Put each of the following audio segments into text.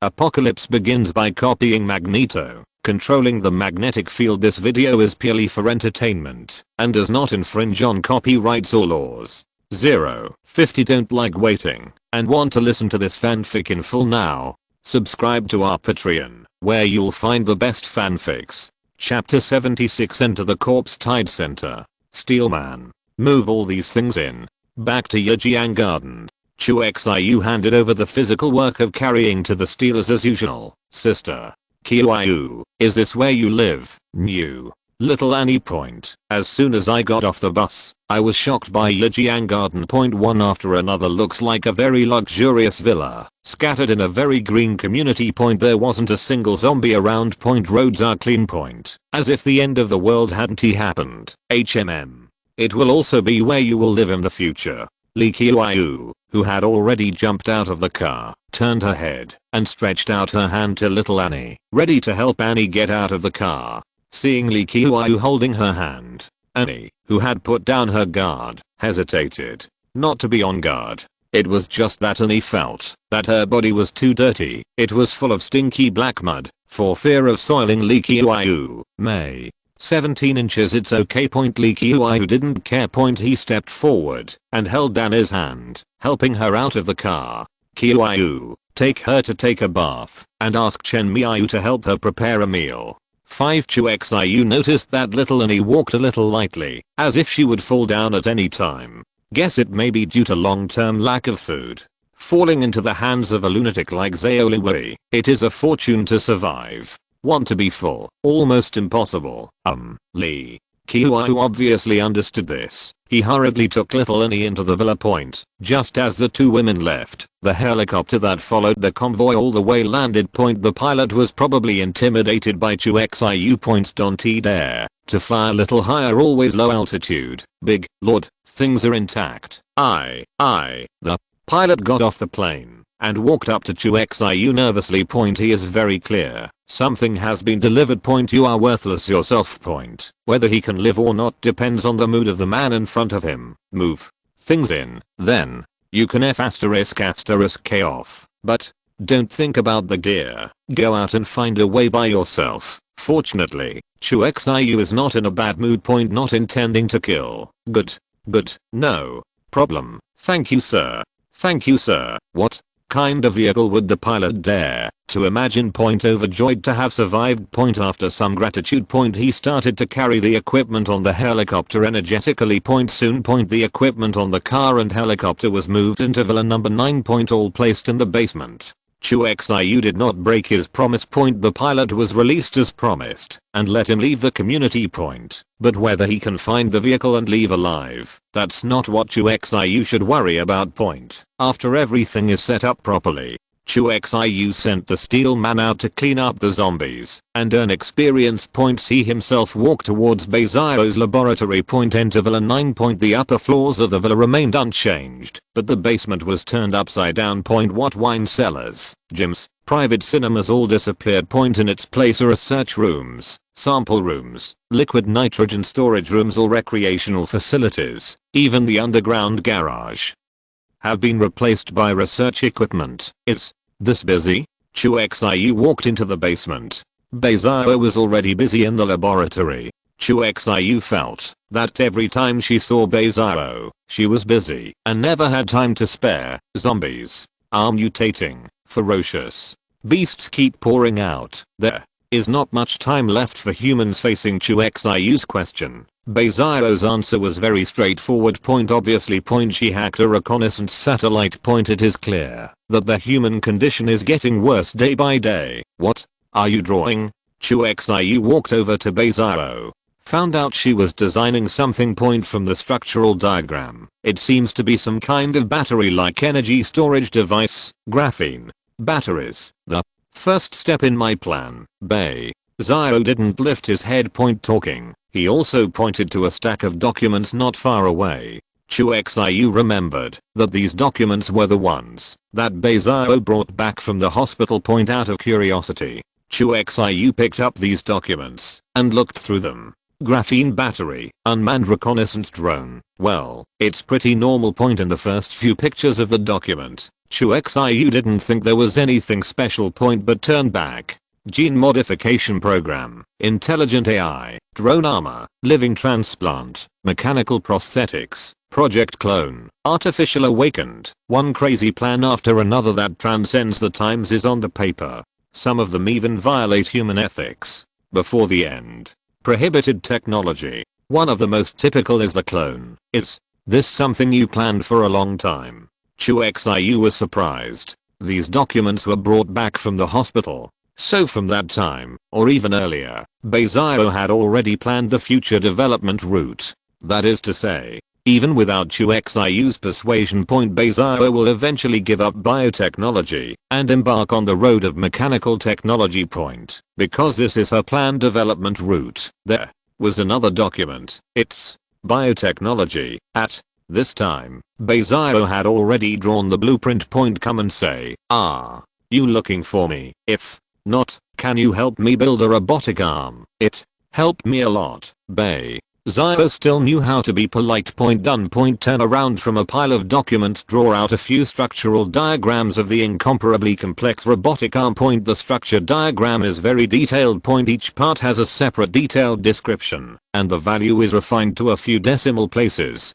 Apocalypse begins by copying Magneto, controlling the magnetic field. This video is purely for entertainment and does not infringe on copyrights or laws. 50 don't like waiting and want to listen to this fanfic in full now. Subscribe to our Patreon, where you'll find the best fanfics. Chapter 76. Enter the Corpse Tide Center. Steelman. Move all these things in. Back to Yijiang Garden. Chu Xiu handed over the physical work of carrying to the Steelers as usual. Sister. Qiu, is this where you live? New. Little Annie. As soon as I got off the bus, I was shocked by Yijiang Garden. One after another looks like a very luxurious villa, scattered in a very green community. There wasn't a single zombie around. Roads are clean. As if the end of the world hadn't happened. It will also be where you will live in the future. Li Qiu, who had already jumped out of the car, turned her head and stretched out her hand to little Annie, ready to help Annie get out of the car. Seeing Li Qiu holding her hand, Annie, who had put down her guard, hesitated. Not to be on guard. It was just that Annie felt that her body was too dirty. It was full of stinky black mud, for fear of soiling Li Qiu. May. 17 inches. It's okay. Li Qiu didn't care. He stepped forward and held Annie's hand, helping her out of the car. Qiu, take her to take a bath and ask Chen Miao to help her prepare a meal. 5. Chu Xiu noticed that little Annie walked a little lightly, as if she would fall down at any time. Guess it may be due to long-term lack of food. Falling into the hands of a lunatic like Zhao Liwei, it is a fortune to survive. Want to be full? Almost impossible. Li Qiu obviously understood this. He hurriedly took little Annie into the villa. Just as the two women left, the helicopter that followed the convoy all the way landed. The pilot was probably intimidated by Chu Xiu. Don't dare to fly a little higher. Always low altitude. Big Lord, things are intact. The pilot got off the plane and walked up to Chu Xiu nervously. He is very clear. Something has been delivered. You are worthless yourself. Whether he can live or not depends on the mood of the man in front of him. Move things in, then you can K off. But don't think about the gear. Go out and find a way by yourself. Fortunately, Chu Xiu is not in a bad mood. Not intending to kill. Good. No problem. Thank you, sir. What kind of vehicle would the pilot dare to imagine? Overjoyed to have survived. After some gratitude. He started to carry the equipment on the helicopter energetically. Soon. The equipment on the car and helicopter was moved into villa number 9. All placed in the basement. Chu Xiu did not break his promise. The pilot was released as promised and let him leave the community. But whether he can find the vehicle and leave alive, that's not what Chu Xiu should worry about. After everything is set up properly, Chu Xiu sent the steel man out to clean up the zombies and earn experience. He himself walked towards Beizio's laboratory. Enter villa 9. The upper floors of the villa remained unchanged, but the basement was turned upside down. What wine cellars, gyms, private cinemas all disappeared. In its place are research rooms, sample rooms, liquid nitrogen storage rooms, all recreational facilities. Even the underground garage have been replaced by research equipment. Is this busy? Chu Xiu walked into the basement. Beizio was already busy in the laboratory. Chu Xiu felt that every time she saw Beizio, she was busy and never had time to spare. Zombies are mutating, ferocious. Beasts keep pouring out. There is not much time left for humans. Facing Chu Xiu's question, Beizio's answer was very straightforward. Obviously. She hacked a reconnaissance satellite. It is clear that the human condition is getting worse day by day. What are you drawing? Chu Xiu walked over to Beizio. Found out she was designing something. From the structural diagram, it seems to be some kind of battery-like energy storage device. Graphene batteries. The first step in my plan. Beizio didn't lift his head. Talking. He also pointed to a stack of documents not far away. Chu Xiu remembered that these documents were the ones that Beizio brought back from the hospital. Out of curiosity, Chu Xiu picked up these documents and looked through them. Graphene battery, unmanned reconnaissance drone. Well, it's pretty normal point in the first few pictures of the document. Chu Xiu didn't think there was anything special point but turned back. Gene modification program, intelligent AI, drone armor, living transplant, mechanical prosthetics, project clone, artificial awakened. One crazy plan after another that transcends the times is on the paper. Some of them even violate human ethics. Before the end. Prohibited technology. One of the most typical is the clone. Is this something you planned for a long time? Chu Xiu was surprised. These documents were brought back from the hospital. So from that time, or even earlier, Beizao had already planned the future development route. That is to say, even without Chu Xiu's persuasion point, Beizao will eventually give up biotechnology and embark on the road of mechanical technology point, because this is her planned development route. There was another document. It's biotechnology. At this time, Beizao had already drawn the blueprint point. Come and say, you looking for me? If not, can you help me build a robotic arm? It helped me a lot. Beizao still knew how to be polite. Point done. Point turn around from a pile of documents, draw out a few structural diagrams of the incomparably complex robotic arm. Point the structure diagram is very detailed. Point each part has a separate detailed description, and the value is refined to a few decimal places.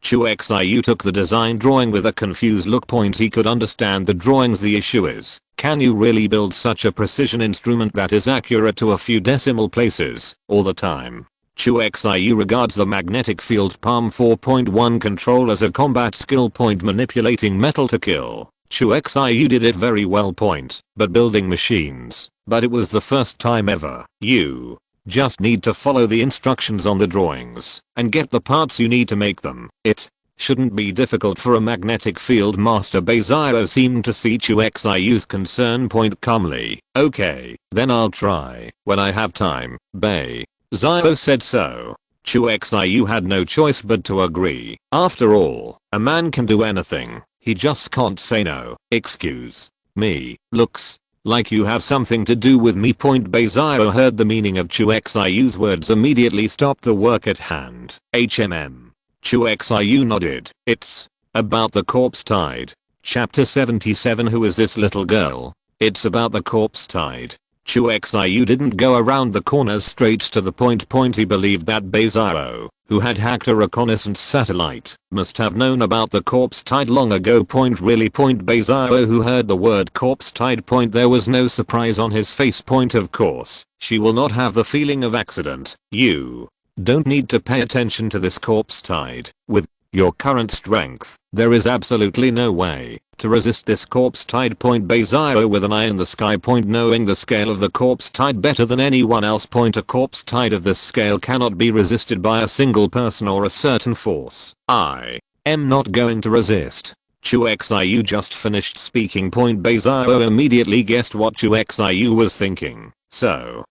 Chu Xiu took the design drawing with a confused look. Point he could understand the drawings. The issue is, can you really build such a precision instrument that is accurate to a few decimal places all the time? Chu Xiu regards the magnetic field Palm 4.1 control as a combat skill. Point manipulating metal to kill. Chu Xiu did it very well. Point, but building machines. But it was the first time ever. You just need to follow the instructions on the drawings and get the parts you need to make them. It shouldn't be difficult for a magnetic field master. Beizao seemed to see Chu Xiu's concern. Point calmly. Okay, then I'll try when I have time. Beizao said so. Chu Xiu had no choice but to agree. After all, a man can do anything. He just can't say no. Excuse me, looks like you have something to do with me. Point Beizao heard the meaning of Chu Xiu's words, immediately stopped the work at hand. Chu Xiu nodded. It's about the corpse tide. Chapter 77. Who is this little girl? It's about the corpse tide. Chu Xiu didn't go around the corners, straight to the point. He believed that Beizao, who had hacked a reconnaissance satellite, must have known about the corpse tide long ago. Really? Beizao, who heard the word corpse tide. There was no surprise on his face. Of course, she will not have the feeling of accident. You don't need to pay attention to this corpse tide. With your current strength, there is absolutely no way to resist this corpse tide. Beizao with an eye in the sky. Knowing the scale of the corpse tide better than anyone else. A corpse tide of this scale cannot be resisted by a single person or a certain force. I am not going to resist. Chu Xiu just finished speaking. Beizao immediately guessed what Chu Xiu was thinking. So,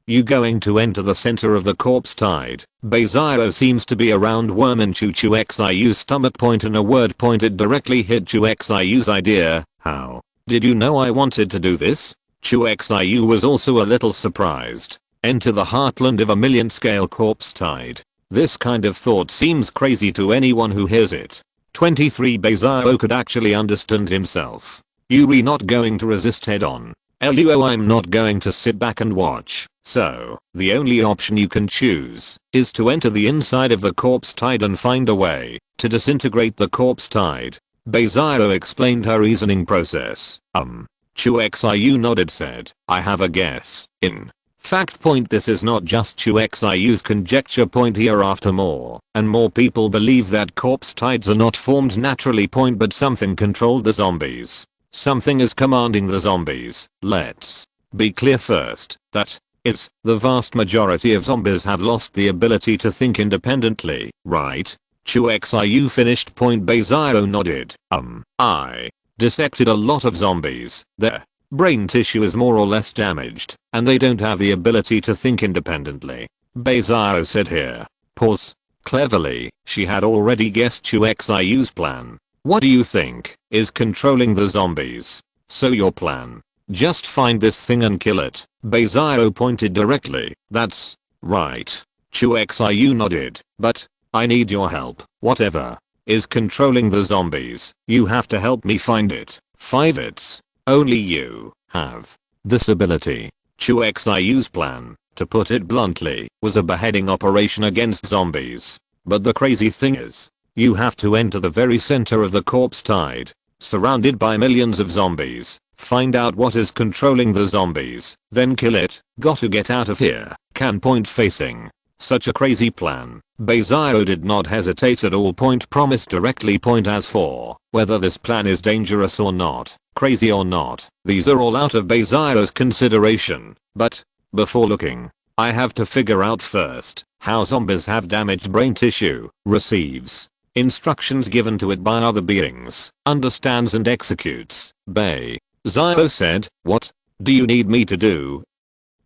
you going to enter the center of the corpse tide? Beizao seems to be a round worm in Chu Xiu's stomach. And a word. It directly hit Chu Xiu's idea. How did you know I wanted to do this? Chu Xiu was also a little surprised. Enter the heartland of a million scale corpse tide. This kind of thought seems crazy to anyone who hears it. 23. Beizao could actually understand himself. You're not going to resist head on. Luo, I'm not going to sit back and watch. So, the only option you can choose is to enter the inside of the corpse tide and find a way to disintegrate the corpse tide. Beizao explained her reasoning process. Chu Xiu nodded, said, I have a guess. In fact, this is not just Chu Xiu's conjecture. Hereafter more and more people believe that corpse tides are not formed naturally. But something controlled the zombies. Something is commanding the zombies. Let's be clear first that the vast majority of zombies have lost the ability to think independently, right? Chu Xiu finished. Beizao nodded. I dissected a lot of zombies. Their brain tissue is more or less damaged, and they don't have the ability to think independently. Beizao said here. Pause. Cleverly, she had already guessed Chu Xiu's plan. What do you think is controlling the zombies? So your plan? Just find this thing and kill it. Beizao pointed directly. That's right. Chu Xiu nodded. But I need your help. Whatever is controlling the zombies, you have to help me find it. 5. It's only you have this ability. Chu Xiu's plan, to put it bluntly, was a beheading operation against zombies. But the crazy thing is, you have to enter the very center of the corpse tide, surrounded by millions of zombies, find out what is controlling the zombies, then kill it. Gotta get out of here. Can point facing. Such a crazy plan. Beizao did not hesitate at all. Point promised directly. Point as for whether this plan is dangerous or not, crazy or not, these are all out of Beizao's consideration. But before looking, I have to figure out first how zombies have damaged brain tissue, receives instructions given to it by other beings, understands and executes. Beizao said, what do you need me to do?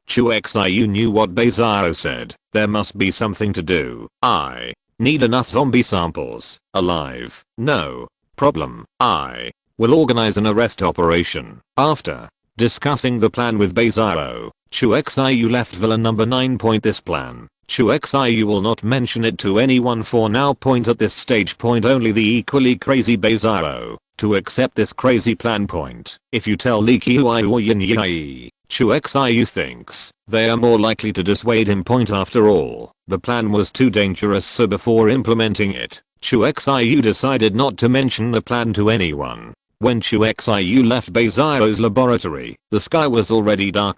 Chu Xiu knew what Beizao said. There must be something to do. I need enough zombie samples. Alive. No problem. I will organize an arrest operation. After discussing the plan with Beizao, Chu Xiu left Villa number 9. This plan, Chu Xiu will not mention it to anyone for now. At this stage. Only the equally crazy Beizao to accept this crazy plan. If you tell Li Qiuai or Yin Yi, Chu Xiu thinks they are more likely to dissuade him. After all, the plan was too dangerous, so before implementing it, Chu Xiu decided not to mention the plan to anyone. When Chu Xiu left Beizao's laboratory, the sky was already dark.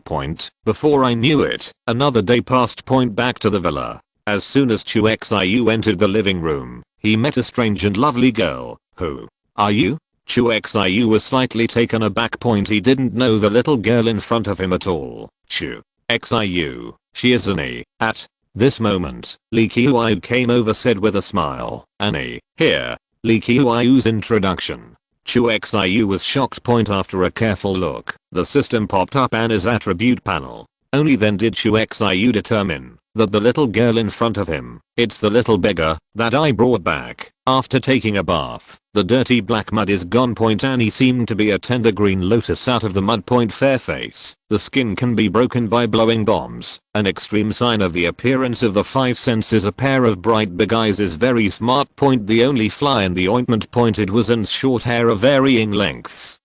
Before I knew it, another day passed. Back to the villa. As soon as Chu Xiu entered the living room, he met a strange and lovely girl. Who are you? Chu Xiu was slightly taken aback. He didn't know the little girl in front of him at all. Chu Xiu, she is Annie. At this moment, Li Qiuai came over, said with a smile, Annie, here. Li Qiuai's introduction. Chu Xiu was shocked. After a careful look, the system popped up Annie's attribute panel. Only then did Chu Xiu determine that the little girl in front of him, it's the little beggar that I brought back after taking a bath. The dirty black mud is gone. Annie seemed to be a tender green lotus out of the mud. Fair face. The skin can be broken by blowing bombs. An extreme sign of the appearance of the 5 senses. A pair of bright big eyes is very smart. The only fly in the ointment. It was and short hair of varying lengths.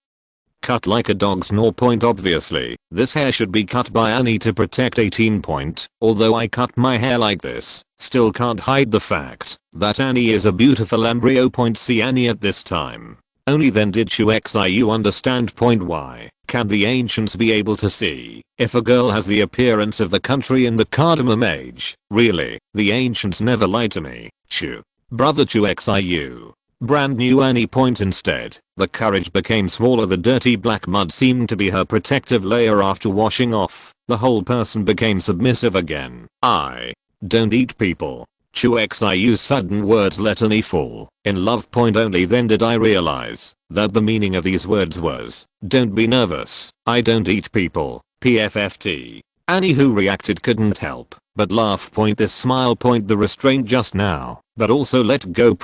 Cut like a dog's snore. Obviously, this hair should be cut by Annie to protect 18. Although I cut my hair like this, still can't hide the fact that Annie is a beautiful embryo. See Annie at this time. Only then did Chu Xiu understand. Why can the ancients be able to see if a girl has the appearance of the country in the cardamom age? Really, the ancients never lied to me. Brother Chu Xiu. Brand new Annie. Instead, the courage became smaller. The dirty black mud seemed to be her protective layer. After washing off, the whole person became submissive again. I don't eat people. Chu Xiu's sudden words let Annie fall in love. Only then did I realize that the meaning of these words was, don't be nervous, I don't eat people. PFFT. Annie, who reacted, couldn't help but laugh. This smile. The restraint just now, but also let go.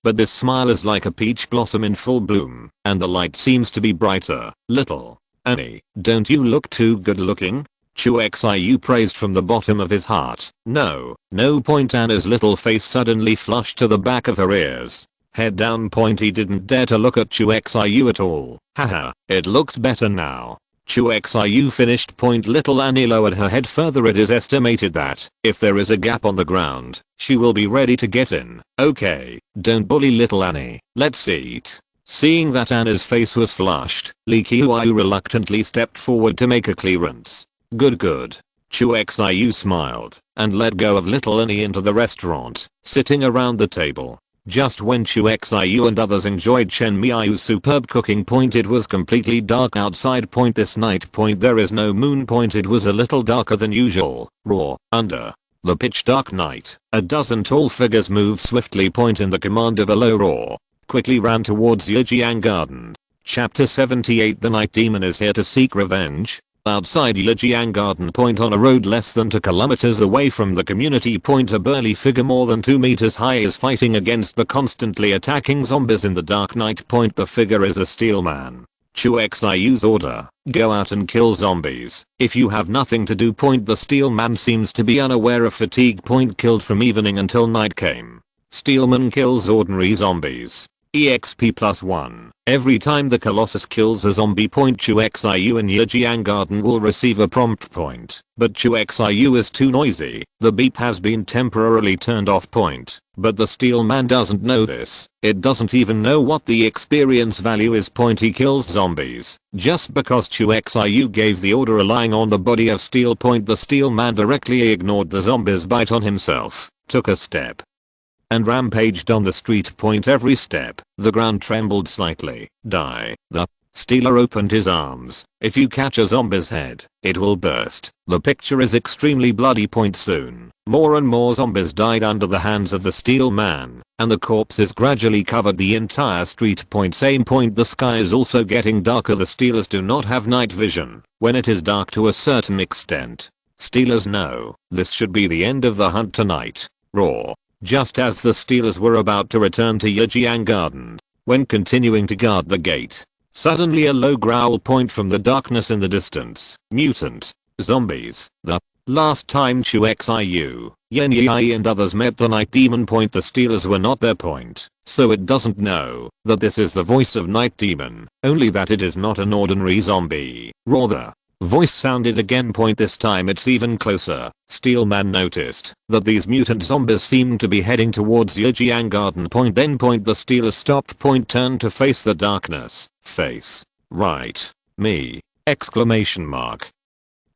But this smile is like a peach blossom in full bloom, and the light seems to be brighter. Little Annie, don't you look too good looking? Chu Xiu praised from the bottom of his heart. No. Annie's little face suddenly flushed to the back of her ears. Head down. He didn't dare to look at Chu Xiu at all. Haha, it looks better now. Chu Xiu finished. Little Annie lowered her head further. It is estimated that if there is a gap on the ground, she will be ready to get in. Okay, don't bully little Annie, let's eat. Seeing that Annie's face was flushed, Li Qiuai reluctantly stepped forward to make a clearance. Good. Chu Xiu smiled and let go of little Annie into the restaurant, sitting around the table. Just when Chu Xiu and others enjoyed Chen Miao's superb cooking. It was completely dark outside. This night. There is no moon. It was a little darker than usual. Raw. Under the pitch dark night, a dozen tall figures moved swiftly. In the command of a low roar, quickly ran towards Yijiang Garden. Chapter 78. The Night Demon is here to seek revenge. Outside Yijiang Garden. On a road less than 2 kilometers away from the community. A burly figure more than 2 meters high is fighting against the constantly attacking zombies in the dark night. The figure is a steel man. Chu Xiu's order, go out and kill zombies. If you have nothing to do. The Steelman seems to be unaware of fatigue. Killed from evening until night came. Steelman kills ordinary zombies. EXP +1. Every time the Colossus kills a zombie. Chu Xiu and Yijiang Garden will receive a prompt point, but Chu Xiu is too noisy. The beep has been temporarily turned off. But the Steelman doesn't know this. It doesn't even know what the experience value is. He kills zombies just because Chu Xiu gave the order relying on the body of steel. The Steelman directly ignored the zombie's bite on himself, took a step, and rampaged on the street. Every step, the ground trembled slightly. Die. The Stealer opened his arms. If you catch a zombie's head, it will burst. The picture is extremely bloody. Soon, more and more zombies died under the hands of the Steelman, and the corpses gradually covered the entire street. Same. The sky is also getting darker. The Steelers do not have night vision when it is dark to a certain extent. Steelers know this should be the end of the hunt tonight. Roar. Just as the Steelers were about to return to Yijiang Garden, when continuing to guard the gate, suddenly a low growl from the darkness in the distance. Mutant. Zombies. The last time Chu Xiu, Yen Yi and others met the Night Demon. The Steelers were not there. So it doesn't know that this is the voice of Night Demon, only that it is not an ordinary zombie. Roar. The voice sounded again. This time it's even closer. Steelman noticed that these mutant zombies seemed to be heading towards Yijiang Garden. Then the Steelers stopped. Turned to face the darkness. Face. Right. Me. Exclamation mark.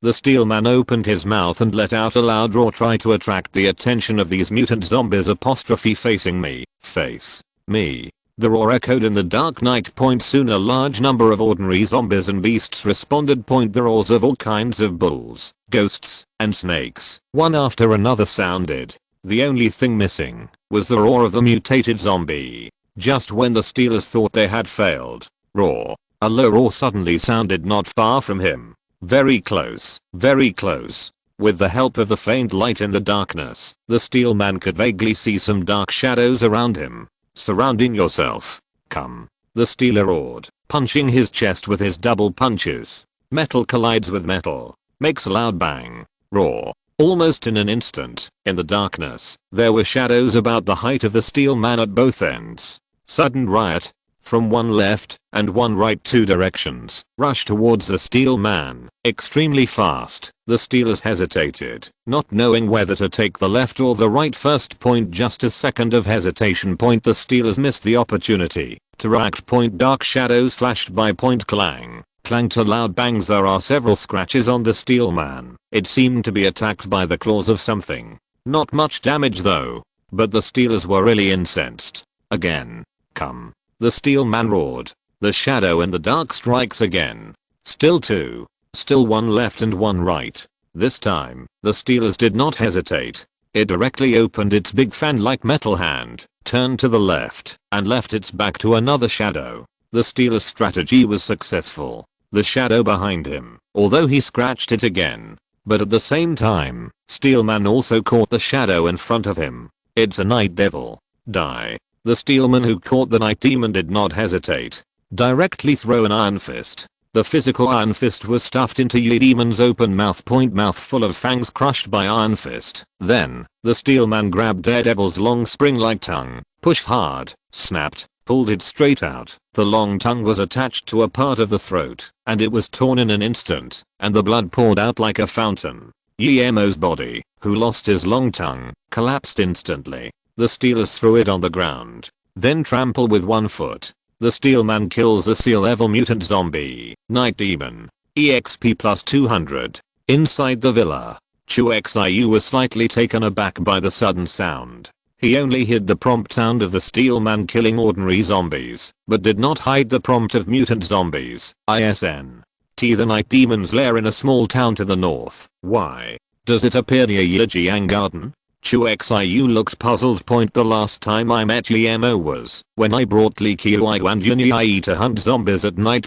The Steelman opened his mouth and let out a loud roar. Try to attract the attention of these mutant zombies. Facing me. Face. Me. The roar echoed in the dark night. Soon a large number of ordinary zombies and beasts responded. The roars of all kinds of bulls, ghosts, and snakes, one after another sounded. The only thing missing was the roar of the mutated zombie. Just when the Steelers thought they had failed, roar. A low roar suddenly sounded not far from him. Very close, very close. With the help of the faint light in the darkness, the Steelman could vaguely see some dark shadows around him. Surrounding yourself. Come. The Steeler roared, punching his chest with his double punches. Metal collides with metal. Makes a loud bang. Roar. Almost in an instant, in the darkness, there were shadows about the height of the Steelman at both ends. Sudden riot. From one left and one right. Two directions. Rush towards the Steelman. Extremely fast. The Steelers hesitated, not knowing whether to take the left or the right first. Just a second of hesitation. The Steelers missed the opportunity to react. Dark shadows flashed by. Clang. Clang to loud bangs. There are several scratches on the Steelman. It seemed to be attacked by the claws of something. Not much damage though. But the Steelers were really incensed. Again. Come. The Steelman roared. The shadow in the dark strikes again. Still two. Still one left and one right. This time, the Steelers did not hesitate. It directly opened its big fan-like metal hand, turned to the left, and left its back to another shadow. The Steelers' strategy was successful. The shadow behind him, although he scratched it again. But at the same time, Steelman also caught the shadow in front of him. It's a night devil. Die. The Steelman who caught the Night Demon did not hesitate. Directly throw an iron fist. The physical iron fist was stuffed into Yi Demon's open mouth. Mouth full of fangs crushed by iron fist. Then, the Steelman grabbed Daredevil's long spring-like tongue, pushed hard, snapped, pulled it straight out. The long tongue was attached to a part of the throat, and it was torn in an instant, and the blood poured out like a fountain. Yemo's body, who lost his long tongue, collapsed instantly. The Steelers threw it on the ground, then trample with one foot. The Steelman kills a SSSS-level mutant zombie, Night Demon. EXP +200. Inside the villa, Chu Xiu was slightly taken aback by the sudden sound. He only hid the prompt sound of the Steelman killing ordinary zombies, but did not hide the prompt of mutant zombies. ISN. The Night Demon's lair in a small town to the north. Why does it appear near Yijiang Garden? Chu Xiu looked puzzled. The last time I met Yemo was when I brought Li Qiuyu and Yun Yi to hunt zombies at night.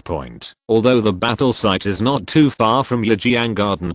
Although the battle site is not too far from Yijiang Garden.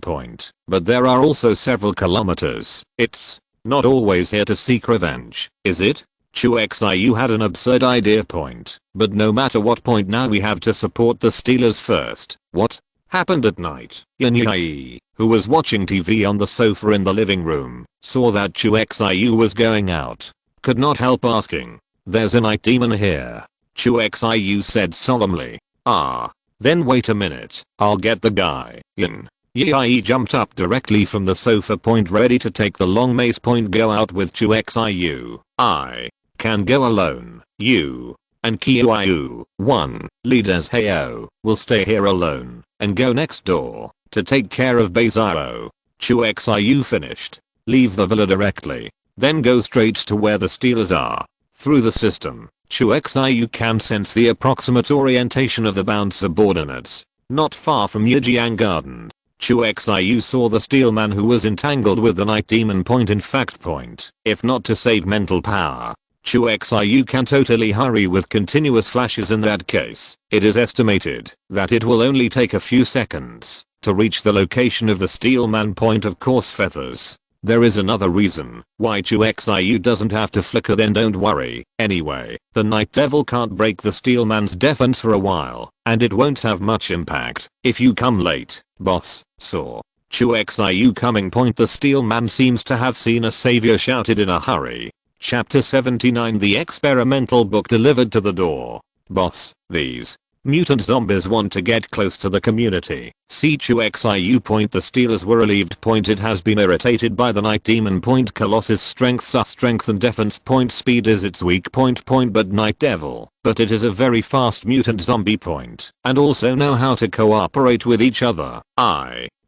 But there are also several kilometers. It's not always here to seek revenge, is it? Chu Xiu had an absurd idea point, but no matter what point now we have to support the Steelers first. What happened at night? Yin Yi, who was watching TV on the sofa in the living room, saw that Chu Xiu was going out. Could not help asking, "There's a night demon here." Chu Xiu said solemnly. "Ah. Then wait a minute, I'll get the guy." Yin Yi jumped up directly from the sofa point ready to take the long mace point go out with Chu Xiu. "I can go alone. You and Qiu, 1, leaders Heyo, will stay here alone and go next door to take care of Beizao." Chu Xiu finished. "Leave the villa directly, then go straight to where the Steelers are." Through the system, Chu Xiu can sense the approximate orientation of the bound subordinates. Not far from Yijiang Garden, Chu Xiu saw the Steelman who was entangled with the Night Demon point in fact point. If not to save mental power, Chu Xiu can totally hurry with continuous flashes in that case. It is estimated that it will only take a few seconds to reach the location of the Steelman point of course feathers. There is another reason why Chu Xiu doesn't have to flicker, then don't worry. Anyway, the Night Devil can't break the Steelman's defense for a while, and it won't have much impact if you come late, boss. Saw Chu Xiu coming point. The Steelman seems to have seen a savior, shouted in a hurry. Chapter 79. The experimental book delivered to the door. "Boss, these mutant zombies want to get close to the community." See Chu Xiu point. The Steelers were relieved point. It has been irritated by the Night Demon point. Colossus strength and defense point. Speed is its weak point but Night Devil. But it is a very fast mutant zombie point and also know how to cooperate with each other.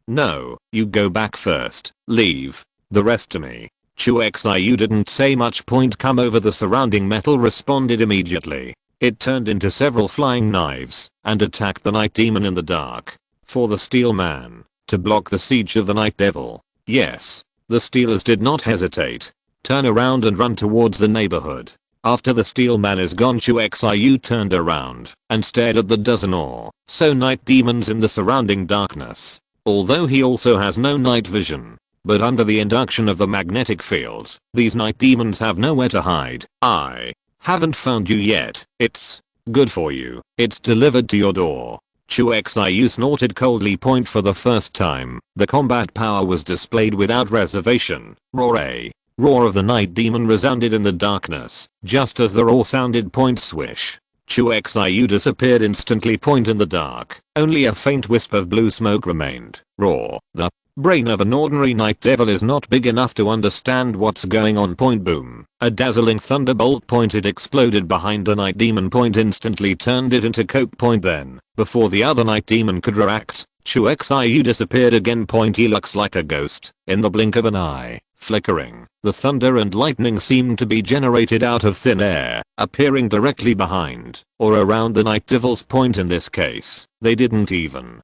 No, you go back first. Leave the rest to me. Chu Xiu didn't say much point. Come over. The surrounding metal responded immediately. It turned into several flying knives and attacked the Night Demon in the dark. For the Steelman to block the siege of the Night Devil. Yes, the Steelers did not hesitate. Turn around and run towards the neighborhood. After the Steelman is gone, Chu Xiu turned around and stared at the dozen or so Night Demons in the surrounding darkness. Although he also has no night vision, but under the induction of the magnetic field, these Night Demons have nowhere to hide. "I haven't found you yet. It's good for you. It's delivered to your door." Chu Xiu snorted coldly. Point. For the first time, the combat power was displayed without reservation. A roar of the Night Demon resounded in the darkness, just as the roar sounded. Point. Swish. Chu Xiu disappeared instantly. Point. In the dark, only a faint wisp of blue smoke remained. Roar. The brain of an ordinary Night Devil is not big enough to understand what's going on. Point. Boom. A dazzling thunderbolt. Point. It exploded behind the Night Demon. Point. Instantly turned it into coke. Point. Then, before the other Night Demon could react, Chu Xiu disappeared again. Point. He looks like a ghost in the blink of an eye. Flickering, the thunder and lightning seemed to be generated out of thin air, appearing directly behind or around the Night Devil's. Point. In this case, they didn't even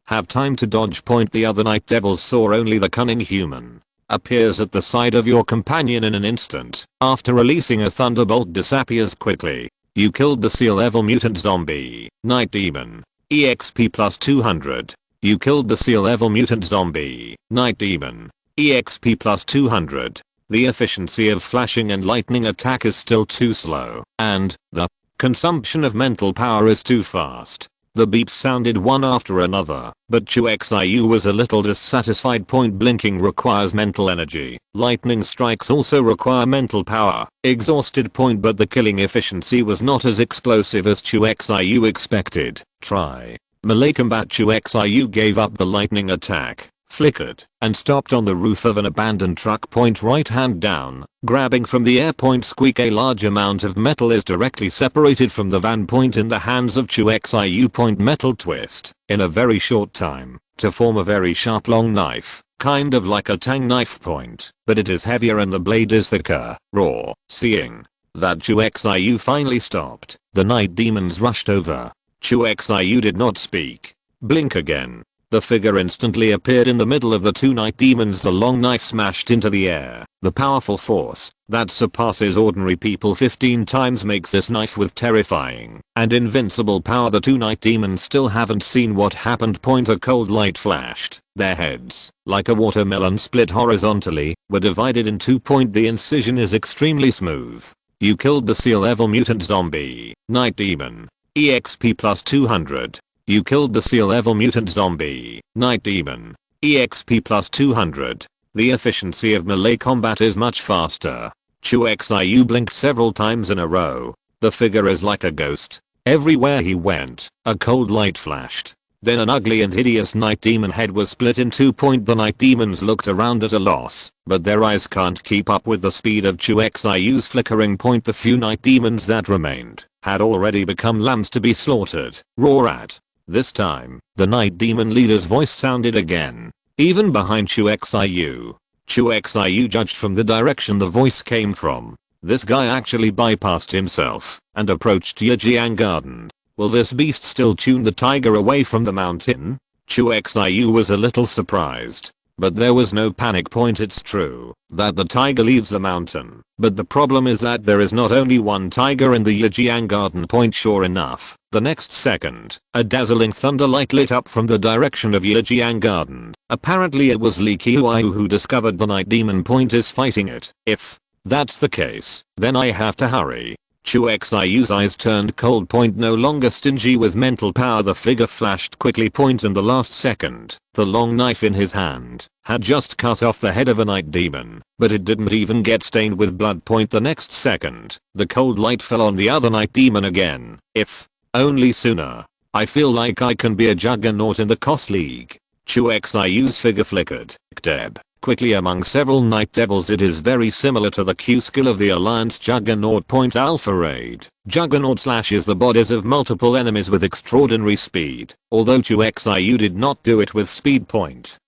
have time to dodge. Point. The other Night Devils saw only the cunning human appears at the side of your companion in an instant. After releasing a thunderbolt, disappears quickly. You killed the SSSS-level mutant zombie. Night Demon. EXP plus 200. You killed the SSSS-level mutant zombie. Night Demon. EXP plus 200. The efficiency of flashing and lightning attack is still too slow, and the consumption of mental power is too fast. The beeps sounded one after another, but Chu Xiu was a little dissatisfied. Point. Blinking requires mental energy. Lightning strikes also require mental power. Exhausted. Point. But the killing efficiency was not as explosive as Chu Xiu expected. Try melee combat. Chu Xiu gave up the lightning attack, flickered, and stopped on the roof of an abandoned truck. Point. Right hand down, grabbing from the air. Point. Squeak. A large amount of metal is directly separated from the van. Point. In the hands of Chu Xiu. Point. Metal twist in a very short time to form a very sharp long knife, kind of like a tang knife. Point. But it is heavier and the blade is thicker. Roar. Seeing that Chu Xiu finally stopped, the Night Demons rushed over. Chu Xiu did not speak. Blink again. The figure instantly appeared in the middle of the two Night Demons. The long knife smashed into the air. The powerful force that surpasses ordinary people 15 times makes this knife with terrifying and invincible power. The two Night Demons still haven't seen what happened. Point. A cold light flashed. Their heads, like a watermelon split horizontally, were divided in two. Point. The incision is extremely smooth. You killed the SSSS-level mutant zombie, Night Demon. EXP plus 200. You killed the SSSS-level mutant zombie, Night Demon. EXP plus 200. The efficiency of melee combat is much faster. Chu Xiu blinked several times in a row. The figure is like a ghost. Everywhere he went, a cold light flashed. Then an ugly and hideous Night Demon head was split in two. The Night Demons looked around at a loss, but their eyes can't keep up with the speed of Chu Xiu's flickering. The few Night Demons that remained had already become lambs to be slaughtered. Roar at. This time, the Night Demon leader's voice sounded again, even behind Chu Xiu. Chu Xiu judged from the direction the voice came from. This guy actually bypassed himself and approached Yijiang Garden. Will this beast still tune the tiger away from the mountain? Chu Xiu was a little surprised. But there was no panic. It's true that the tiger leaves the mountain, but the problem is that there is not only one tiger in the Yijiang Garden. Sure enough, the next second, a dazzling thunder light lit up from the direction of Yijiang Garden. Apparently it was Li Qiuyu who discovered the Night Demon. Is fighting it. If that's the case, then I have to hurry. Chu Xiu's eyes turned cold. No longer stingy with mental power, the figure flashed quickly. In the last second, the long knife in his hand had just cut off the head of a Night Demon, but it didn't even get stained with blood. The next second, the cold light fell on the other Night Demon again. If only sooner. I feel like I can be a juggernaut in the COS League. Chu Xiu's figure flickered. Deb. Quickly among several Night Devils. It is very similar to the Q skill of the Alliance Juggernaut. Alpha Raid. Juggernaut slashes the bodies of multiple enemies with extraordinary speed. Although Chu Xiu did not do it with speed.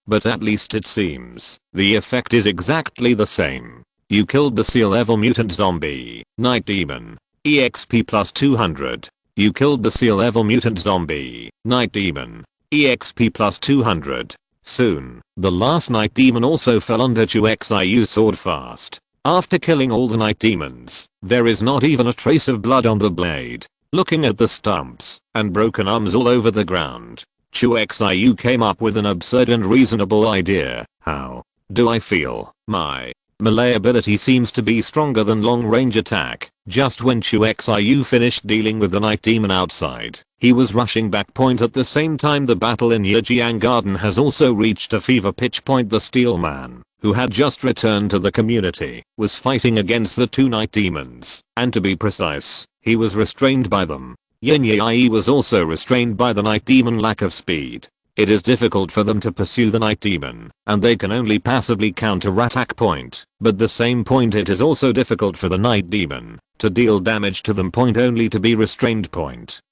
But at least it seems the effect is exactly the same. You killed the SSSS-level mutant zombie, Night Demon. EXP plus 200. You killed the SSSS-level mutant zombie, Night Demon. EXP plus 200. Soon, the last Night Demon also fell under Chu Xiu's sword fast. After killing all the Night Demons, there is not even a trace of blood on the blade. Looking at the stumps and broken arms all over the ground, Chu Xiu came up with an absurd and reasonable idea. How do I feel? My melee ability seems to be stronger than long range attack. Just when Chu Xiu finished dealing with the Night Demon outside, he was rushing back. At the same time, the battle in Yijiang Garden has also reached a fever pitch. The Steel Man, who had just returned to the community, was fighting against the two Night Demons, and to be precise, he was restrained by them. Yin Yi was also restrained by the Night Demon. Lack of speed. It is difficult for them to pursue the Night Demon, and they can only passively counterattack. But the same it is also difficult for the Night Demon to deal damage to them. Only to be restrained.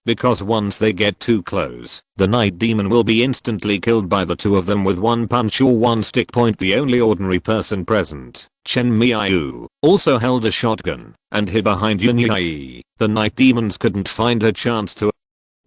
Because once they get too close, the Night Demon will be instantly killed by the two of them with one punch or one stick. The only ordinary person present, Chen Miyu, also held a shotgun and hid behind Yin Yi. The Night Demons couldn't find a chance to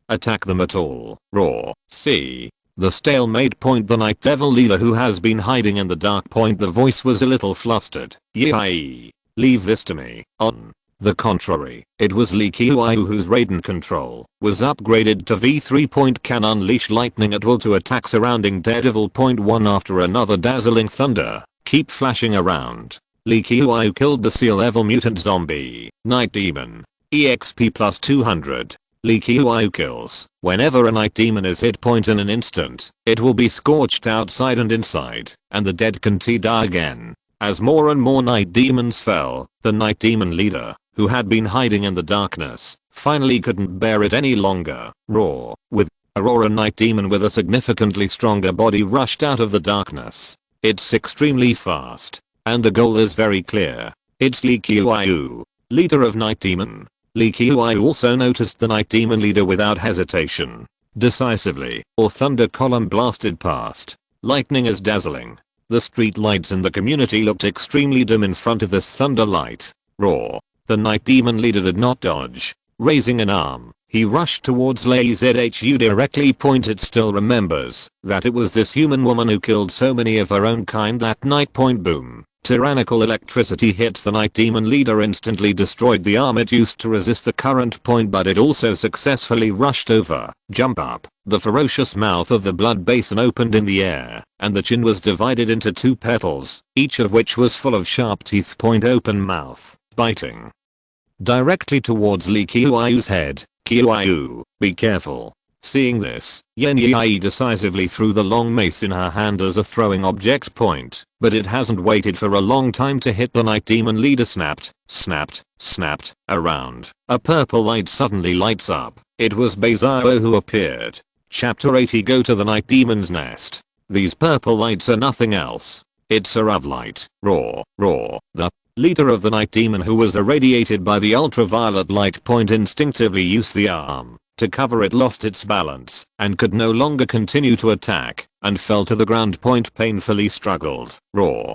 attack them at all. Raw. See the stalemate. The Night Devil leader who has been hiding in the dark. The voice was a little flustered. Yi, leave this to me. On the contrary, it was Li Qiuyu whose Raiden control was upgraded to V3. Can unleash lightning at will to attack surrounding Daredevil. One after another dazzling thunder keep flashing around. Li Qiuyu killed the SSSS-level mutant zombie, Night Demon. EXP plus 200. Li Qiuyu kills. Whenever a Night Demon is hit. In an instant, it will be scorched outside and inside, and the dead can die again. As more and more Night Demons fell, the Night Demon leader, who had been hiding in the darkness, finally couldn't bear it any longer. Roar. With Aurora, Night Demon with a significantly stronger body rushed out of the darkness. It's extremely fast, and the goal is very clear. It's Li Qiuyu, leader of Night Demon. Li Qiuyu also noticed the Night Demon leader without hesitation. Decisively, or thunder column blasted past. Lightning is dazzling. The street lights in the community looked extremely dim in front of this thunder light. Roar. The Night Demon leader did not dodge. Raising an arm, he rushed towards Lei Zhu directly. It still remembers that it was this human woman who killed so many of her own kind that night. Boom. Tyrannical electricity hits the Night Demon leader, instantly destroyed the arm it used to resist the current. But it also successfully rushed over. Jump up. The ferocious mouth of the blood basin opened in the air, and the chin was divided into two petals, each of which was full of sharp teeth. Open mouth. Biting. directly towards Li Qiu's head. Qiu, be careful. Seeing this, Yen Yi decisively threw the long mace in her hand as a throwing object point, but it hasn't waited for a long time to hit the Night Demon leader. Snapped, around. A purple light suddenly lights up. It was Beizao who appeared. Chapter 80. Go to the Night Demon's nest. These purple lights are nothing else. It's a Rav light. Roar. The leader of the Night Demon, who was irradiated by the ultraviolet light point, instinctively used the arm to cover it, lost its balance, and could no longer continue to attack, and fell to the ground. Painfully struggled. Roar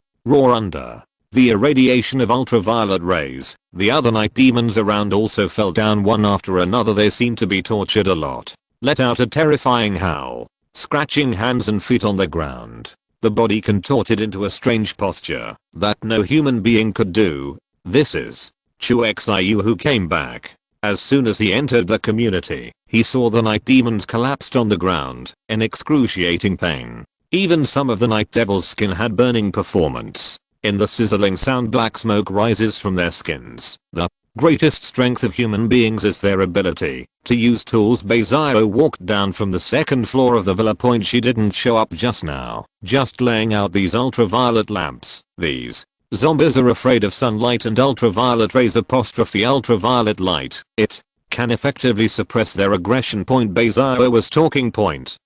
under the irradiation of ultraviolet rays. The other Night Demons around also fell down one after another. They seemed to be tortured a lot. Let out a terrifying howl, scratching hands and feet on the ground. The body contorted into a strange posture that no human being could do. This is Chu Xiu, who came back. As soon as he entered the community, he saw the Night Demons collapsed on the ground in excruciating pain. Even some of the Night Devil's skin had burning performance. In the sizzling sound, black smoke rises from their skins. The greatest strength of human beings is their ability to use tools. Beizao walked down from the second floor of the villa. She didn't show up just now, just laying out these ultraviolet lamps. These zombies are afraid of sunlight and ultraviolet rays. Ultraviolet light. It can effectively suppress their aggression. Beizao was talking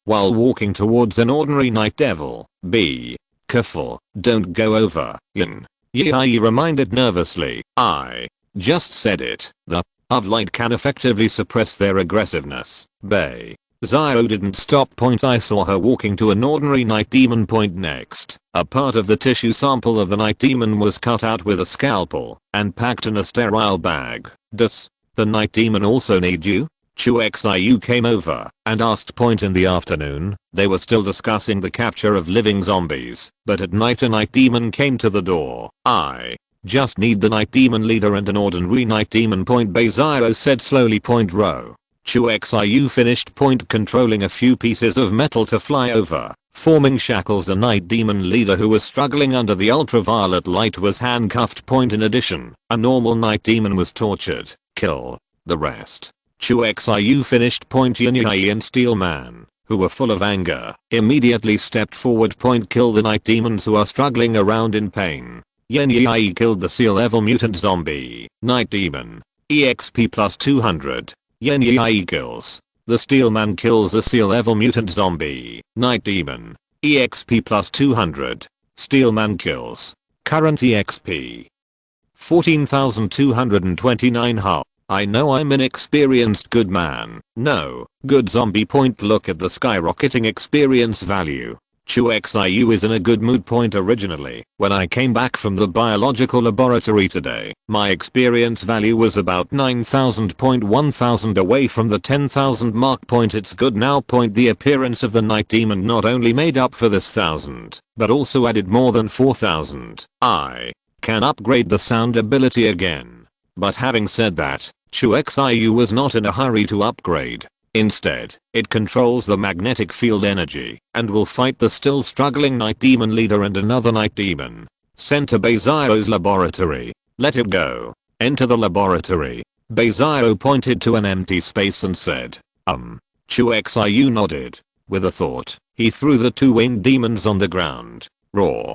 while walking towards an ordinary Night Devil. Be careful, don't go over. Yin Yi reminded nervously. I just said it. The of light can effectively suppress their aggressiveness. Beizao didn't stop. I saw her walking to an ordinary Night Demon. Next, a part of the tissue sample of the Night Demon was cut out with a scalpel and packed in a sterile bag. Does the Night Demon also need you? Chu Xiu came over and asked. In the afternoon, they were still discussing the capture of living zombies, but at night a Night Demon came to the door. I just need the Night Demon leader and an ordinary Night Demon. Beizao said slowly. Row. Chu Xiu finished. Controlling a few pieces of metal to fly over, forming shackles. The Night Demon leader, who was struggling under the ultraviolet light, was handcuffed. In addition, a normal Night Demon was tortured. Kill the rest. Chu Xiu finished. Yin Yi and Steel Man, who were full of anger, immediately stepped forward. Kill the Night Demons who are struggling around in pain. Yen Yi killed the SSSS-level mutant zombie. Night Demon. EXP plus 200. Yen Yi kills. The Steel Man kills the SSSS-level mutant zombie. Night Demon. EXP plus 200. Steel Man kills. Current EXP 14,229. How? I know I'm inexperienced. Good man. No. Good zombie. Look at the skyrocketing experience value. Chu Xiu is in a good mood. Originally, when I came back from the biological laboratory today, my experience value was about 9,000. 1,000 away from the 10,000 mark. It's good now. The appearance of the Night Demon not only made up for this 1,000, but also added more than 4,000. I can upgrade the sound ability again. But having said that, Chu Xiu was not in a hurry to upgrade. Instead, it controls the magnetic field energy and will fight the still struggling Night Demon leader and another Night Demon sent to Beizao's laboratory. Let it go. Enter the laboratory. Beizao pointed to an empty space and said, Chu Xiu nodded. With a thought, he threw the two winged demons on the ground. Roar.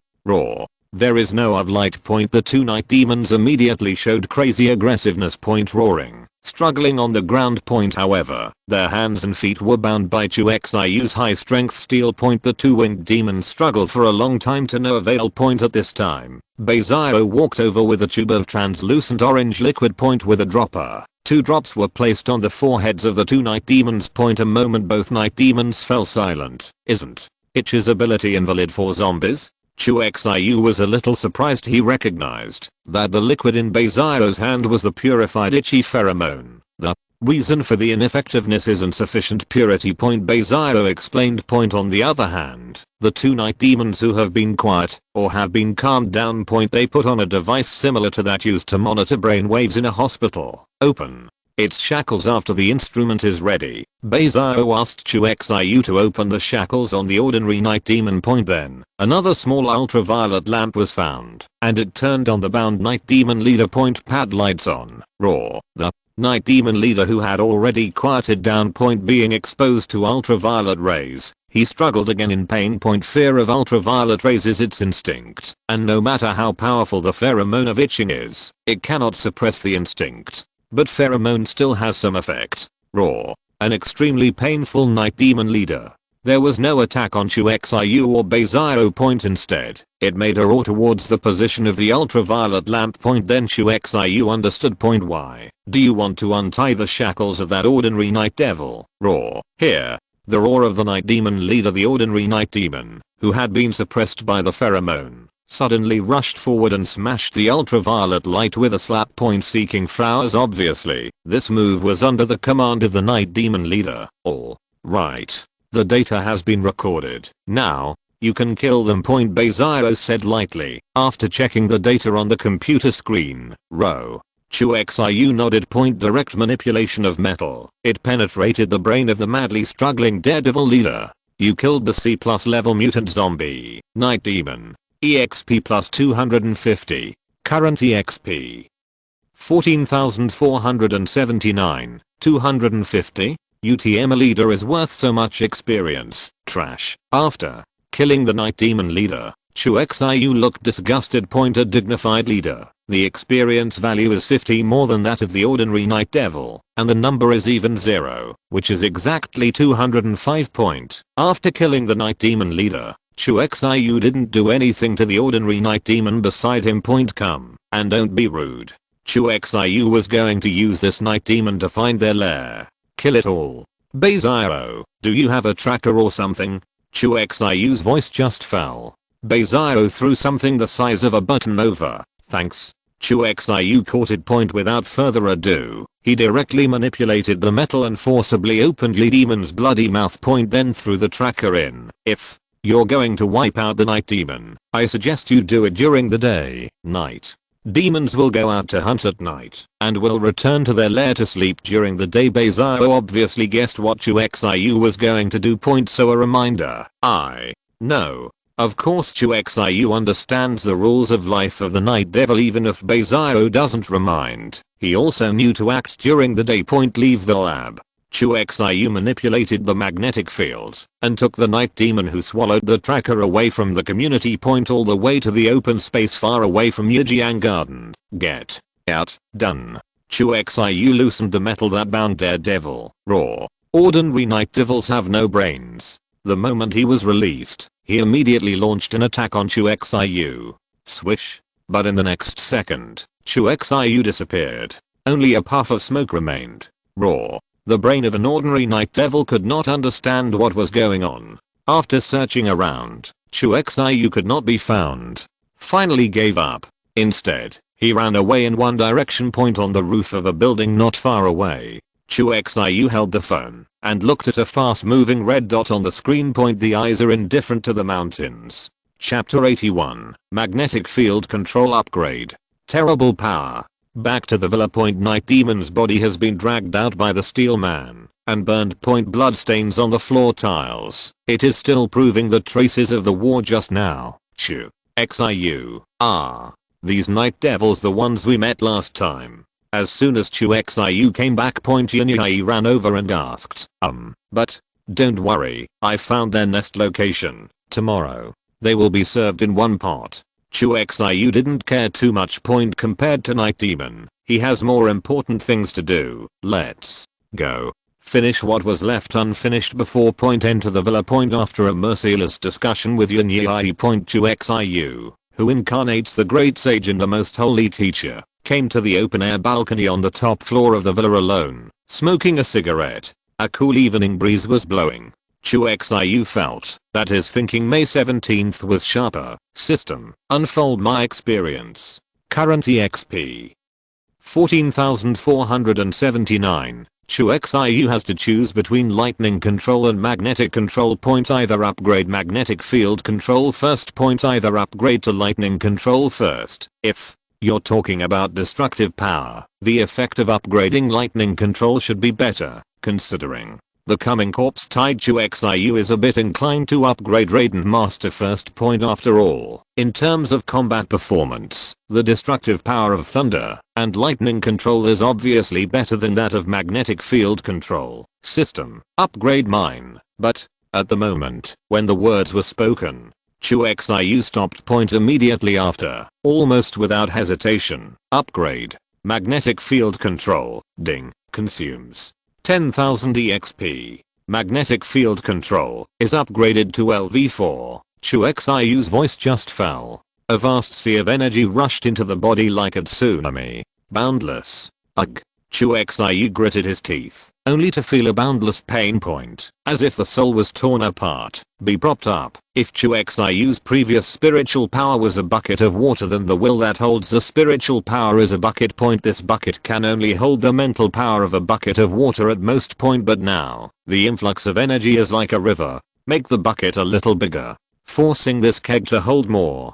There is no of light. The two Night Demons immediately showed crazy aggressiveness. Roaring, struggling on the ground. However, their hands and feet were bound by Chu Xiu's high strength steel. The two winged demons struggled for a long time to no avail. At this time, Beizao walked over with a tube of translucent orange liquid. With a dropper, 2 drops were placed on the foreheads of the two Night Demons. A moment both Night Demons fell silent. Isn't Itch's ability invalid for zombies? Chu Xiu was a little surprised. He recognized that the liquid in Beizao's hand was the purified itchy pheromone. The reason for the ineffectiveness is insufficient purity. Beizao explained. On the other hand, the two Night Demons who have been quiet or have been calmed down. They put on a device similar to that used to monitor brain waves in a hospital. Open its shackles after the instrument is ready. Beizao asked Chu Xiu to open the shackles on the ordinary night demon point. Then another small ultraviolet lamp was found, and it turned on the bound night demon leader point. Pad lights on. Raw. The night demon leader, who had already quieted down point being exposed to ultraviolet rays, he struggled again in pain. Fear of ultraviolet rays is its instinct, and no matter how powerful the pheromone of itching is, it cannot suppress the instinct. But pheromone still has some effect. Raw. An extremely painful night demon leader. There was no attack on Chu Xiu or Beizao point. Instead, it made a roar towards the position of the ultraviolet lamp point. Then Chu Xiu understood point. Why do you want to untie the shackles of that ordinary night devil? Raw. Here. The roar of the night demon leader, the ordinary night demon, who had been suppressed by the pheromone, suddenly rushed forward and smashed the ultraviolet light with a slap point, seeking flowers. Obviously, this move was under the command of the night demon leader. All right. The data has been recorded. Now, you can kill them. Beizao said lightly, after checking the data on the computer screen. Row. Chu Xiu nodded. Direct manipulation of metal. It penetrated the brain of the madly struggling daredevil leader. You killed the C+ level mutant zombie. Night demon. EXP plus 250. Current EXP. 14,479. 250. UTM leader is worth so much experience. Trash. After killing the night demon leader, Chu Xiu looked disgusted. A dignified leader. The experience value is 50 more than that of the ordinary night devil, and the number is even 0, which is exactly 205 . After killing the night demon leader, Chu Xiu didn't do anything to the ordinary night demon beside him. Come, and don't be rude. Chu Xiu was going to use this night demon to find their lair. Kill it all. Beizao, do you have a tracker or something? Chu Xiu's voice just fell. Beizao threw something the size of a button over. Thanks. Chu Xiu caught it. Without further ado, he directly manipulated the metal and forcibly opened the demon's bloody mouth. Then threw the tracker in. If you're going to wipe out the night demon, I suggest you do it during the day. Night demons will go out to hunt at night and will return to their lair to sleep during the day. Beizao obviously guessed what Chu Xiu was going to do. So a reminder. I know. Of course Chu Xiu understands the rules of life of the night devil, even if Beizao doesn't remind. He also knew to act during the day. Leave the lab. Chu Xiu manipulated the magnetic field and took the night demon who swallowed the tracker away from the community point all the way to the open space far away from Yijiang Garden. Get out. Done. Chu Xiu loosened the metal that bound Daredevil. Raw. Ordinary night devils have no brains. The moment he was released, he immediately launched an attack on Chu Xiu. Swish. But in the next second, Chu Xiu disappeared. Only a puff of smoke remained. Raw. The brain of an ordinary night devil could not understand what was going on. After searching around, Chu Xiu could not be found. Finally gave up. Instead, he ran away in one direction. On the roof of a building not far away, Chu Xiu held the phone and looked at a fast moving red dot on the screen. The eyes are indifferent to the mountains. Chapter 81. Magnetic Field Control Upgrade. Terrible power. Back to the villa. Night demon's body has been dragged out by the steel man and burned. Blood stains on the floor tiles. It is still proving the traces of the war just now. Chu Xiu. These night devils, the ones we met last time. As soon as Chu Xiu came back, Yunyi ran over and asked, but don't worry, I found their nest location. Tomorrow, they will be served in one pot. Chu Xiu didn't care too much. Compared to Night Demon, he has more important things to do. Let's go. Finish what was left unfinished before enter the villa. After a merciless discussion with Yunyi, Chu Xiu, who incarnates the great sage and the most holy teacher, came to the open air balcony on the top floor of the villa alone, smoking a cigarette. A cool evening breeze was blowing. Chu Xiu felt that his thinking May 17th was sharper. System. Unfold my experience. Current EXP. 14,479. Chu Xiu has to choose between lightning control and magnetic control. Either upgrade magnetic field control first. Either upgrade to lightning control first. If you're talking about destructive power, The effect of upgrading lightning control should be better, considering the coming corpse-tied Chu Xiu is a bit inclined to upgrade Raiden Master first point after all. In terms of combat performance, the destructive power of thunder and lightning control is obviously better than that of magnetic field control. System upgrade mine. But at the moment, when the words were spoken, Chu Xiu stopped point immediately after, almost without hesitation. Upgrade. Magnetic field control. Ding. Consumes 10,000 EXP. Magnetic field control is upgraded to LV4. Chu Xiu's voice just fell. A vast sea of energy rushed into the body like a tsunami. Boundless. Ugh. Chu Xiu gritted his teeth, only to feel a boundless pain point, as if the soul was torn apart. Be propped up. If Chu Xiu's previous spiritual power was a bucket of water, then the will that holds the spiritual power is a bucket point. This bucket can only hold the mental power of a bucket of water at most point, but now, the influx of energy is like a river. Make the bucket a little bigger, forcing this keg to hold more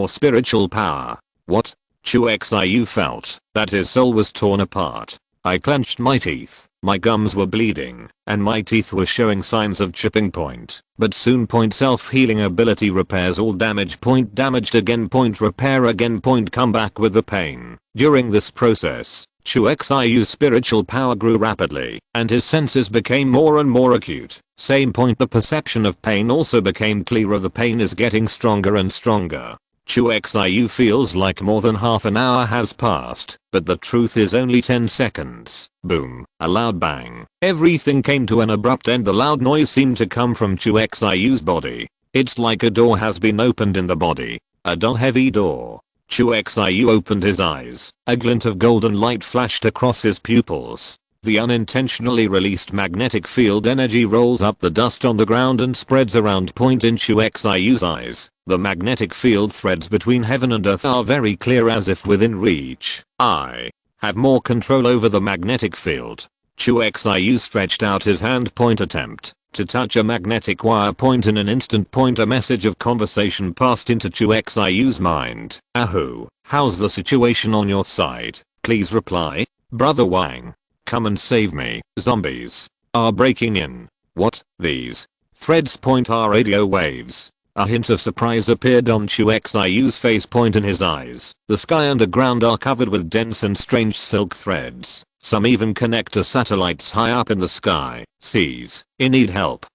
spiritual power. What? Chu Xiu felt that his soul was torn apart. I clenched my teeth, my gums were bleeding, and my teeth were showing signs of chipping point. But soon point self-healing ability repairs all damage point damaged again point repair again point come back with the pain. During this process, Chu Xiu's spiritual power grew rapidly, and his senses became more and more acute. Same point the perception of pain also became clearer. The pain is getting stronger and stronger. Chu Xiu feels like more than half an hour has passed, but the truth is only 10 seconds. Boom. A loud bang. Everything came to an abrupt end. The loud noise seemed to come from Chu Xiu's body. It's like a door has been opened in the body. A dull heavy door. Chu Xiu opened his eyes. A glint of golden light flashed across his pupils. The unintentionally released magnetic field energy rolls up the dust on the ground and spreads around point in Chu Xiu's eyes. The magnetic field threads between heaven and earth are very clear, as if within reach. I have more control over the magnetic field. Chu Xiu stretched out his hand point attempt to touch a magnetic wire point. In an instant point a message of conversation passed into Chu Xiu's mind. Ahoo, how's the situation on your side? Please reply. Brother Wang. Come and save me. Zombies are breaking in. What? These threads point are radio waves. A hint of surprise appeared on Chu Xiu's face point in his eyes. The sky and the ground are covered with dense and strange silk threads. Some even connect to satellites high up in the sky. Sees. In need help.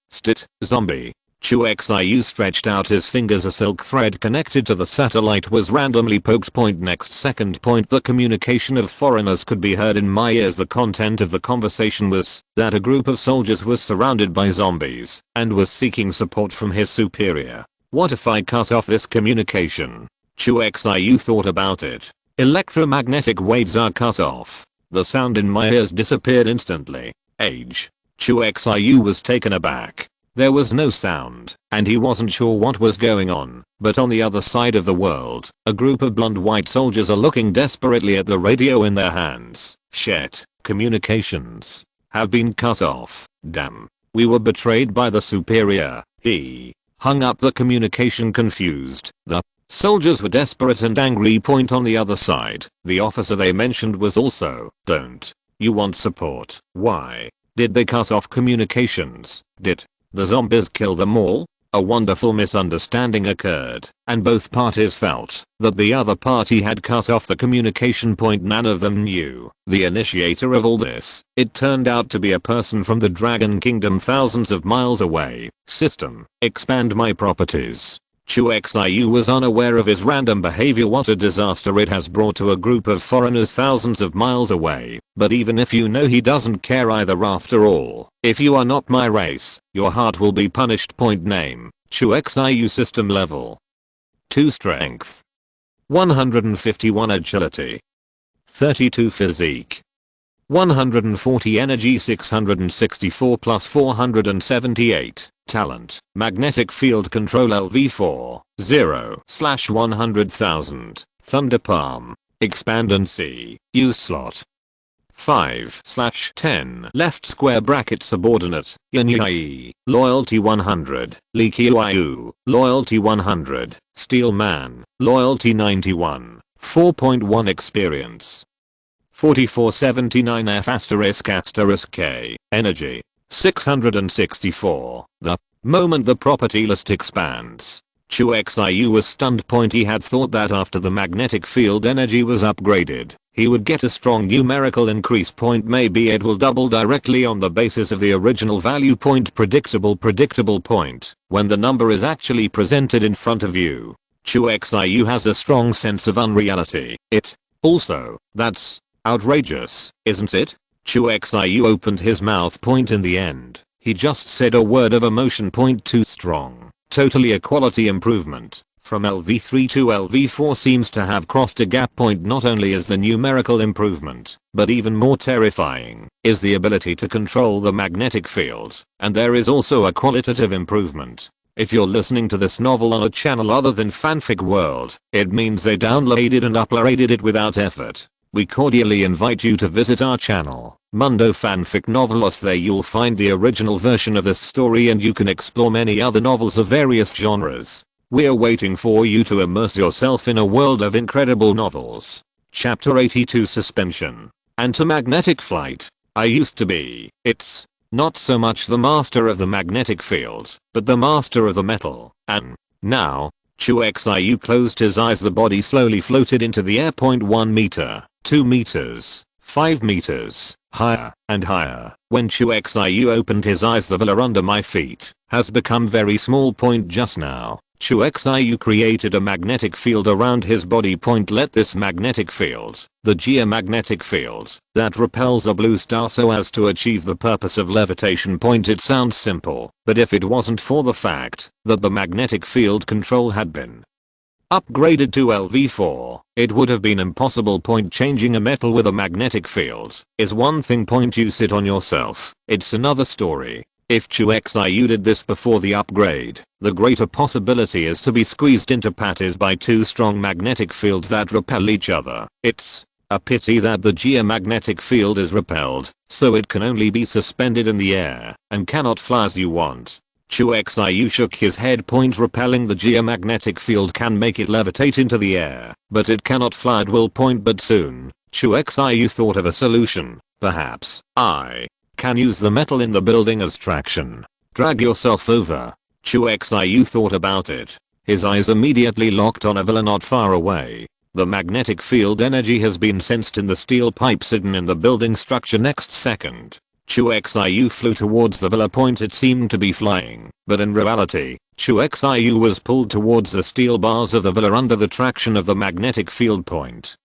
Zombie. Chu Xiu stretched out his fingers. A silk thread connected to the satellite was randomly poked point. Next second point the communication of foreigners could be heard in my ears. The content of the conversation was that a group of soldiers was surrounded by zombies and was seeking support from his superior. What if I cut off this communication? Chu Xiu thought about it. Electromagnetic waves are cut off. The sound in my ears disappeared instantly. Age. Chu Xiu was taken aback. There was no sound, and he wasn't sure what was going on. But on the other side of the world, a group of blonde white soldiers are looking desperately at the radio in their hands. Shit, communications have been cut off. Damn. We were betrayed by the superior. He hung up the communication confused. The soldiers were desperate and angry. Point on the other side. The officer they mentioned was also. Don't you want support? Why did they cut off communications? Did the zombies kill them all? A wonderful misunderstanding occurred, and both parties felt that the other party had cut off the communication point. None of them knew the initiator of all this. It turned out to be a person from the Dragon Kingdom thousands of miles away. System, expand my properties. Chu Xiu was unaware of his random behavior. What a disaster it has brought to a group of foreigners thousands of miles away. But even if you know, he doesn't care either. After all, if you are not my race, your heart will be punished. Point name, Chu Xiu system level 2 strength, 151 agility, 32 physique, 140 energy, 664 plus 478 talent. Magnetic field control LV4 0/100,000. Thunder palm. Expand and see. Use slot 5/10 left square bracket subordinate. Yin loyalty 100. Li Qiu loyalty 100. Steel man loyalty 91. 4.1 experience. 4479F***K. Energy. 664. The moment the property list expands. Chu Xiu was stunned. He had thought that after the magnetic field energy was upgraded, he would get a strong numerical increase. Maybe it will double directly on the basis of the original value. Predictable point. When the number is actually presented in front of you, Chu Xiu has a strong sense of unreality. That's outrageous, isn't it? Chu Xiu opened his mouth. In the end, he just said a word of emotion. Too strong. Totally a quality improvement. From LV3 to LV4 seems to have crossed a gap. Not only is the numerical improvement, but even more terrifying is the ability to control the magnetic field, and there is also a qualitative improvement. If you're listening to this novel on a channel other than Fanfic World, it means they downloaded and uploaded it without effort. We cordially invite you to visit our channel, Mundo Fanfic Novelos. There you'll find the original version of this story and you can explore many other novels of various genres. We're waiting for you to immerse yourself in a world of incredible novels. Chapter 82 Suspension. Anti-magnetic flight. I used to be, it's not so much the master of the magnetic field, but the master of the metal, and now, Chu Xiu closed his eyes. The body slowly floated into the air. 1 meter, 2 meters, 5 meters, higher and higher. When Chu Xiu opened his eyes, the villa under my feet has become very small. Just now, Chu Xiu created a magnetic field around his body. Let this magnetic field, the geomagnetic field, that repels a blue star so as to achieve the purpose of levitation. It sounds simple, but if it wasn't for the fact that the magnetic field control had been upgraded to LV4, it would have been impossible. Changing a metal with a magnetic field is one thing. You sit on yourself, it's another story. If Chu Xiu did this before the upgrade, the greater possibility is to be squeezed into patties by two strong magnetic fields that repel each other. It's a pity that the geomagnetic field is repelled, so it can only be suspended in the air and cannot fly as you want. Chu Xiu shook his head. Repelling the geomagnetic field can make it levitate into the air, but it cannot fly at will. But soon, Chu Xiu thought of a solution. Perhaps I can use the metal in the building as traction. Drag yourself over. Chu Xiu thought about it. His eyes immediately locked on a villa not far away. The magnetic field energy has been sensed in the steel pipes hidden in the building structure. Next second, Chu Xiu flew towards the villa. It seemed to be flying, but in reality, Chu Xiu was pulled towards the steel bars of the villa under the traction of the magnetic field.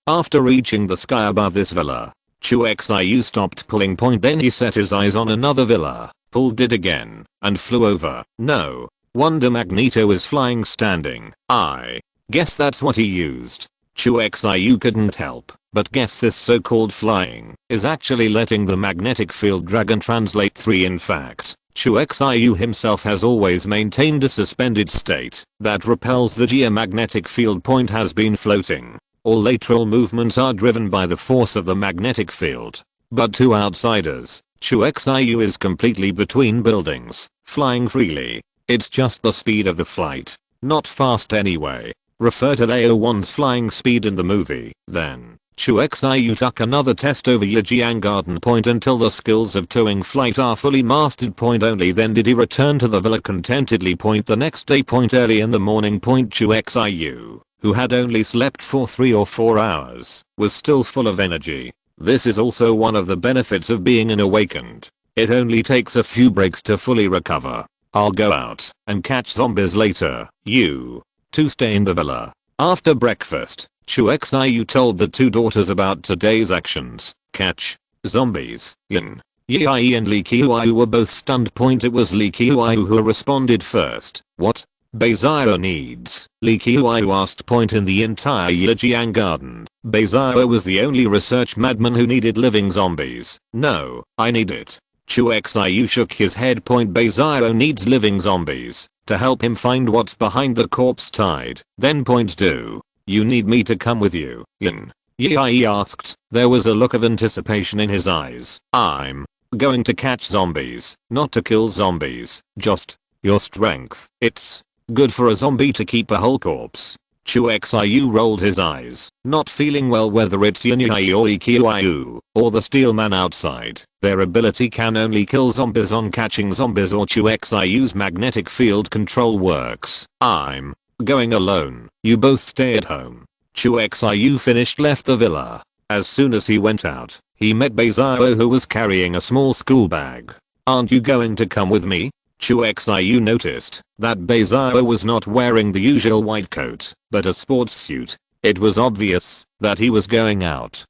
After reaching the sky above this villa, Chu Xiu stopped pulling. Then he set his eyes on another villa, pulled it again, and flew over. No wonder Magneto is flying standing. I guess that's what he used. Chu Xiu couldn't help but guess this so-called flying is actually letting the magnetic field drag and translate. 3 In fact, Chu Xiu himself has always maintained a suspended state that repels the geomagnetic field. Has been floating. All lateral movements are driven by the force of the magnetic field. But to outsiders, Chu Xiu is completely between buildings, flying freely. It's just the speed of the flight. Not fast anyway. Refer to Leo1's flying speed in the movie. Then, Chu Xiu took another test over Yijiang Garden. Until the skills of towing flight are fully mastered. Only then did he return to the villa contentedly. The next day. Early in the morning. Chu Xiu, who had only slept for 3 or 4 hours, was still full of energy. This is also one of the benefits of being an awakened. It only takes a few breaks to fully recover. I'll go out and catch zombies later. You two stay in the villa. After breakfast, Chu Xiu told the 2 daughters about today's actions. Catch zombies. Yin Yi and Li Qiuyu were both stunned. It was Li Qiuyu who responded first. What Beizao needs? Li Qiuyu asked. In the entire Yijiang Garden, Beizao was the only research madman who needed living zombies. No, I need it. Chu Xiu shook his head. Beizao needs living zombies to help him find what's behind the corpse tide. Then. Do you need me to come with you? Yin Yi asked. There was a look of anticipation in his eyes. I'm going to catch zombies, not to kill zombies. Just your strength. It's good for a zombie to keep a whole corpse. Chu Xiu rolled his eyes. not feeling well, whether it's Yin-Yi or Ikiyu, or the Steel Man outside. Their ability can only kill zombies on catching zombies, or Chu Xiu's magnetic field control works. I'm going alone. You both stay at home. Chu Xiu left the villa. As soon as he went out, he met Beizao, who was carrying a small school bag. Aren't you going to come with me? Chu Xiu noticed that Beizao was not wearing the usual white coat, but a sports suit. It was obvious that he was going out.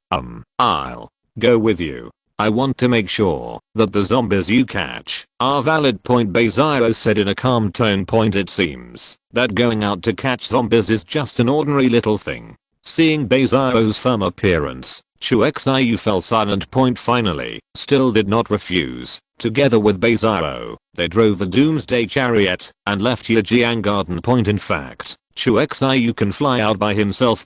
I'll go with you. I want to make sure that the zombies you catch are valid. Beizao said in a calm tone. It seems that going out to catch zombies is just an ordinary little thing. Seeing Beizao's firm appearance, Chu Xiu fell silent. Finally, still did not refuse. Together with Beizao, they drove a doomsday chariot and left Yijiang Garden. In fact, Chu Xiu can fly out by himself.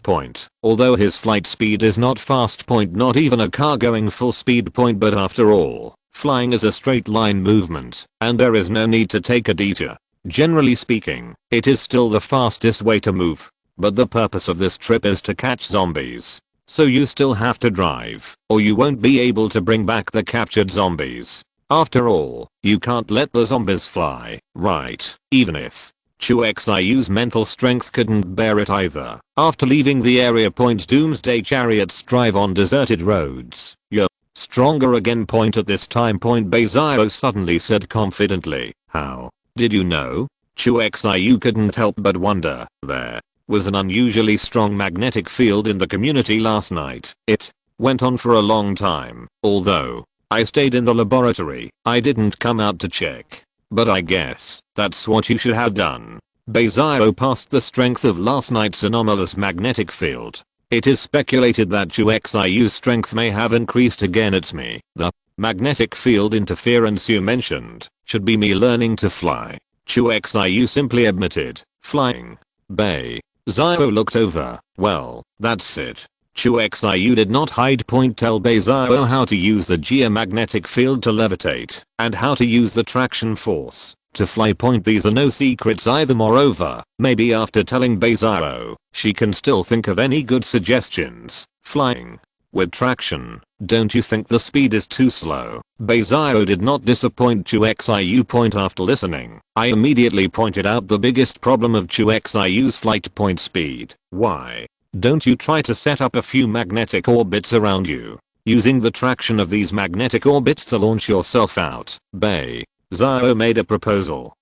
Although his flight speed is not fast. Not even a car going full speed. But after all, flying is a straight line movement, and there is no need to take a detour. Generally speaking, it is still the fastest way to move. But the purpose of this trip is to catch zombies. So you still have to drive, or you won't be able to bring back the captured zombies. After all, you can't let the zombies fly, right? Even if Chu Xiu's mental strength couldn't bear it either. After leaving the area, doomsday chariots drive on deserted roads. You're stronger again. At this time, Beizao suddenly said confidently, "How did you know?" Chu Xiu couldn't help but wonder. There was an unusually strong magnetic field in the community last night. It went on for a long time. Although I stayed in the laboratory, I didn't come out to check. But I guess that's what you should have done. Beizao passed the strength of last night's anomalous magnetic field. It is speculated that Chu Xiu's strength may have increased again. It's me. The magnetic field interference you mentioned should be me learning to fly. Chu Xiu simply admitted. Flying. Beizao looked over. Well, that's it. Chu Xiu did not hide. Tell Beizao how to use the geomagnetic field to levitate, and how to use the traction force to fly. These are no secrets either. Moreover, maybe after telling Beizao, she can still think of any good suggestions. Flying with traction. Don't you think the speed is too slow? Beizao did not disappoint Chu Xiu. After listening, I immediately pointed out the biggest problem of Chu Xiu's flight. Speed. Why don't you try to set up a few magnetic orbits around you, using the traction of these magnetic orbits to launch yourself out? Beizao made a proposal.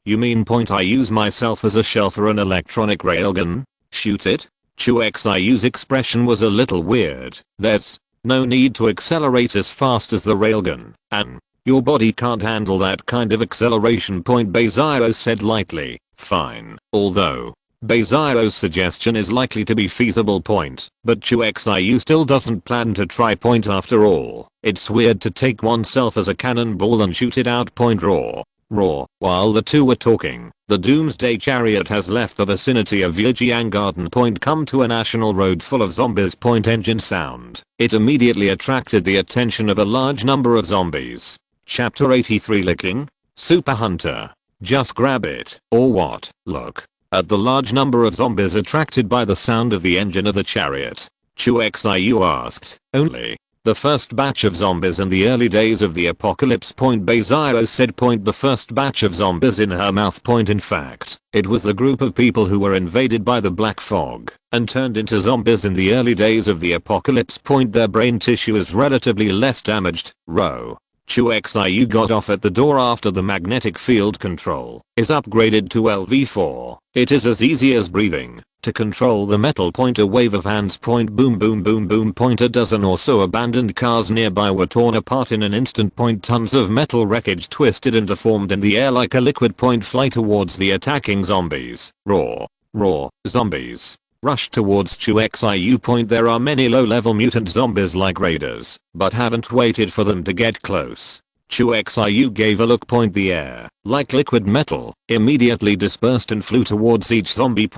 You mean I use myself as a shell for an electronic railgun? Shoot it? Chu Xiu's expression was a little weird. There's no need to accelerate as fast as the railgun, and your body can't handle that kind of acceleration. Beizao said lightly. Fine. Although Beizao's suggestion is likely to be feasible. But Chu Xiu still doesn't plan to try. After all, it's weird to take oneself as a cannonball and shoot it out. Roar. While the two were talking, the doomsday chariot has left the vicinity of Yijiang Garden. Come to a national road full of zombies. Engine sound. It immediately attracted the attention of a large number of zombies. Chapter 83. Licking? Super Hunter. Just grab it. Or what? Look at the large number of zombies attracted by the sound of the engine of the chariot. Chu Xiu asked. Only the first batch of zombies in the early days of the apocalypse. Beizao said. The first batch of zombies in her mouth. In fact, it was the group of people who were invaded by the black fog and turned into zombies in the early days of the apocalypse. Their brain tissue is relatively less damaged. Chu Xiu got off at the door after the magnetic field control is upgraded to LV4. It is as easy as breathing. To control the metal. A wave of hands. Boom boom boom boom. A dozen or so abandoned cars nearby were torn apart in an instant. Tons of metal wreckage twisted and deformed in the air like a liquid. Fly towards the attacking zombies. Roar. Zombies rush towards Chu Xiu. There are many low-level mutant zombies like raiders, but haven't waited for them to get close. Chu Xiu gave a look. The air, like liquid metal, immediately dispersed and flew towards each zombie.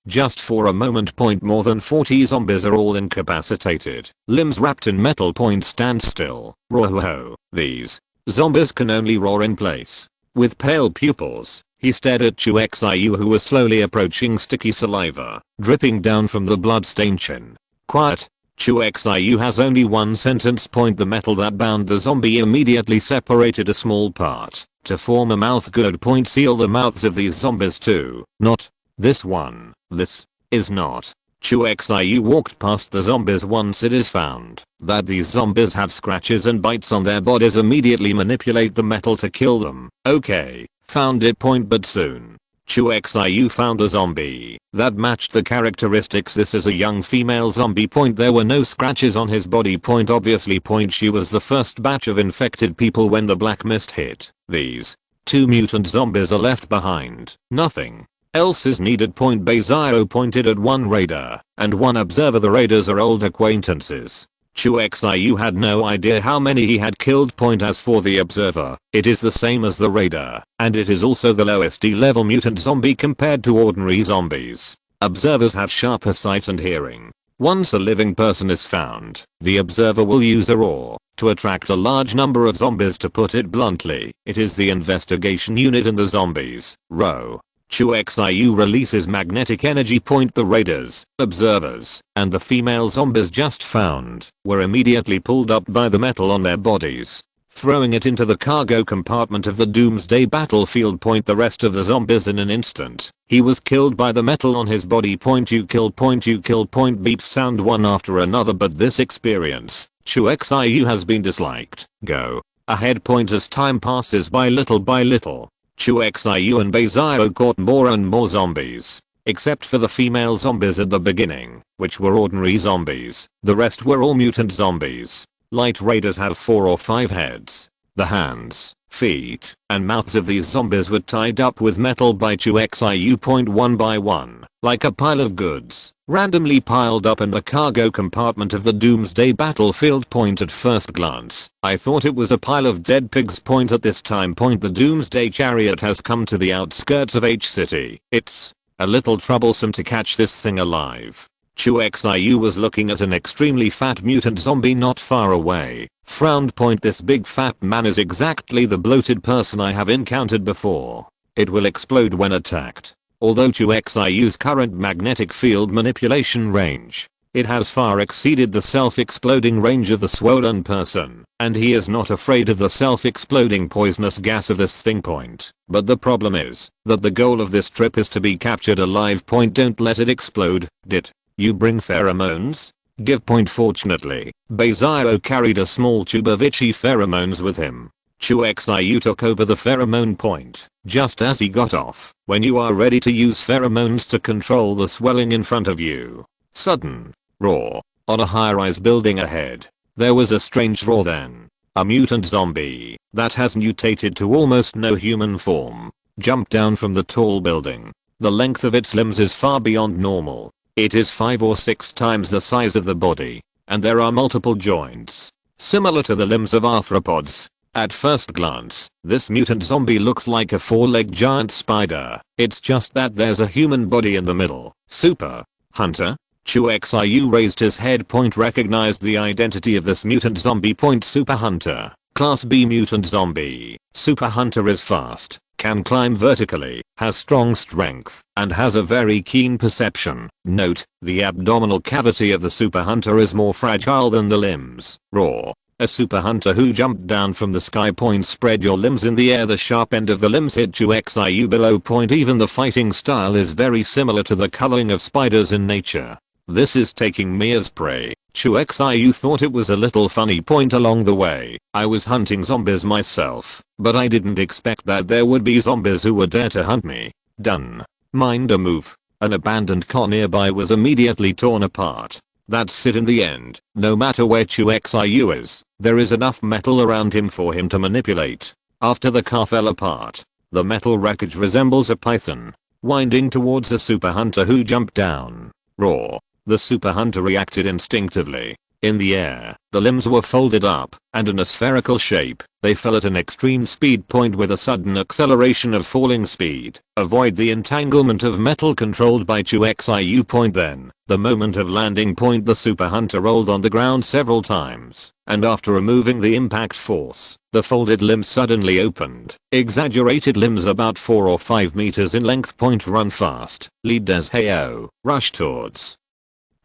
Just for a moment. More than 40 zombies are all incapacitated, limbs wrapped in metal. Stand still. Roar. These zombies can only roar in place. With pale pupils, he stared at Chu Xiu, who was slowly approaching, sticky saliva dripping down from the blood-stained chin. Quiet. Chu Xiu has only one sentence point. The metal that bound the zombie immediately separated a small part to form a mouth guard point. Seal the mouths of these zombies too. Not this one. This is not. Chu Xiu walked past the zombies. Once it is found that these zombies have scratches and bites on their bodies, immediately manipulate the metal to kill them. Okay, found it point, but soon Chu Xiu found a zombie that matched the characteristics. This is a young female zombie point. There were no scratches on his body point. Obviously point she was the first batch of infected people when the black mist hit. These 2 mutant zombies are left behind. Nothing else is needed point. Beizio pointed at one raider and one observer. The raiders are old acquaintances. Chu Xiu had no idea how many he had killed point. As for the observer, it is the same as the raider, and it is also the lowest level mutant zombie compared to ordinary zombies. Observers have sharper sight and hearing. Once a living person is found, the observer will use a roar to attract a large number of zombies. To put it bluntly, it is the investigation unit in the zombies row. Chu Xiu releases magnetic energy point. The raiders, observers, and the female zombies just found were immediately pulled up by the metal on their bodies, throwing it into the cargo compartment of the doomsday battlefield point. The rest of the zombies in an instant. He was killed by the metal on his body point. You kill point. You kill point. Beeps sound one after another, but this experience, Chu Xiu has been disliked. Go ahead point. As time passes by little, Chu Xiu and Beizio caught more and more zombies, except for the female zombies at the beginning, which were ordinary zombies. The rest were all mutant zombies. Light raiders have 4 or 5 heads. The hands, feet, and mouths of these zombies were tied up with metal by Chu Xiu point one by one, like a pile of goods, randomly piled up in the cargo compartment of the doomsday battlefield point. At first glance, I thought it was a pile of dead pigs point. At this time point the doomsday chariot has come to the outskirts of H City. It's a little troublesome to catch this thing alive. Chu Xiu was looking at an extremely fat mutant zombie not far away. Frowned point. This big fat man is exactly the bloated person I have encountered before. It will explode when attacked. Although Chu Xiu's current magnetic field manipulation range, it has far exceeded the self-exploding range of the swollen person, and he is not afraid of the self-exploding poisonous gas of this thing point. But the problem is that the goal of this trip is to be captured alive point. Don't let it explode. Did you bring pheromones? Give point. Fortunately, Beizio carried a small tube of itchy pheromones with him. Chu Xiu took over the pheromone point just as he got off. When you are ready to use pheromones to control the swelling in front of you. Sudden roar on a high-rise building ahead. There was a strange roar then. A mutant zombie that has mutated to almost no human form jumped down from the tall building. The length of its limbs is far beyond normal. It is 5 or 6 times the size of the body, and there are multiple joints, similar to the limbs of arthropods. At first glance, this mutant zombie looks like a 4-legged giant spider. It's just that there's a human body in the middle. Super Hunter? Chu Xiu raised his head point, recognized the identity of this mutant zombie point. Super Hunter, Class B mutant zombie. Super Hunter is fast, can climb vertically, has strong strength, and has a very keen perception. Note, the abdominal cavity of the Super Hunter is more fragile than the limbs. Roar. A super hunter who jumped down from the sky point. Spread your limbs in the air. The sharp end of the limbs hit Chu Xiu below point. Even the fighting style is very similar to the coloring of spiders in nature. This is taking me as prey. Chu Xiu thought it was a little funny point. Along the way, I was hunting zombies myself, but I didn't expect that there would be zombies who would dare to hunt me. Done. Mind a move. An abandoned car nearby was immediately torn apart. That's it in the end. No matter where Chu Xiu is, there is enough metal around him for him to manipulate. After the car fell apart, the metal wreckage resembles a python, winding towards a super hunter who jumped down. Roar. The super hunter reacted instinctively. In the air, the limbs were folded up and in a spherical shape. They fell at an extreme speed point with a sudden acceleration of falling speed. Avoid the entanglement of metal controlled by Chu Xiu point. Then, the moment of landing point, the super hunter rolled on the ground several times, and after removing the impact force, the folded limbs suddenly opened. Exaggerated limbs about 4 or 5 meters in length point. Run fast. Lead as Heyo. Rush towards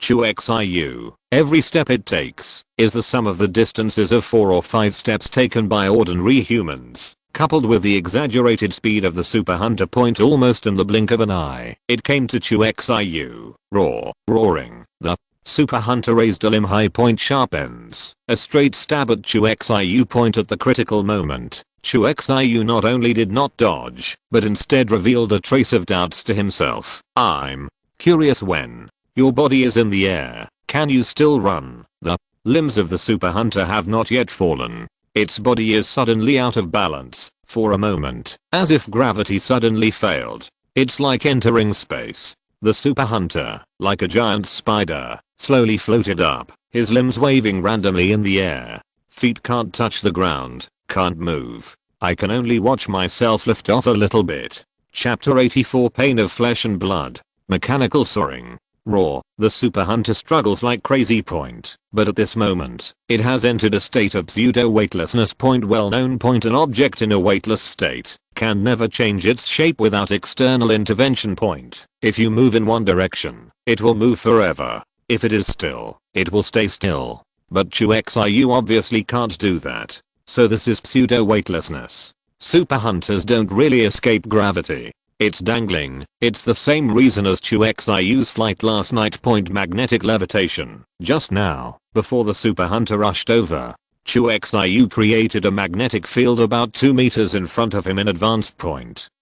Chu Xiu. Every step it takes is the sum of the distances of 4 or 5 steps taken by ordinary humans, coupled with the exaggerated speed of the super hunter. Almost in the blink of an eye, it came to Chu Xiu. Roaring. The super hunter raised a limb high. Sharp ends. A straight stab at Chu Xiu. At the critical moment, Chu Xiu not only did not dodge, but instead revealed a trace of doubts to himself. I'm curious, when your body is in the air, can you still run? The limbs of the super hunter have not yet fallen. Its body is suddenly out of balance, for a moment, as if gravity suddenly failed. It's like entering space. The super hunter, like a giant spider, slowly floated up, his limbs waving randomly in the air. Feet can't touch the ground, can't move. I can only watch myself lift off a little bit. Chapter 84, Pain of Flesh and Blood. Mechanical soaring. The super hunter struggles like crazy. But at this moment, it has entered a state of pseudo weightlessness. Well known. An object in a weightless state can never change its shape without external intervention. If you move in one direction, it will move forever. If it is still, it will stay still. But Chu Xiu obviously can't do that. So this is pseudo weightlessness. Super hunters don't really escape gravity. It's dangling. It's the same reason as Chu Xiu's flight last night. Magnetic levitation. Just now, before the super hunter rushed over, Chu Xiu created a magnetic field about 2 meters in front of him in advance.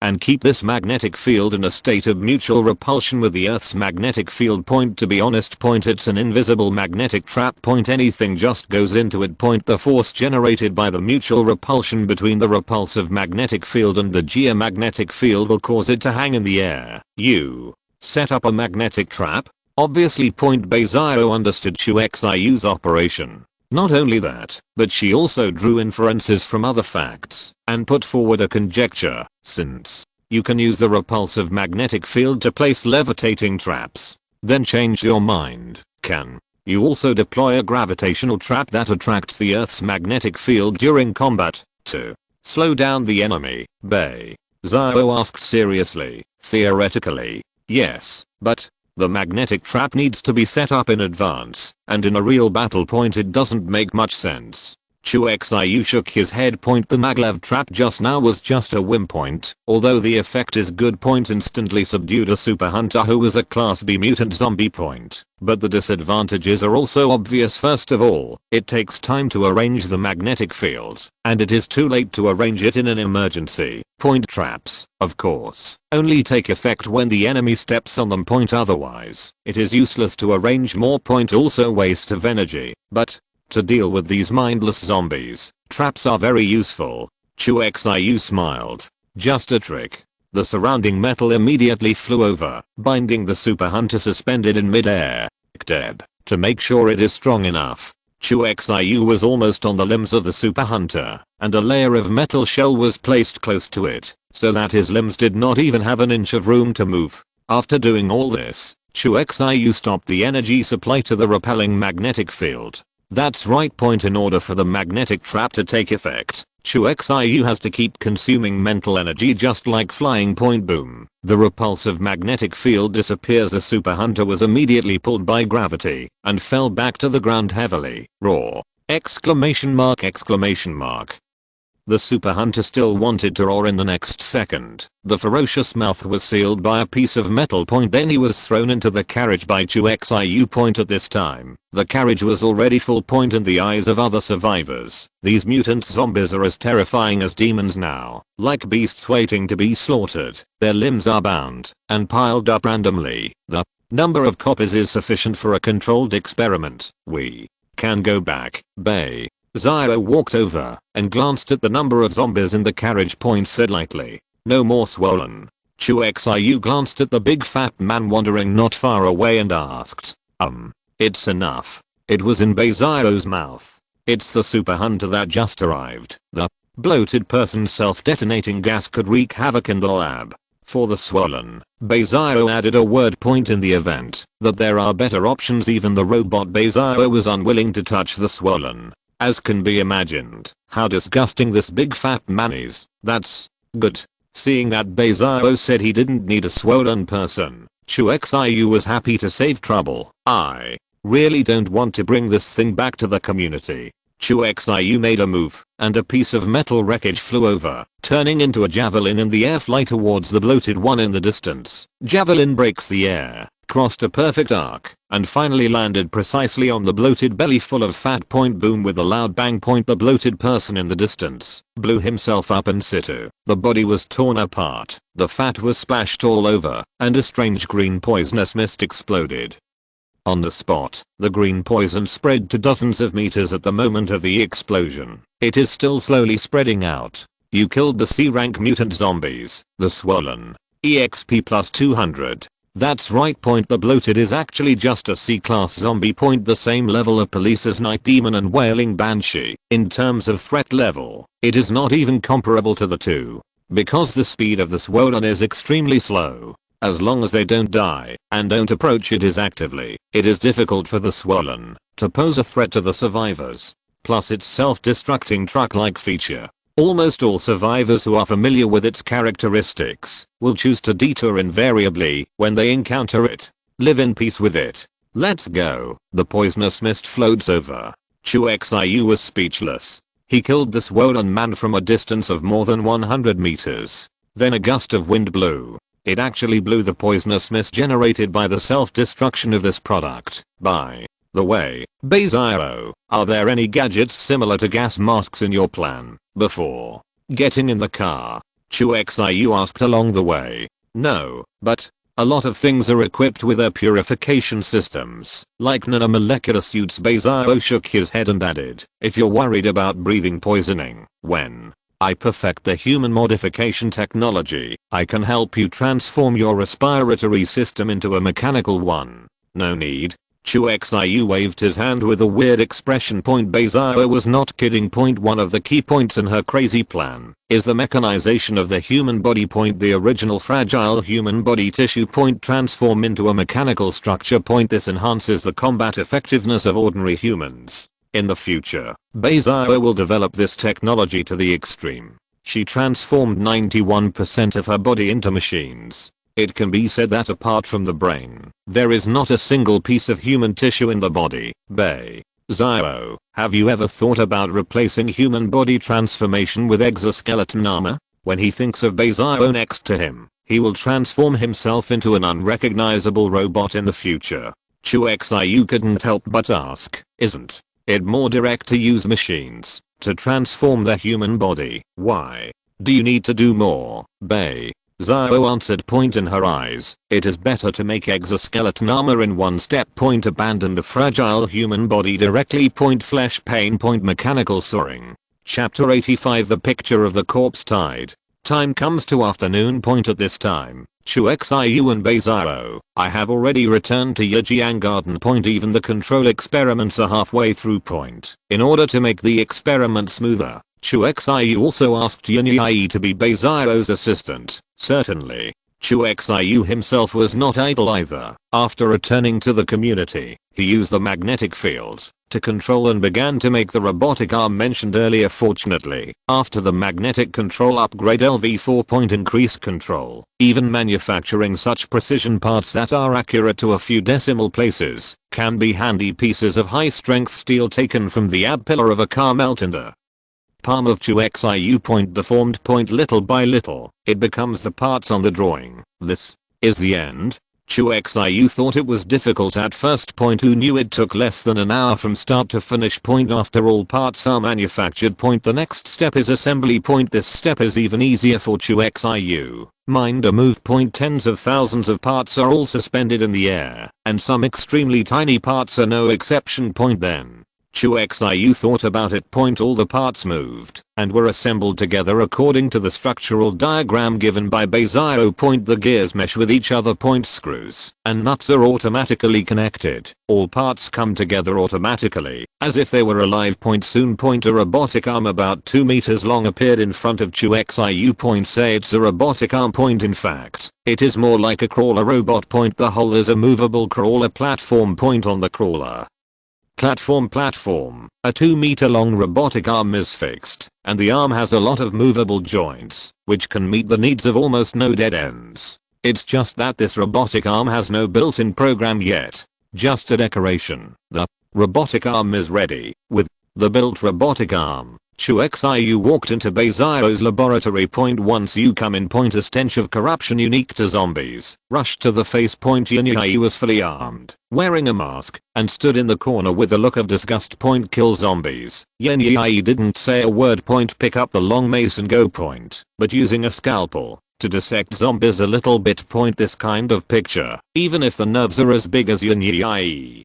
And keep this magnetic field in a state of mutual repulsion with the Earth's magnetic field. To be honest, it's an invisible magnetic trap. Anything just goes into it. The force generated by the mutual repulsion between the repulsive magnetic field and the geomagnetic field will cause it to hang in the air. You set up a magnetic trap? Obviously. Beizao understood Chu Xiu's operation. Not only that, but she also drew inferences from other facts and put forward a conjecture. Since you can use the repulsive magnetic field to place levitating traps, then change your mind. Can you also deploy a gravitational trap that attracts the Earth's magnetic field during combat to slow down the enemy? Beizao asked seriously. Theoretically, yes, but the magnetic trap needs to be set up in advance, and in a real battle. It doesn't make much sense. Chu Xiu shook his head. The maglev trap just now was just a whim. Although the effect is good. Instantly subdued a super hunter who was a class B mutant zombie. But the disadvantages are also obvious. First of all, it takes time to arrange the magnetic field, and it is too late to arrange it in an emergency. Traps, of course, only take effect when the enemy steps on them. Otherwise, it is useless to arrange more. Also waste of energy. But to deal with these mindless zombies, traps are very useful. Chu Xiu smiled. Just a trick. The surrounding metal immediately flew over, binding the super hunter suspended in mid-air. To make sure it is strong enough, Chu Xiu was almost on the limbs of the super hunter, and a layer of metal shell was placed close to it, so that his limbs did not even have an inch of room to move. After doing all this, Chu Xiu stopped the energy supply to the repelling magnetic field. That's right. In order for the magnetic trap to take effect, Chu Xiu has to keep consuming mental energy, just like flying. Boom. The repulsive magnetic field disappears. The super hunter was immediately pulled by gravity and fell back to the ground heavily. Exclamation mark. The super hunter still wanted to roar in the next second. The ferocious mouth was sealed by a piece of metal. Then he was thrown into the carriage by Chu Xiu. At this time, the carriage was already full. In the eyes of other survivors, these mutant zombies are as terrifying as demons now, like beasts waiting to be slaughtered. Their limbs are bound and piled up randomly. The number of copies is sufficient for a controlled experiment. We can go back. Beizao walked over and glanced at the number of zombies in the carriage. Said lightly, no more swollen. Chu Xiu glanced at the big fat man wandering not far away and asked, it's enough. It was in Beizao's mouth. It's the super hunter that just arrived. The bloated person's self-detonating gas could wreak havoc in the lab. For the swollen, Beizao added a word. In the event that there are better options, even the robot Beizao was unwilling to touch the swollen. As can be imagined, how disgusting this big fat man is. That's good. Seeing that Beizao said he didn't need a swollen person, Chu Xiu was happy to save trouble. I really don't want to bring this thing back to the community. Chu Xiu made a move, and a piece of metal wreckage flew over, turning into a javelin in the air. Fly towards the bloated one in the distance. Javelin breaks the air, crossed a perfect arc, and finally landed precisely on the bloated belly full of fat. Boom with a loud bang. The bloated person in the distance blew himself up in situ. The body was torn apart, the fat was splashed all over, and a strange green poisonous mist exploded. On the spot, the green poison spread to dozens of meters at the moment of the explosion. It is still slowly spreading out. You killed the C-rank mutant zombies, the swollen. EXP plus 200. That's right. The bloated is actually just a C-class zombie. The same level of police as Night Demon and Wailing Banshee. In terms of threat level, it is not even comparable to the two. Because the speed of the swollen is extremely slow. As long as they don't die and don't approach it actively, it is difficult for the swollen to pose a threat to the survivors. Plus its self-destructing truck-like feature. Almost all survivors who are familiar with its characteristics will choose to detour invariably when they encounter it. Live in peace with it. Let's go. The poisonous mist floats over. Chu Xiu was speechless. He killed the swollen man from a distance of more than 100 meters. Then a gust of wind blew. It actually blew the poisonous mist generated by the self-destruction of this product. By the way, Beziro, are there any gadgets similar to gas masks in your plan? Before getting in the car, Chu Xiu asked along the way. No, but a lot of things are equipped with air purification systems, like nanomolecular suits. Beziro shook his head and added, if you're worried about breathing poisoning, when I perfect the human modification technology, I can help you transform your respiratory system into a mechanical one. No need. Chu Xiu waved his hand with a weird expression. Beziro was not kidding. One of the key points in her crazy plan is the mechanization of the human body. The original fragile human body tissue. Transform into a mechanical structure. This enhances the combat effectiveness of ordinary humans. In the future, Beziro will develop this technology to the extreme. She transformed 91% of her body into machines. It can be said that apart from the brain, there is not a single piece of human tissue in the body. Beziro, have you ever thought about replacing human body transformation with exoskeleton armor? When he thinks of Beziro next to him, he will transform himself into an unrecognizable robot in the future. Chu Xiu couldn't help but ask, isn't it more direct to use machines to transform the human body? Why do you need to do more? Beziro answered. In her eyes, it is better to make exoskeleton armor in one step. Abandon the fragile human body directly. Flesh pain. Mechanical soaring. Chapter 85. The picture of the corpse tide. Time comes to afternoon. At this time, Chu Xiu and Beziro, I have already returned to Yijiang Garden. Even the control experiments are halfway through. In order to make the experiment smoother, Chu Xiu also asked Yunyi to be Beziro's assistant. Certainly, Chu Xiu himself was not idle either. After returning to the community, he used the magnetic field to control and began to make the robotic arm mentioned earlier. Fortunately, after the magnetic control upgrade LV4. Increased control, even manufacturing such precision parts that are accurate to a few decimal places can be handy. Pieces of high strength steel taken from the ab pillar of a car melt in the palm of Chu Xiu. Deformed. Little by little, it becomes the parts on the drawing. This is the end. Chu Xiu thought it was difficult at first. Who knew it took less than an hour from start to finish. After all parts are manufactured. The next step is assembly. This step is even easier for Chu Xiu. Mind a move. Tens of thousands of parts are all suspended in the air, and some extremely tiny parts are no exception. Then Chu Xiu thought about it. All the parts moved and were assembled together according to the structural diagram given by Beziro. The gears mesh with each other. Screws and nuts are automatically connected. All parts come together automatically, as if they were alive. Soon. A robotic arm about 2 meters long appeared in front of Chu Xiu. Say it's a robotic arm. In fact, it is more like a crawler robot. The whole is a movable crawler platform. On the crawler platform, a 2-meter long robotic arm is fixed, and the arm has a lot of movable joints, which can meet the needs of almost no dead ends. It's just that this robotic arm has no built-in program yet. Just a decoration. The robotic arm is ready. With the built robotic arm, Chu Xiu walked into Beizio's laboratory. Once you come in, a stench of corruption unique to zombies rushed to the face. Yin was fully armed, wearing a mask, and stood in the corner with a look of disgust. Kill zombies. Yin didn't say a word. Pick up the long mace and go. But using a scalpel to dissect zombies a little bit. This kind of picture, even if the nerves are as big as Yin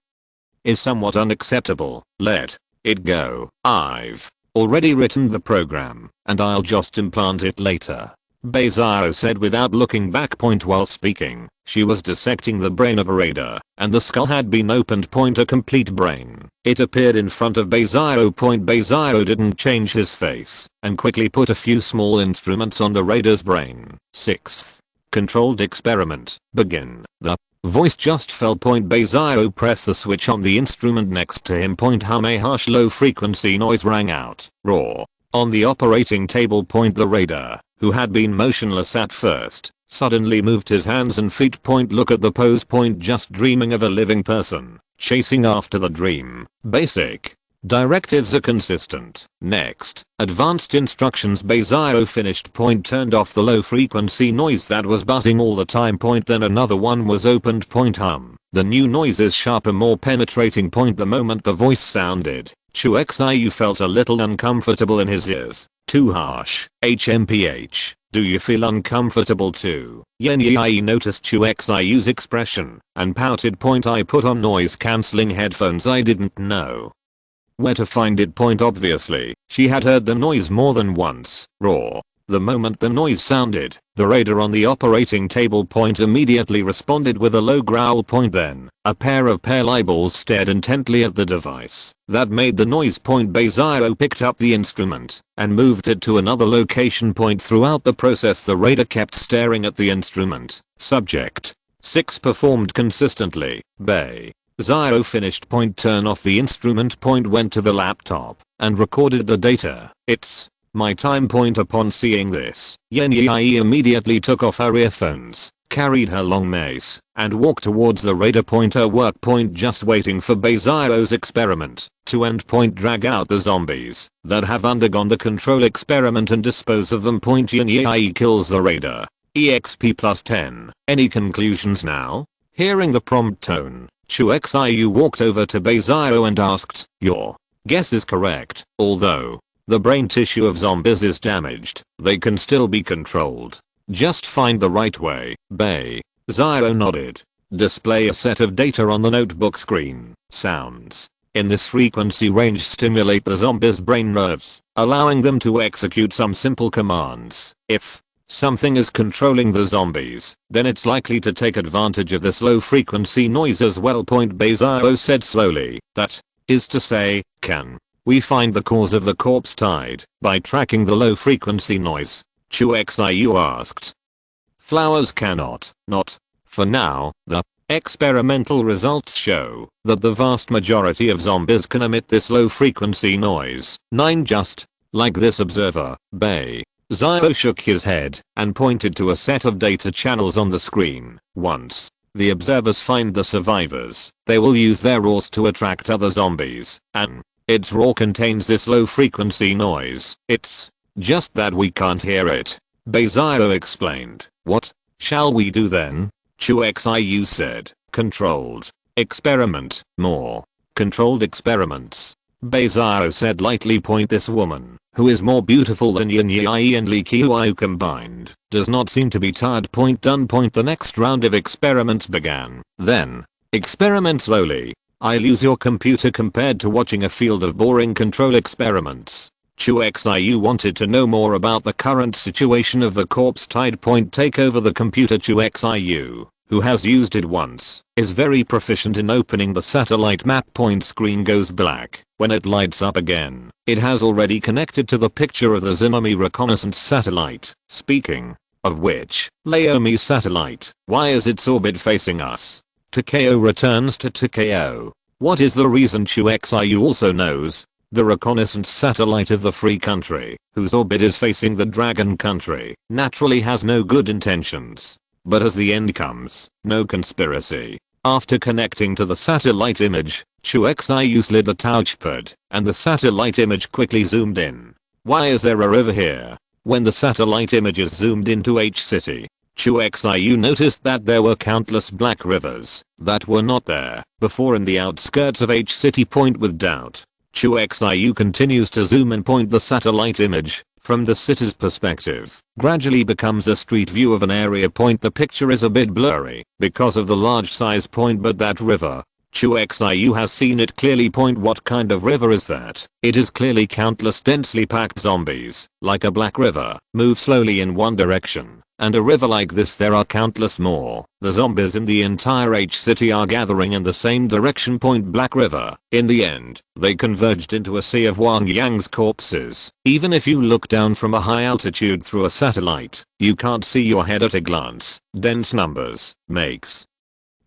is somewhat unacceptable. Let it go. I've already written the program, and I'll just implant it later, Beizio said without looking back. While speaking, she was dissecting the brain of a raider, and the skull had been opened. A complete brain. It appeared in front of Beizio. Beizio didn't change his face, and quickly put a few small instruments on the raider's brain. 6th. Controlled experiment. Begin. The voice just fell. Beizio pressed the switch on the instrument next to him. A harsh low frequency noise rang out. Raw. On the operating table. The raider, who had been motionless at first, suddenly moved his hands and feet. Look at the pose. Just dreaming of a living person, chasing after the dream. Basic directives are consistent. Next, advanced instructions. Beizio finished. Turned off the low frequency noise that was buzzing all the time. Then another one was opened. Hum. The new noise is sharper, more penetrating. The moment the voice sounded, Chu Xiu felt a little uncomfortable in his ears. Too harsh. HMPH. Do you feel uncomfortable too? Yin noticed Chu Xiu's expression and pouted. I put on noise cancelling headphones. I didn't know where to find it. Obviously, she had heard the noise more than once. Raw. The moment the noise sounded, the raider on the operating table immediately responded with a low growl. Then, a pair of pale eyeballs stared intently at the device that made the noise. Beizio picked up the instrument and moved it to another location. Throughout the process, the raider kept staring at the instrument. Subject 6 performed consistently. Beizio finished. Turn off the instrument. Went to the laptop and recorded the data. It's my time. Upon seeing this, Yin immediately took off her earphones, carried her long mace, and walked towards the raider. Her work. Just waiting for Beizio's experiment to end. Drag out the zombies that have undergone the control experiment and dispose of them. Yin kills the raider. EXP plus 10. Any conclusions now? Hearing the prompt tone, Chu Xiu walked over to Beizio and asked, your guess is correct. Although the brain tissue of zombies is damaged, they can still be controlled. Just find the right way. Beizio nodded. Display a set of data on the notebook screen. Sounds in this frequency range stimulate the zombies' brain nerves, allowing them to execute some simple commands. If something is controlling the zombies, then it's likely to take advantage of this low frequency noise as well. Beizio said slowly. That is to say, can we find the cause of the corpse tide by tracking the low frequency noise? Chu Xiu asked. Flowers cannot. Not for now. The experimental results show that the vast majority of zombies can emit this low frequency noise. 9 Just like this observer. Beizio shook his head and pointed to a set of data channels on the screen. Once the observers find the survivors, they will use their roars to attract other zombies, and its roar contains this low frequency noise. It's just that we can't hear it, Beizio explained. What shall we do then? Chu Xiu said. Controlled experiment. More controlled experiments. Beizio said lightly. This woman, who is more beautiful than Yin and Li Qiuyu combined, does not seem to be tired. Done. The next round of experiments began. Then, experiment slowly. I'll use your computer compared to watching a field of boring control experiments. Chu Xiu wanted to know more about the current situation of the corpse tide. Take over the computer. Chu Xiu, who has used it once, is very proficient in opening the satellite map. Screen goes black when it lights up again. It has already connected to the picture of the Zimami reconnaissance satellite. Speaking of which, Laomi's satellite, why is its orbit facing us? Takeo returns to Takeo. What is the reason? Chu Xiu also knows the reconnaissance satellite of the free country, whose orbit is facing the dragon country, naturally has no good intentions. But as the end comes, no conspiracy. After connecting to the satellite image, Chu Xiu slid the touchpad, and the satellite image quickly zoomed in. Why is there a river here? When the satellite images zoomed into H City, Chu Xiu noticed that there were countless black rivers that were not there before in the outskirts of H City. Point with doubt. Chu Xiu continues to zoom and point the satellite image. From the city's perspective, gradually becomes a street view of an area. Point the picture is a bit blurry because of the large size. Point but that river. Chu Xiu has seen it clearly. Point what kind of river is that? It is clearly countless densely packed zombies, like a black river, move slowly in one direction. And a river like this there are countless more. The zombies in the entire H city are gathering in the same direction. Point black river. In the end, they converged into a sea of Wang Yang's corpses. Even if you look down from a high altitude through a satellite, you can't see your head at a glance. Dense numbers makes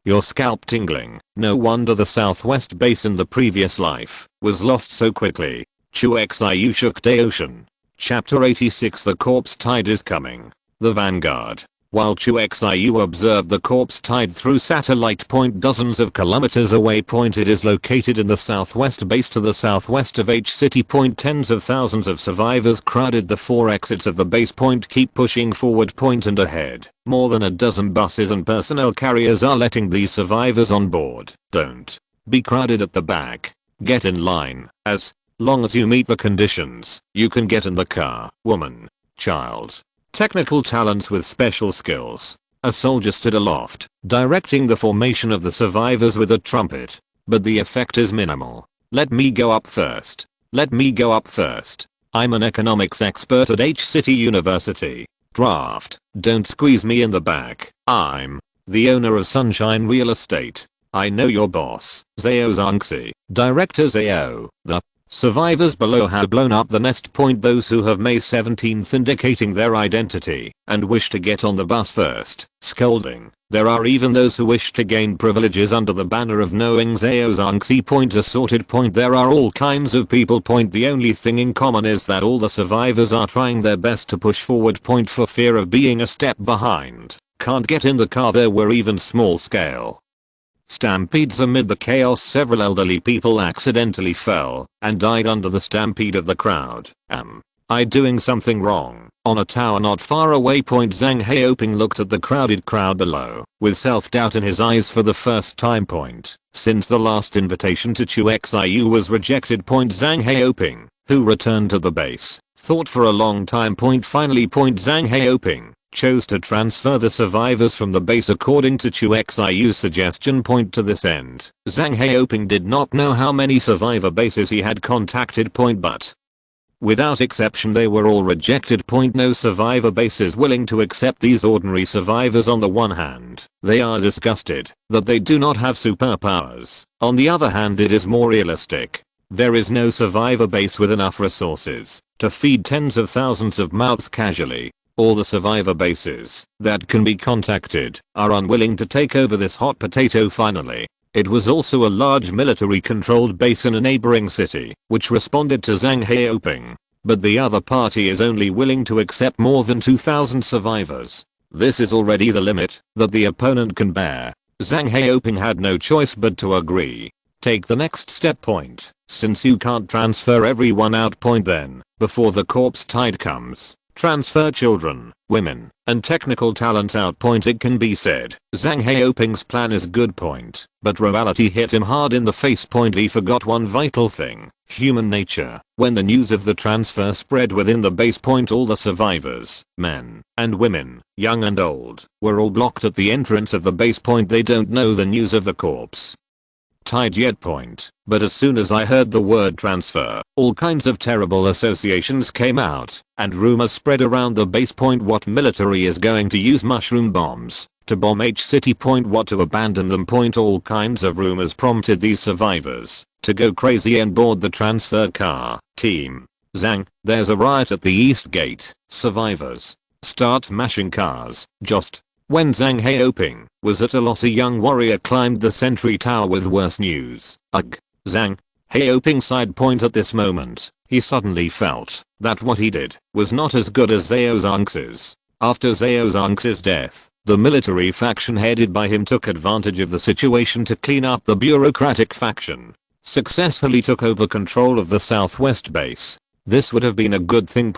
your scalp tingling. No wonder the southwest base in the previous life was lost so quickly. Chu Xiu shook Daoshan. Chapter 86. The corpse tide is coming. The Vanguard. While Chu Xiu observed the corpse tide through satellite. Point dozens of kilometers away. Point it is located in the southwest base to the southwest of H City. Point tens of thousands of survivors crowded the 4 exits of the base. Point keep pushing forward. Point and ahead. More than a dozen buses and personnel carriers are letting these survivors on board. Don't be crowded at the back. Get in line. As long as you meet the conditions, you can get in the car. Woman. Child. Technical talents with special skills. A soldier stood aloft, directing the formation of the survivors with a trumpet. But the effect is minimal. Let me go up first. Let me go up first. I'm an economics expert at H City University. Draft. Don't squeeze me in the back. I'm the owner of Sunshine Real Estate. I know your boss. Zhao Zhangxi. Director Zhao. The survivors below have blown up the nest. Point those who have May 17th indicating their identity and wish to get on the bus first. Scolding. There are even those who wish to gain privileges under the banner of knowing Zhao Zhangxi. Point assorted. Point there are all kinds of people. Point the only thing in common is that all the survivors are trying their best to push forward. Point for fear of being a step behind. Can't get in the car. There were even small scale stampedes amid the chaos. Several elderly people accidentally fell and died under the stampede of the crowd. Am I doing something wrong? On a tower not far away. Point Zhang Haoping looked at the crowded crowd below with self-doubt in his eyes for the first time. Point since the last invitation to Chu Xiu was rejected. Point Zhang Haoping, who returned to the base, thought for a long time. Point finally. Point Zhang Haoping chose to transfer the survivors from the base according to Chu Xiu's suggestion. Point to this end, Zhang Haoping did not know how many survivor bases he had contacted. Point but without exception they were all rejected. Point no survivor base is willing to accept these ordinary survivors. On the one hand, they are disgusted that they do not have superpowers. On the other hand, it is more realistic. There is no survivor base with enough resources to feed tens of thousands of mouths casually. All the survivor bases that can be contacted are unwilling to take over this hot potato. Finally, it was also a large military controlled base in a neighboring city which responded to Zhang Haoping. But the other party is only willing to accept more than 2,000 survivors. This is already the limit that the opponent can bear. Zhang Haoping had no choice but to agree. Take the next step. Point since you can't transfer everyone out. Point then, before the corpse tide comes, transfer children, women, and technical talents out. Point it can be said, Zhang Haoping's plan is good. Point but reality hit him hard in the face. Point he forgot one vital thing, human nature. When the news of the transfer spread within the base. Point all the survivors, men and women, young and old, were all blocked at the entrance of the base. Point they don't know the news of the corpse tide yet. Point but as soon as I heard the word transfer, all kinds of terrible associations came out and rumors spread around the base. Point what military is going to use mushroom bombs to bomb H City. Point what to abandon them. Point all kinds of rumors prompted these survivors to go crazy and board the transfer car. Team Zhang, there's a riot at the east gate. Survivors start smashing cars. Just when Zhang Haoping was at a loss, a young warrior climbed the sentry tower with worse news. Ugh. Zhang Haoping sighed. Point at this moment, he suddenly felt that what he did was not as good as Zhao Zhangxi's. After Zhao Zhangxi's death, The military faction headed by him took advantage of the situation to clean up the bureaucratic faction. Successfully took over control of the southwest base. This would have been a good thing.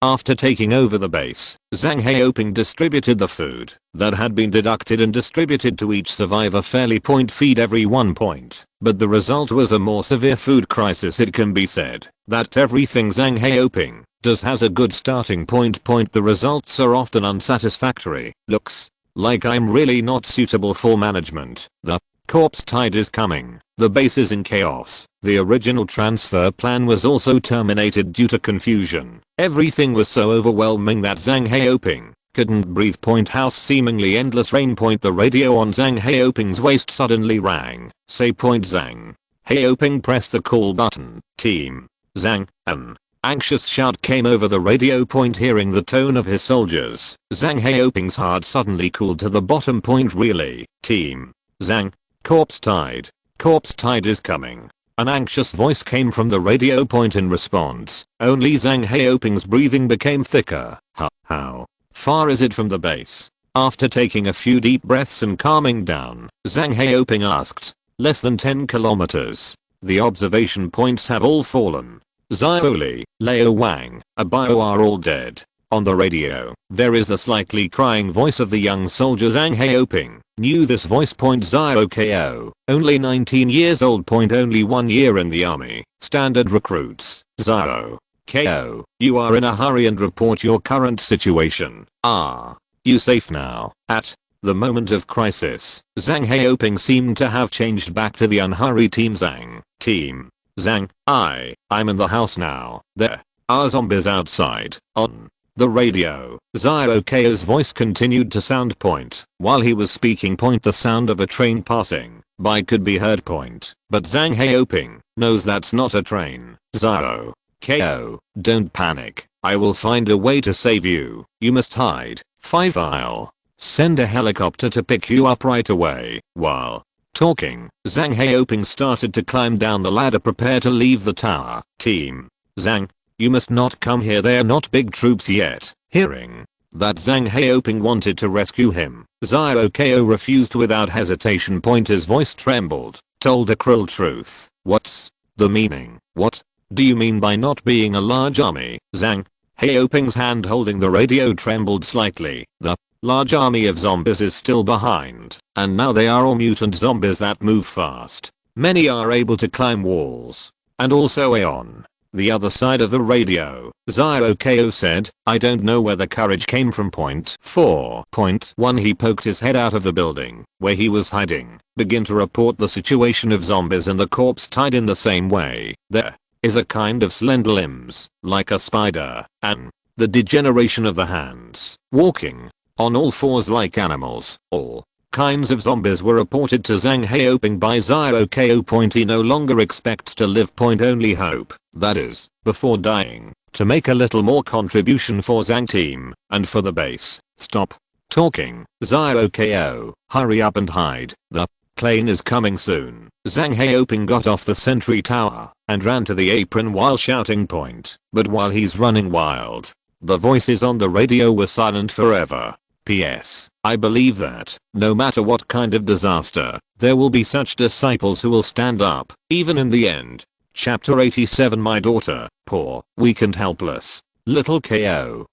After taking over the base, Zhang Heoping distributed the food that had been deducted and distributed to each survivor fairly. Feed every 1 point. But the result was a more severe food crisis. It can be said that everything Zhang Heoping does has a good starting point. The results are often unsatisfactory. Looks like I'm really not suitable for management. The corpse tide is coming. The base is in chaos. The original transfer plan was also terminated due to confusion. Everything was so overwhelming that Zhang Heoping couldn't breathe. House seemingly endless rain. The radio on Zhang Heoping's waist suddenly rang. Say Zhang Heoping pressed the call button. Team Zhang. An anxious shout came over the radio. Hearing the tone of his soldiers, Zhang Heoping's heart suddenly cooled to the bottom. Really? Team Zhang. Corpse tide is coming. An anxious voice came from the radio. In response, only Zhang Heoping's breathing became thicker. How far is it from the base? After taking a few deep breaths and calming down, Zhang Heoping asked. Less than 10 kilometers. The observation points have all fallen. Xiaoli, Leo Wang, Abio are all dead. On the radio, there is the slightly crying voice of the young soldier. Zhang Heoping knew this voice. Zio Ko, only 19 years old. Only 1 year in the army. Standard recruits. Zio Ko, you are in a hurry and report your current situation. Are you safe now? At the moment of crisis, Zhang Heoping seemed to have changed back to the unhurried Team Zhang. Team Zhang, I'm in the house now. There are zombies outside. On the radio, Zio Ko's voice continued to sound. While he was speaking. The sound of a train passing by could be heard. But Zhang Heoping knows that's not a train. Zio Ko, don't panic. I will find a way to save you. You must hide. 5 I'll send a helicopter to pick you up right away. While talking, Zhang Heoping started to climb down the ladder. Prepare to leave the tower. Team Zhang, you must not come here. They're not big troops yet. Hearing that Zhang Heoping wanted to rescue him, Zio Ko refused without hesitation. His voice trembled. Told a cruel truth. What's the meaning? What do you mean by not being a large army? Zhang Heoping's hand holding the radio trembled slightly. The large army of zombies is still behind, and now they are all mutant zombies that move fast. Many are able to climb walls. And also on the other side of the radio, Zio Ko said, I don't know where the courage came from. 4.1 He poked his head out of the building where he was hiding. Begin to report the situation of zombies and the corpse tide in the same way. There is a kind of slender limbs, like a spider, and the degeneration of the hands. Walking on all fours like animals. All kinds of zombies were reported to Zhang Heoping by Zio Ko. He no longer expects to live. Only hope, that is, before dying, to make a little more contribution for Zhang team, and for the base. Stop talking, Zio Ko, hurry up and hide. The plane is coming soon. Zhang Heoping got off the sentry tower, and ran to the apron while shouting. But while he's running wild, the voices on the radio were silent forever. P.S. I believe that, no matter what kind of disaster, there will be such disciples who will stand up, even in the end. Chapter 87 My daughter, poor, weak and helpless. Little Ko.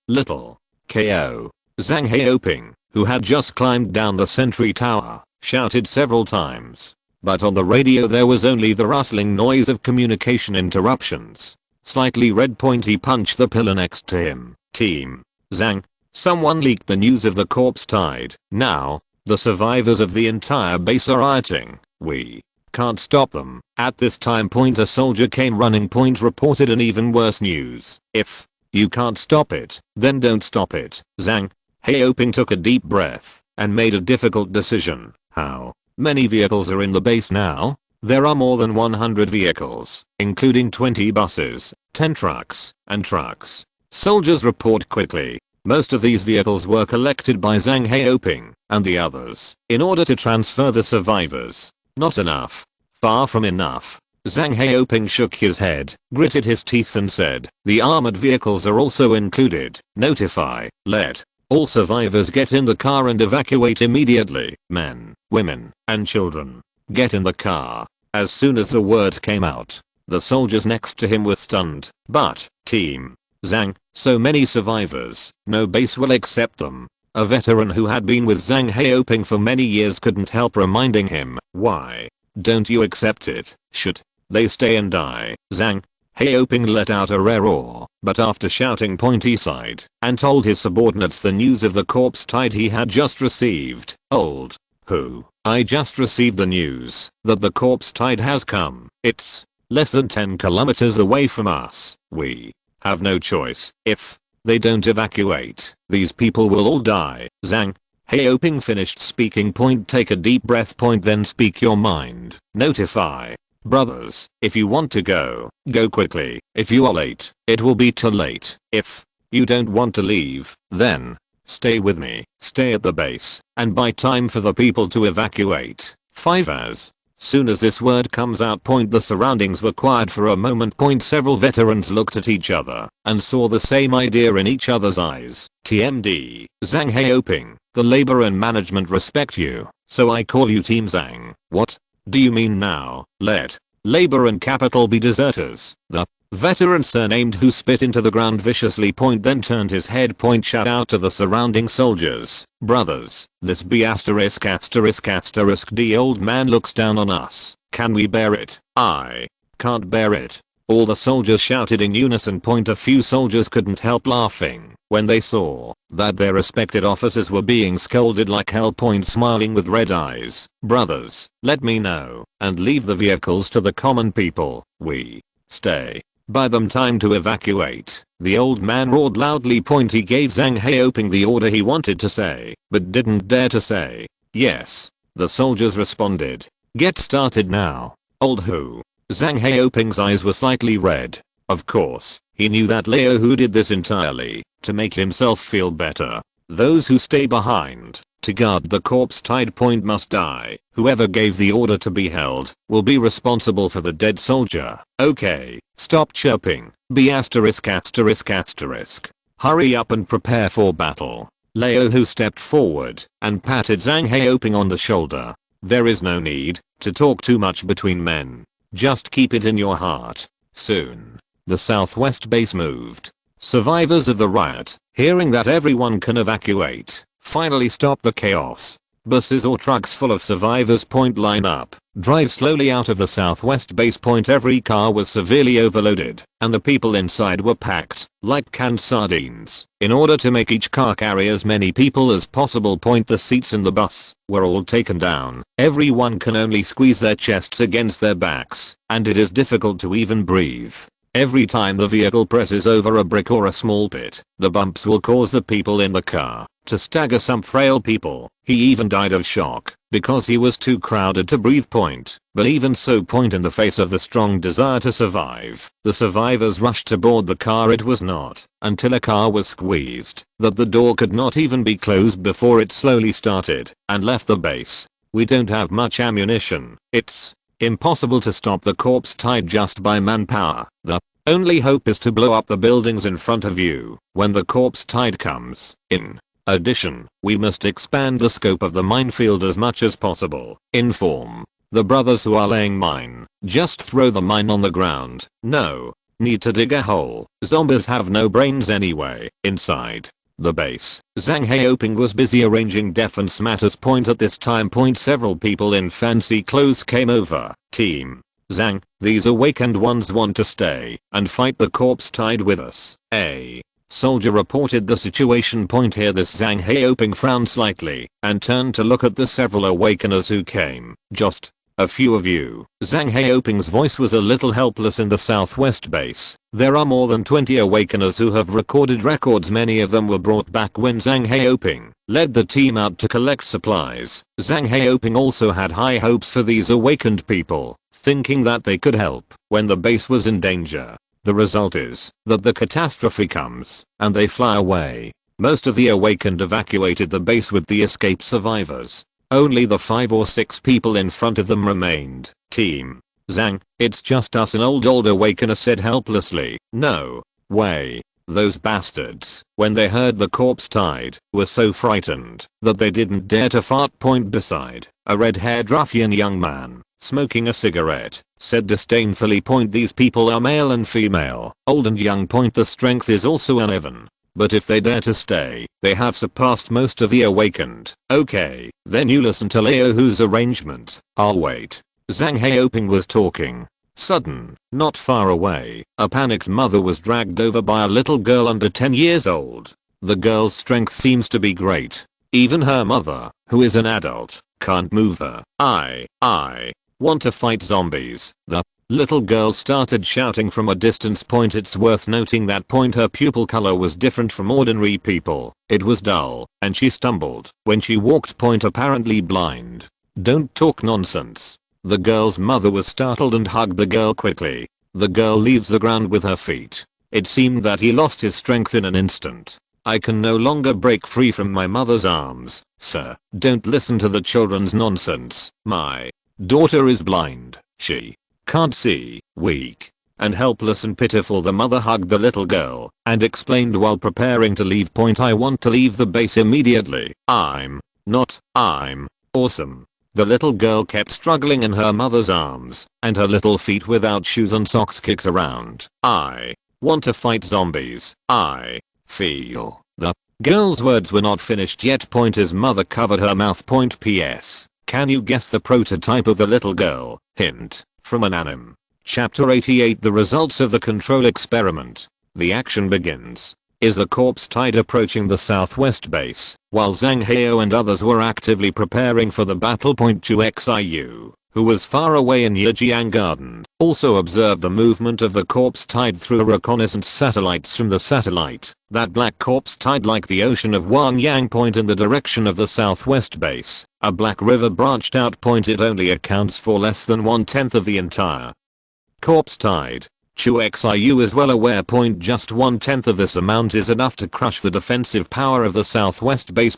Zhang Heoping, who had just climbed down the sentry tower, shouted several times. But on the radio there was only the rustling noise of communication interruptions. Slightly red. He punched the pillar next to him. Team Zhang, someone leaked the news of the corpse tide. Now, the survivors of the entire base are rioting. We can't stop them. At this time. A soldier came running. Reported an even worse news. If you can't stop it, then don't stop it. Zhang Heoping took a deep breath and made a difficult decision. How many vehicles are in the base now? There are more than 100 vehicles, including 20 buses, 10 trucks, and trucks. Soldiers report quickly. Most of these vehicles were collected by Zhang Heoping and the others in order to transfer the survivors. Not enough. Far from enough. Zhang Heoping shook his head, gritted his teeth and said, the armored vehicles are also included. Notify. Let All survivors get in the car and evacuate immediately. Men, women, and children. Get in the car. As soon as the word came out, the soldiers next to him were stunned. But, Team Zhang, so many survivors, no base will accept them. A veteran who had been with Zhang Heoping for many years couldn't help reminding him, why don't you accept it? Should they stay and die? Zhang Heoping let out a rare roar, but after shouting he sighed and told his subordinates the news of the corpse tide he had just received. Old who? I just received the news that the corpse tide has come. It's less than 10 kilometers away from us. We have no choice. If they don't evacuate, these people will all die. Zhang Heoping finished speaking. Take a deep breath. Then speak your mind. Notify brothers, if you want to go, go quickly. If you are late, it will be too late. If you don't want to leave, then stay with me. Stay at the base and buy time for the people to evacuate. 5 As soon as this word comes out, the surroundings were quiet for a moment. Several veterans looked at each other and saw the same idea in each other's eyes. TMD, Zhang Heoping, the labor and management respect you, so I call you Team Zhang. What do you mean now? Let labor and capital be deserters. The veteran surnamed who spit into the ground viciously. Then turned his head. Shout out to the surrounding soldiers. Brothers, this be asterisk. The old man looks down on us. Can we bear it? I can't bear it. All the soldiers shouted in unison. A few soldiers couldn't help laughing when they saw that their respected officers were being scolded like hell. Smiling with red eyes. Brothers, let me know and leave the vehicles to the common people. We stay. Buy them time to evacuate. The old man roared loudly. He gave Zhang Heoping the order he wanted to say, but didn't dare to say. Yes. The soldiers responded. Get started now. Old who? Zhang Heoping's eyes were slightly red. Of course, he knew that Leo Hu did this entirely to make himself feel better. Those who stay behind to guard the corpse tide must die. Whoever gave the order to be held will be responsible for the dead soldier. Okay, stop chirping. Be asterisk. Hurry up and prepare for battle. Leo Hu stepped forward and patted Zhang Heoping on the shoulder. There is no need to talk too much between men. Just keep it in your heart. Soon, the southwest base moved. Survivors of the riot, hearing that everyone can evacuate, finally stop the chaos. Buses or trucks full of survivors line up, drive slowly out of the southwest base. Every car was severely overloaded, and the people inside were packed like canned sardines. In order to make each car carry as many people as possible, the seats in the bus were all taken down. Everyone can only squeeze their chests against their backs, and it is difficult to even breathe. Every time the vehicle presses over a brick or a small pit, the bumps will cause the people in the car to stagger. Some frail people, he even died of shock because he was too crowded to breathe. But even so, in the face of the strong desire to survive, the survivors rushed to board the car. It was not until a car was squeezed that the door could not even be closed before it slowly started and left the base. We don't have much ammunition. It's impossible to stop the corpse tide just by manpower. The only hope is to blow up the buildings in front of you when the corpse tide comes. In addition, we must expand the scope of the minefield as much as possible. Inform the brothers who are laying mine. Just throw the mine on the ground. No need to dig a hole. Zombies have no brains anyway. Inside the base, Zhang Heoping was busy arranging defense matters. At this time, several people in fancy clothes came over. Team Zhang, these awakened ones want to stay and fight the corpse tide with us. A soldier reported the situation. Here this Zhang Heoping frowned slightly and turned to look at the several awakeners who came. Just a few of you. Zhang Heoping's voice was a little helpless. In the southwest base, there are more than 20 awakeners who have recorded records. Many of them were brought back when Zhang Heoping led the team out to collect supplies. Zhang Heoping also had high hopes for these awakened people, thinking that they could help when the base was in danger. The result is that the catastrophe comes and they fly away. Most of the awakened evacuated the base with the escaped survivors. Only the 5 or 6 people in front of them remained. Team Zhang, it's just us. An old awakener said helplessly. No way. Those bastards, when they heard the corpse tide, were so frightened that they didn't dare to fart. Beside, a red-haired ruffian young man, smoking a cigarette, said disdainfully. These people are male and female, old and young. The strength is also uneven. But if they dare to stay, they have surpassed most of the awakened. Okay, then you listen to Leo Hu's arrangement. I'll wait. Zhang Haoping was talking. Sudden, not far away, a panicked mother was dragged over by a little girl under 10 years old. The girl's strength seems to be great. Even her mother, who is an adult, can't move her. I want to fight zombies. The little girl started shouting from a distance. It's worth noting that her pupil color was different from ordinary people. It was dull, and she stumbled when she walked. Apparently blind. Don't talk nonsense. The girl's mother was startled and hugged the girl quickly. The girl leaves the ground with her feet. It seemed that he lost his strength in an instant. I can no longer break free from my mother's arms. Sir, don't listen to the children's nonsense. My daughter is blind. She can't see, weak, and helpless and pitiful. The mother hugged the little girl and explained while preparing to leave. I want to leave the base immediately. I'm awesome. The little girl kept struggling in her mother's arms, and her little feet without shoes and socks kicked around. I want to fight zombies. I feel. The girl's words were not finished yet. His mother covered her mouth. P.S. Can you guess the prototype of the little girl? Hint. From an anime. Chapter 88. The results of the control experiment. The action begins. Is the corpse tide approaching the southwest base, while Zhang Hao and others were actively preparing for the battle. Chu Xiu, who was far away in Yijiang Garden, also observed the movement of the corpse tide through reconnaissance satellites from the satellite. That black corpse tide like the ocean of Wanyang. In the direction of the southwest base, a black river branched out. It only accounts for less than 1/10 of the entire corpse tide. Chu Xiu is well aware. Just 1/10 of this amount is enough to crush the defensive power of the southwest base.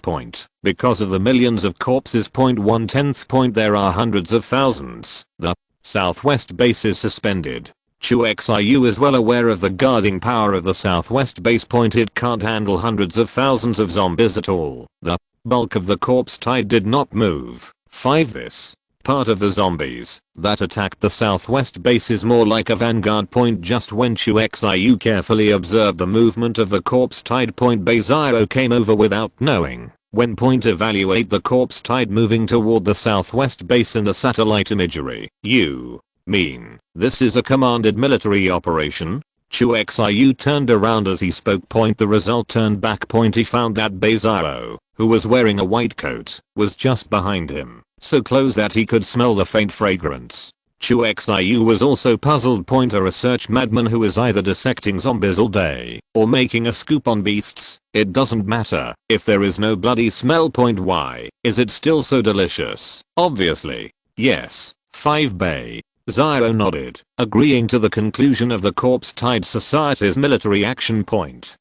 Because of the millions of corpses. 1/10. There are hundreds of thousands. The southwest base is suspended. Chu Xiu is well aware of the guarding power of the southwest base. It can't handle hundreds of thousands of zombies at all. The bulk of the corpse tide did not move. 5. This part of the zombies that attacked the southwest base is more like a vanguard. Just when Chu Xiu carefully observed the movement of the corpse tide. Beizao came over without knowing. When evaluate the corpse tide moving toward the southwest base in the satellite imagery. You mean this is a commanded military operation? Chu Xiu turned around as he spoke. The result turned back. He found that Beizao, who was wearing a white coat, was just behind him, so close that he could smell the faint fragrance. Chu Xiu was also puzzled. A research madman who is either dissecting zombies all day or making a scoop on beasts. It doesn't matter if there is no bloody smell. Why is it still so delicious? Obviously. Yes. 5. Bei Zio nodded, agreeing to the conclusion of the Corpse Tide Society's military action.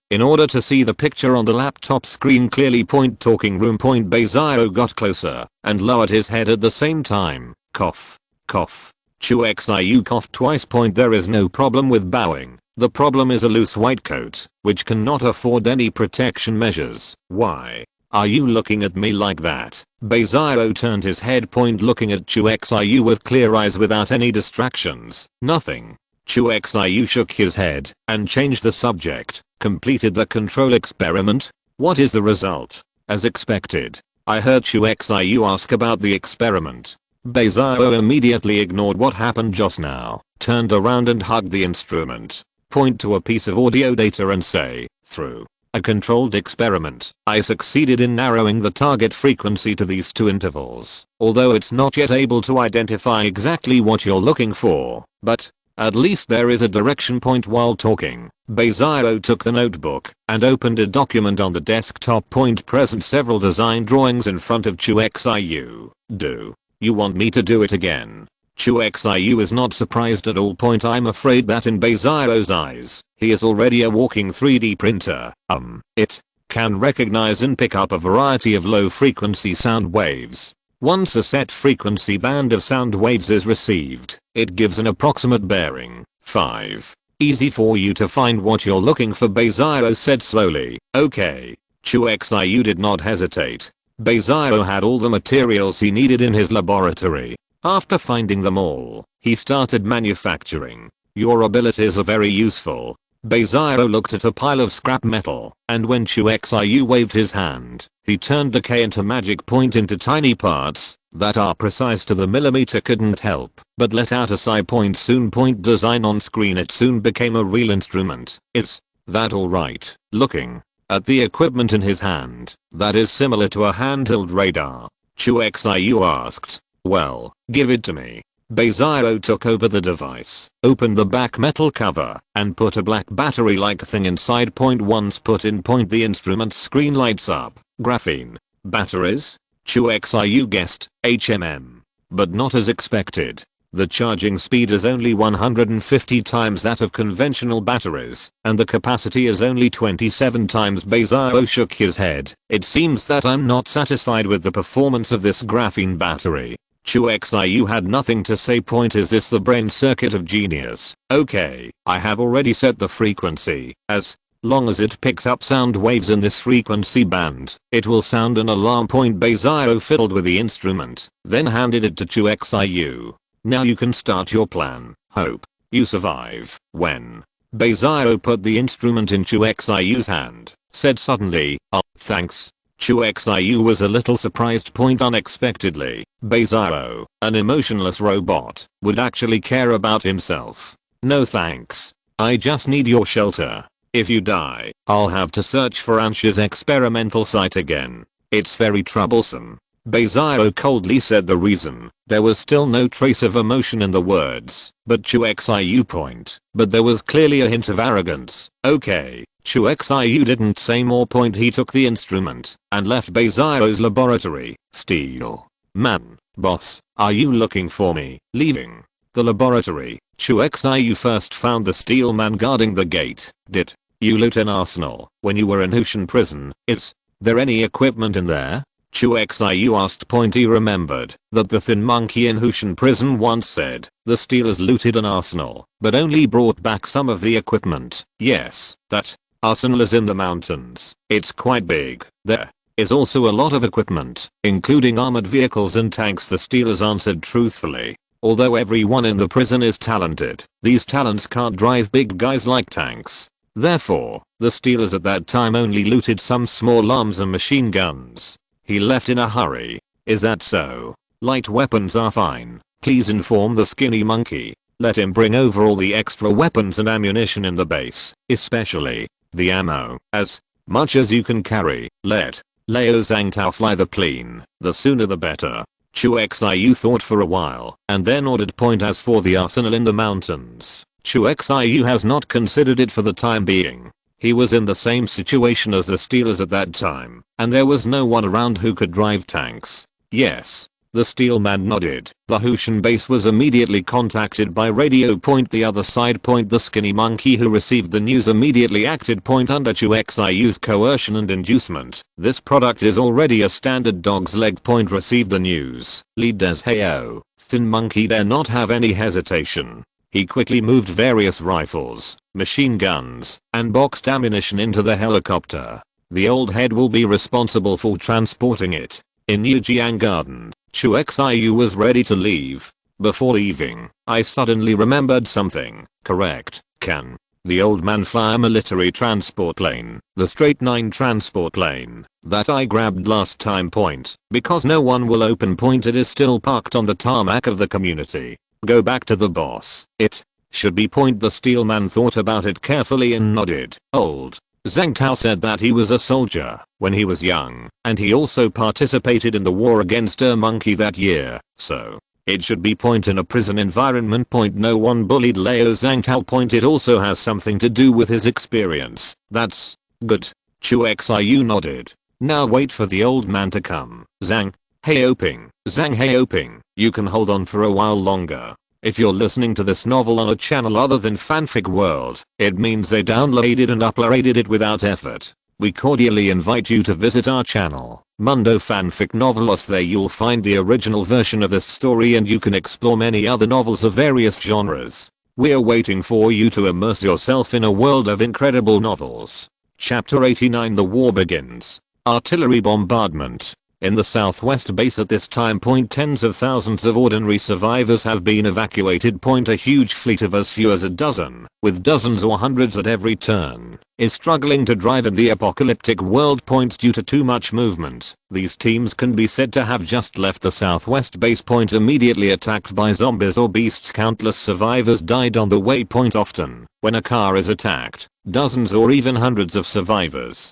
In order to see the picture on the laptop screen clearly. Talking room. Bei Zio got closer and lowered his head at the same time. Cough. Cough. Chu Xiu coughed twice. There is no problem with bowing. The problem is a loose white coat, which cannot afford any protection measures. Why are you looking at me like that? Beizao turned his head. Looking at Chu Xiu with clear eyes without any distractions. Nothing. Chu Xiu shook his head and changed the subject. Completed the control experiment? What is the result? As expected. I heard Chu Xiu ask about the experiment. Beizao immediately ignored what happened just now, turned around and hugged the instrument. Point to a piece of audio data and say, through a controlled experiment, I succeeded in narrowing the target frequency to these two intervals. Although it's not yet able to identify exactly what you're looking for, but at least there is a direction. While talking, Beizao took the notebook and opened a document on the desktop. Present several design drawings in front of Chu Xiu. Do you want me to do it again? Chu Xiu is not surprised at all. I'm afraid that in Beizao's eyes, he is already a walking 3D printer. It can recognize and pick up a variety of low frequency sound waves. Once a set frequency band of sound waves is received, it gives an approximate bearing. 5. Easy for you to find what you're looking for, Beiziro said slowly. Okay. Chu Xiu did not hesitate. Beiziro had all the materials he needed in his laboratory. After finding them all, he started manufacturing. Your abilities are very useful. Beiziro looked at a pile of scrap metal, and when Chu Xiu waved his hand, he turned the K into magic point into tiny parts that are precise to the millimeter. Couldn't help but let out a sigh. Point design on screen. It soon became a real instrument. Is that alright? Looking at the equipment in his hand, that is similar to a handheld radar, Chu Xiu asked. Well, give it to me. Beiziro took over the device, opened the back metal cover, and put a black battery-like thing inside. Once put in, the instrument's screen lights up. Graphene batteries? Chu Xiu guessed, HMM. But not as expected. The charging speed is only 150 times that of conventional batteries, and the capacity is only 27 times. Beiziro shook his head. It seems that I'm not satisfied with the performance of this graphene battery. Chu Xiu had nothing to say. Is this the brain circuit of genius? Okay, I have already set the frequency. As long as it picks up sound waves in this frequency band, it will sound an alarm. Beiziro fiddled with the instrument, then handed it to Chu Xiu. Now you can start your plan. Hope you survive. When Beiziro put the instrument in Chu Xiu's hand, said suddenly, "Oh, thanks." Chu Xiu was a little surprised. Unexpectedly, Beiziro, an emotionless robot, would actually care about himself. No thanks. I just need your shelter. If you die, I'll have to search for Ansh's experimental site again. It's very troublesome. Beiziro coldly said the reason. There was still no trace of emotion in the words, but Chu Xiu but there was clearly a hint of arrogance. Okay, Chu Xiu didn't say more. He took the instrument and left Beiziro's laboratory. Steel man, boss, are you looking for me? Leaving the laboratory, Chu Xiu first found the steel man guarding the gate. Did you loot an arsenal when you were in Hushan prison? Is there any equipment in there? Chu Xiu asked. He remembered that the thin monkey in Hushan prison once said the stealers looted an arsenal but only brought back some of the equipment. Yes, that arsenal is in the mountains. It's quite big. There is also a lot of equipment, including armored vehicles and tanks. The stealers answered truthfully. Although everyone in the prison is talented, these talents can't drive big guys like tanks. Therefore, the stealers at that time only looted some small arms and machine guns. He left in a hurry. Is that so? Light weapons are fine. Please inform the skinny monkey. Let him bring over all the extra weapons and ammunition in the base, especially the ammo. As much as you can carry. Let Liao Zhangtao fly the plane. The sooner the better. Chu Xiu thought for a while and then ordered. As for the arsenal in the mountains, Chu Xiu has not considered it for the time being. He was in the same situation as the stealers at that time, and there was no one around who could drive tanks. Yes. The steel man nodded. The Hushan base was immediately contacted by radio. The other side. The skinny monkey who received the news immediately acted. Under Chu Xiu's coercion and inducement. This product is already a standard dog's leg. Received the news. Lead as Heyo. Thin monkey dare not have any hesitation. He quickly moved various rifles, machine guns, and boxed ammunition into the helicopter. The old head will be responsible for transporting it. In Yujiang Garden, Chu Xiu was ready to leave. Before leaving, I suddenly remembered something. Correct. Can the old man fly a military transport plane? The straight 9 transport plane that I grabbed last time. Because no one will open. It is still parked on the tarmac of the community. Go back to the boss. It should be. The steel man thought about it carefully and nodded. Old Zhang Tao said that he was a soldier when he was young, and he also participated in the war against Monkey that year, so it should be. In a prison environment. No one bullied Liao Zhang Tao. It also has something to do with his experience. That's good. Chu Xiu nodded. Now wait for the old man to come. Zhang Heoping, you can hold on for a while longer. If you're listening to this novel on a channel other than Fanfic World, it means they downloaded and uploaded it without effort. We cordially invite you to visit our channel, Mundo Fanfic Novelos. There you'll find the original version of this story and you can explore many other novels of various genres. We're waiting for you to immerse yourself in a world of incredible novels. Chapter 89 The War Begins. Artillery Bombardment. In the southwest base at this time, tens of thousands of ordinary survivors have been evacuated. A huge fleet of as few as a dozen, with dozens or hundreds at every turn, is struggling to drive in the apocalyptic world. Due to too much movement, these teams can be said to have just left the southwest base. Immediately attacked by zombies or beasts. Countless survivors died on the way. Often, when a car is attacked, dozens or even hundreds of survivors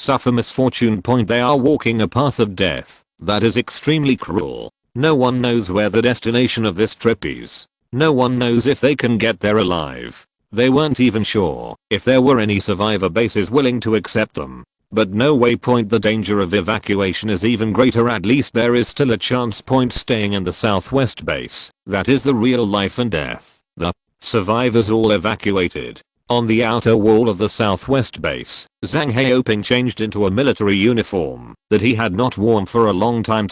suffer misfortune. They are walking a path of death that is extremely cruel. No one knows where the destination of this trip is. No one knows if they can get there alive. They weren't even sure if there were any survivor bases willing to accept them. But no way. The danger of evacuation is even greater. At least there is still a chance. Staying in the southwest base, that is the real life and death. The survivors all evacuated. On the outer wall of the southwest base, Zhang Haoping changed into a military uniform that he had not worn for a long time.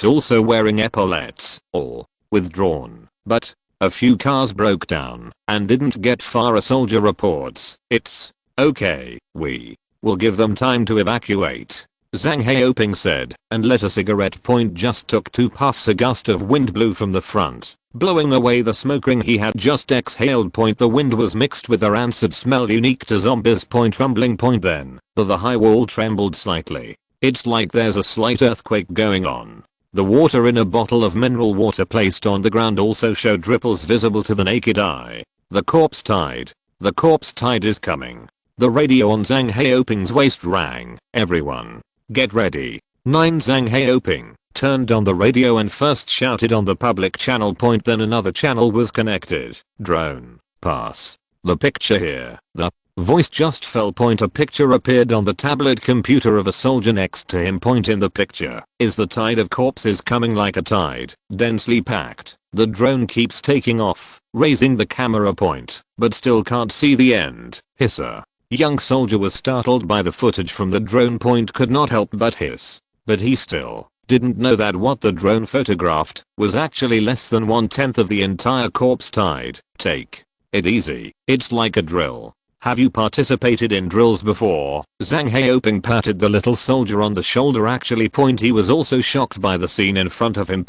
Also wearing epaulets, all withdrawn. But a few cars broke down and didn't get far. A soldier reports, "It's okay, we will give them time to evacuate," Zhang Haoping said, and lit a cigarette. Just took 2 puffs. A gust of wind blew from the front, blowing away the smoke ring he had just exhaled. The wind was mixed with a rancid smell unique to zombies. Rumbling. Then, the high wall trembled slightly. It's like there's a slight earthquake going on. The water in a bottle of mineral water placed on the ground also showed ripples visible to the naked eye. The corpse tide. The corpse tide is coming. The radio on Zhang Haoping's waist rang. "Everyone, get ready." 9 Zhang Haoping turned on the radio and first shouted on the public channel. Then another channel was connected. "Drone, pass the picture here." The voice just fell. A picture appeared on the tablet computer of a soldier next to him. In the picture is the tide of corpses coming like a tide, densely packed. The drone keeps taking off, raising the camera point, but still can't see the end. Hisser. Young soldier was startled by the footage from the drone. Could not help but hiss. But he still didn't know that what the drone photographed was actually less than 1/10 of the entire corpse tide. Take it easy. It's like a drill. Have you participated in drills before? Zhang Haoping patted the little soldier on the shoulder. Actually, he was also shocked by the scene in front of him.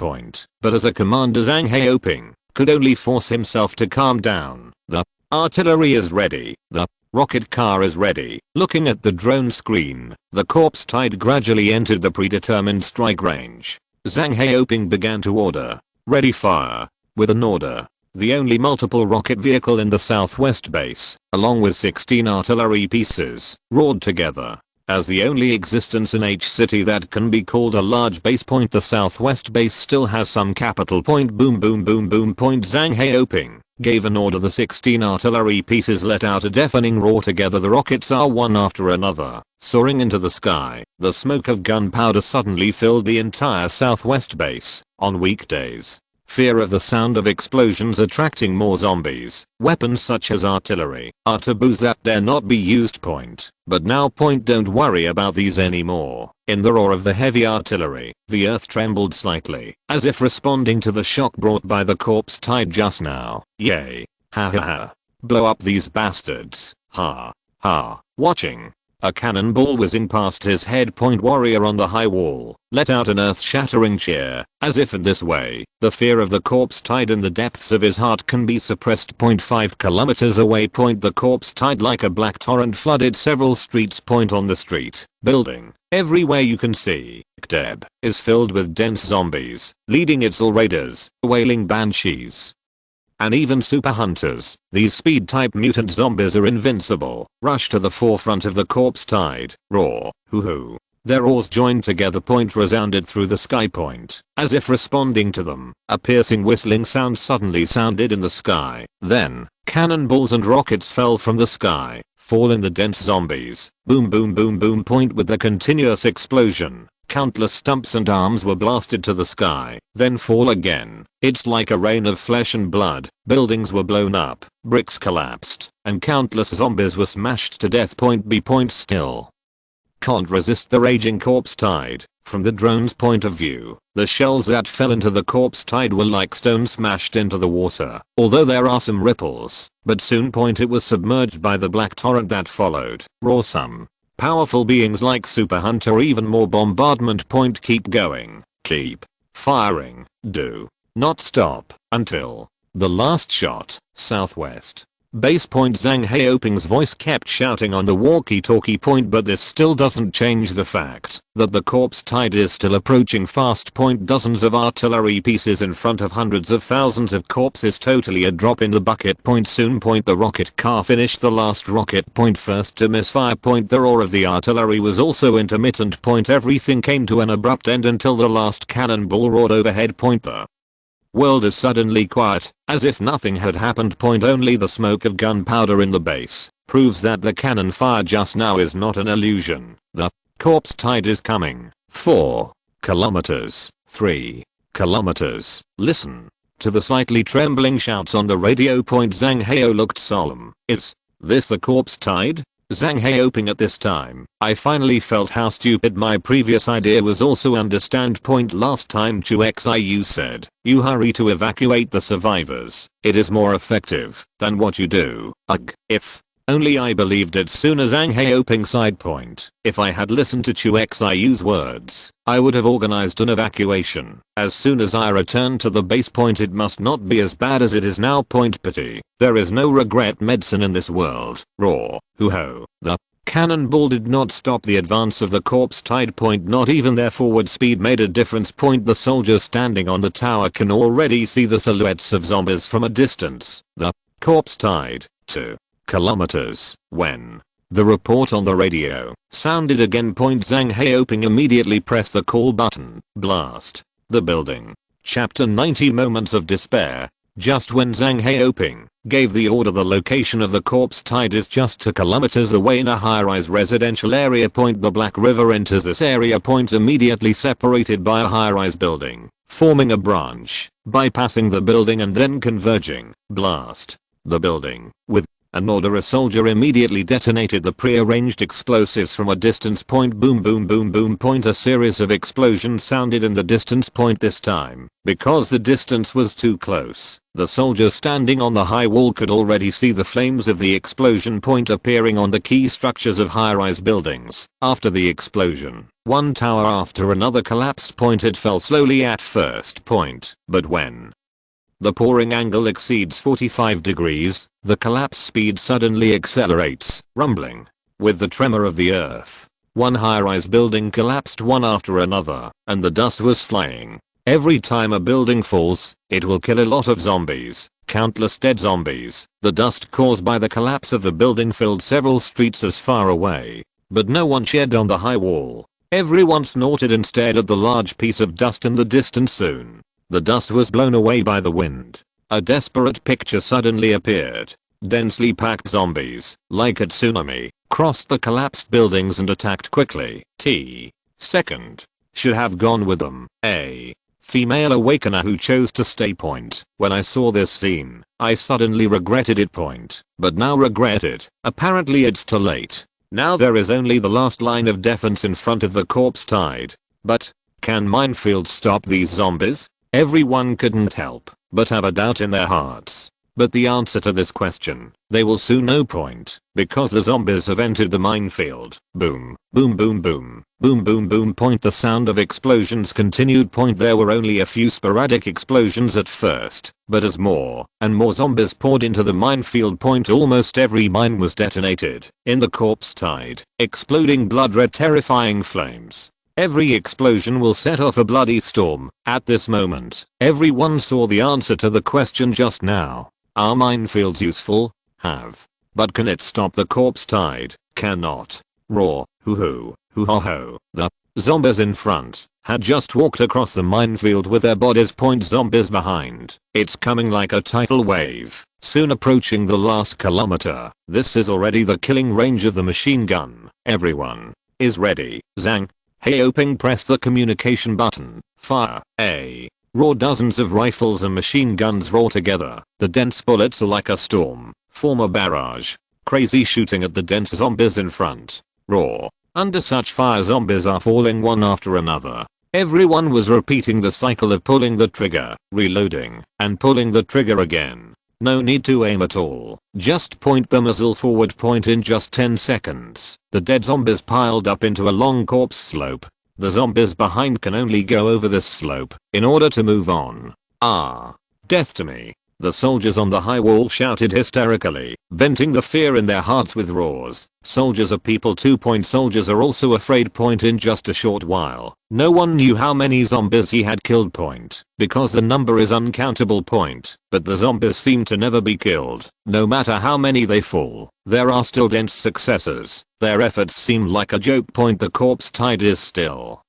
But as a commander, Zhang Haoping could only force himself to calm down. The artillery is ready. The rocket car is ready. Looking at the drone screen, the corpse tide gradually entered the predetermined strike range. Zhang Haoping began to order. "Ready, fire." With an order, the only multiple rocket vehicle in the southwest base, along with 16 artillery pieces, roared together. As the only existence in H city that can be called a large base. The southwest base still has some capital. Boom boom boom boom. Zhang Haoping gave an order. The 16 artillery pieces let out a deafening roar. Together the rockets are one after another, soaring into the sky. The smoke of gunpowder suddenly filled the entire southwest base. On weekdays, fear of the sound of explosions attracting more zombies. Weapons such as artillery are taboos that dare not be used. But now. Don't worry about these anymore. In the roar of the heavy artillery, the earth trembled slightly, as if responding to the shock brought by the corpse tide just now. Yay. Ha ha ha. Blow up these bastards. Ha. Ha. Watching. A cannonball whizzing past his head. Warrior on the high wall let out an earth-shattering cheer, as if in this way, the fear of the corpse tide in the depths of his heart can be suppressed. 5 kilometers away. The corpse tide like a black torrent flooded several streets. On the street, building, everywhere you can see, Deb is filled with dense zombies, leading its all raiders, wailing banshees, and even super hunters. These speed-type mutant zombies are invincible. Rush to the forefront of the corpse tide. Roar. Hoo-hoo. Their roars joined together. Resounded through the sky. As if responding to them, a piercing whistling sound suddenly sounded in the sky. Then, cannonballs and rockets fell from the sky, falling the dense zombies. Boom boom boom boom. With the continuous explosion, countless stumps and arms were blasted to the sky, then fall again. It's like a rain of flesh and blood. Buildings were blown up, bricks collapsed, and countless zombies were smashed to death. Still can't resist the raging corpse tide. From the drone's point of view, the shells that fell into the corpse tide were like stones smashed into the water, although there are some ripples, but soon it was submerged by the black torrent that followed. Raw some powerful beings like Super Hunter or even more bombardment. Keep going, keep firing, do not stop until the last shot. Southwest base. Zhang Haoping's voice kept shouting on the walkie-talkie. But this still doesn't change the fact that the corpse tide is still approaching fast. Dozens of artillery pieces in front of hundreds of thousands of corpses, totally a drop in the bucket. Soon the rocket car finished the last rocket. First to misfire. The roar of the artillery was also intermittent. Everything came to an abrupt end until the last cannonball roared overhead. The world is suddenly quiet, as if nothing had happened. Only the smoke of gunpowder in the base proves that the cannon fire just now is not an illusion. The corpse tide is coming. 4 kilometers. 3 kilometers. Listen to the slightly trembling shouts on the radio. Zhang Hao looked solemn. Is this the corpse tide? Zhang Haoping. At this time, I finally felt how stupid my previous idea was. Also understand. Last time Chu Xiu said, you hurry to evacuate the survivors. It is more effective than what you do. Ugh, if only I believed it sooner. Zhang Haoping side. If I had listened to Chu Xiu's words, I would have organized an evacuation as soon as I returned to the base. It must not be as bad as it is now. Pity. There is no regret medicine in this world. Roar. Hoo-ho. The cannonball did not stop the advance of the corpse tide. Not even their forward speed made a difference. The soldiers standing on the tower can already see the silhouettes of zombies from a distance. The corpse tide. 2 kilometers. When the report on the radio sounded again. Zhang Haoping immediately pressed the call button. Blast the building. Chapter 90 Moments of Despair. Just when Zhang Haoping gave the order, the location of the corpse tide is just 2 kilometers away in a high-rise residential area. The Black River enters this area. Immediately separated by a high-rise building, forming a branch, bypassing the building and then converging. Blast the building. With an order, a soldier immediately detonated the pre-arranged explosives from a distance. Boom boom boom boom. A series of explosions sounded in the distance. This time, because the distance was too close, the soldier standing on the high wall could already see the flames of the explosion. Appearing on the key structures of high-rise buildings. After the explosion, one tower after another collapsed. It fell slowly at first. But when the pouring angle exceeds 45 degrees, the collapse speed suddenly accelerates, rumbling with the tremor of the earth. One high-rise building collapsed one after another, and the dust was flying. Every time a building falls, it will kill a lot of zombies, countless dead zombies. The dust caused by the collapse of the building filled several streets as far away, but no one cheered on the high wall. Everyone snorted and stared at the large piece of dust in the distance. Soon, the dust was blown away by the wind. A desperate picture suddenly appeared. Densely packed zombies, like a tsunami, crossed the collapsed buildings and attacked quickly. Second should have gone with them. A female awakener who chose to stay. When I saw this scene, I suddenly regretted it. But now regret it. Apparently it's too late. Now there is only the last line of defense in front of the corpse tide. But can minefields stop these zombies? Everyone couldn't help but have a doubt in their hearts. But the answer to this question, they will soon know. Because the zombies have entered the minefield. Boom, boom boom boom, boom boom boom. The sound of explosions continued. There were only a few sporadic explosions at first, but as more and more zombies poured into the minefield. Almost every mine was detonated in the corpse tide, exploding blood-red terrifying flames. Every explosion will set off a bloody storm. At this moment, everyone saw the answer to the question just now. Are minefields useful? Have. But can it stop the corpse tide? Cannot. Roar. Hoo-hoo. Hoo-ho-ho. The zombies in front had just walked across the minefield with their bodies. Zombies behind. It's coming like a tidal wave, soon approaching the last kilometer. This is already the killing range of the machine gun. Everyone is ready. Zhang Haoping pressed the communication button. Fire. A roar. Dozens of rifles and machine guns roar together. The dense bullets are like a storm, form a barrage. Crazy shooting at the dense zombies in front. Roar. Under such fire zombies are falling one after another. Everyone was repeating the cycle of pulling the trigger, reloading, and pulling the trigger again. No need to aim at all. Just point the muzzle forward. Point in just 10 seconds. The dead zombies piled up into a long corpse slope. The zombies behind can only go over this slope in order to move on. Ah. Death to me. The soldiers on the high wall shouted hysterically, venting the fear in their hearts with roars. Soldiers are people too. Soldiers are also afraid. In just a short while, no one knew how many zombies he had killed. Because the number is uncountable. But the zombies seem to never be killed. No matter how many they fall, there are still dense successes. Their efforts seem like a joke. The corpse tide is still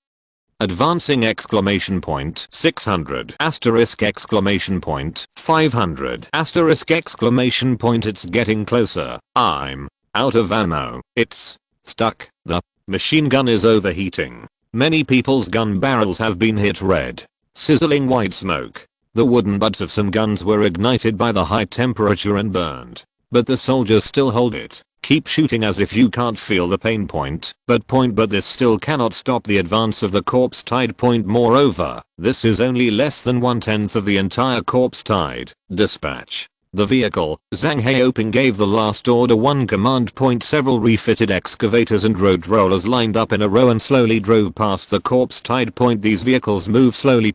advancing! 600 asterisk exclamation point 500 asterisk exclamation point. It's getting closer. I'm out of ammo. It's stuck. The machine gun is overheating. Many people's gun barrels have been hit red. Sizzling white smoke. The wooden butts of some guns were ignited by the high temperature and burned. But the soldiers still hold it. Keep shooting as if you can't feel the pain. But this still cannot stop the advance of the corpse tide. Moreover, this is only less than 1/10 of the entire corpse tide. Dispatch the vehicle. Zhang Haoping gave the last order. One command. Several refitted excavators and road rollers lined up in a row and slowly drove past the corpse tide. These vehicles move slowly.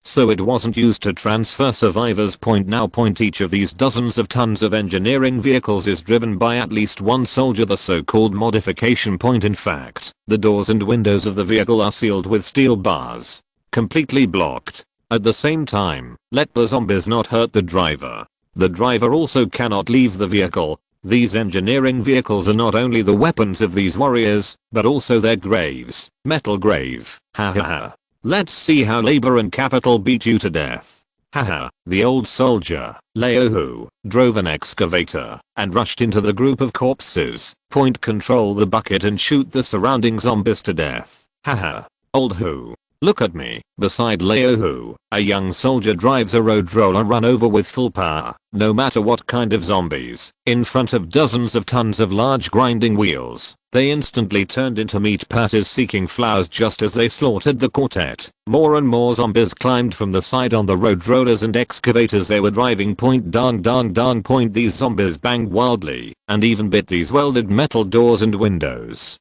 So it wasn't used to transfer survivors. Now. Each of these dozens of tons of engineering vehicles is driven by at least one soldier. The so-called modification. In fact, the doors and windows of the vehicle are sealed with steel bars, completely blocked. At the same time, let the zombies not hurt the driver. The driver also cannot leave the vehicle. These engineering vehicles are not only the weapons of these warriors, but also their graves. Metal grave. Ha ha ha. Let's see how labor and capital beat you to death. Haha. The old soldier, Leo Hu, drove an excavator and rushed into the group of corpses. Control the bucket and shoot the surrounding zombies to death. Haha. Old Hu. Look at me. Beside Leo Hu, a young soldier drives a road roller run over with full power, no matter what kind of zombies. In front of dozens of tons of large grinding wheels, they instantly turned into meat patties seeking flowers just as they slaughtered the quartet. More and more zombies climbed from the side on the road rollers and excavators they were driving. Dong. These zombies banged wildly and even bit these welded metal doors and windows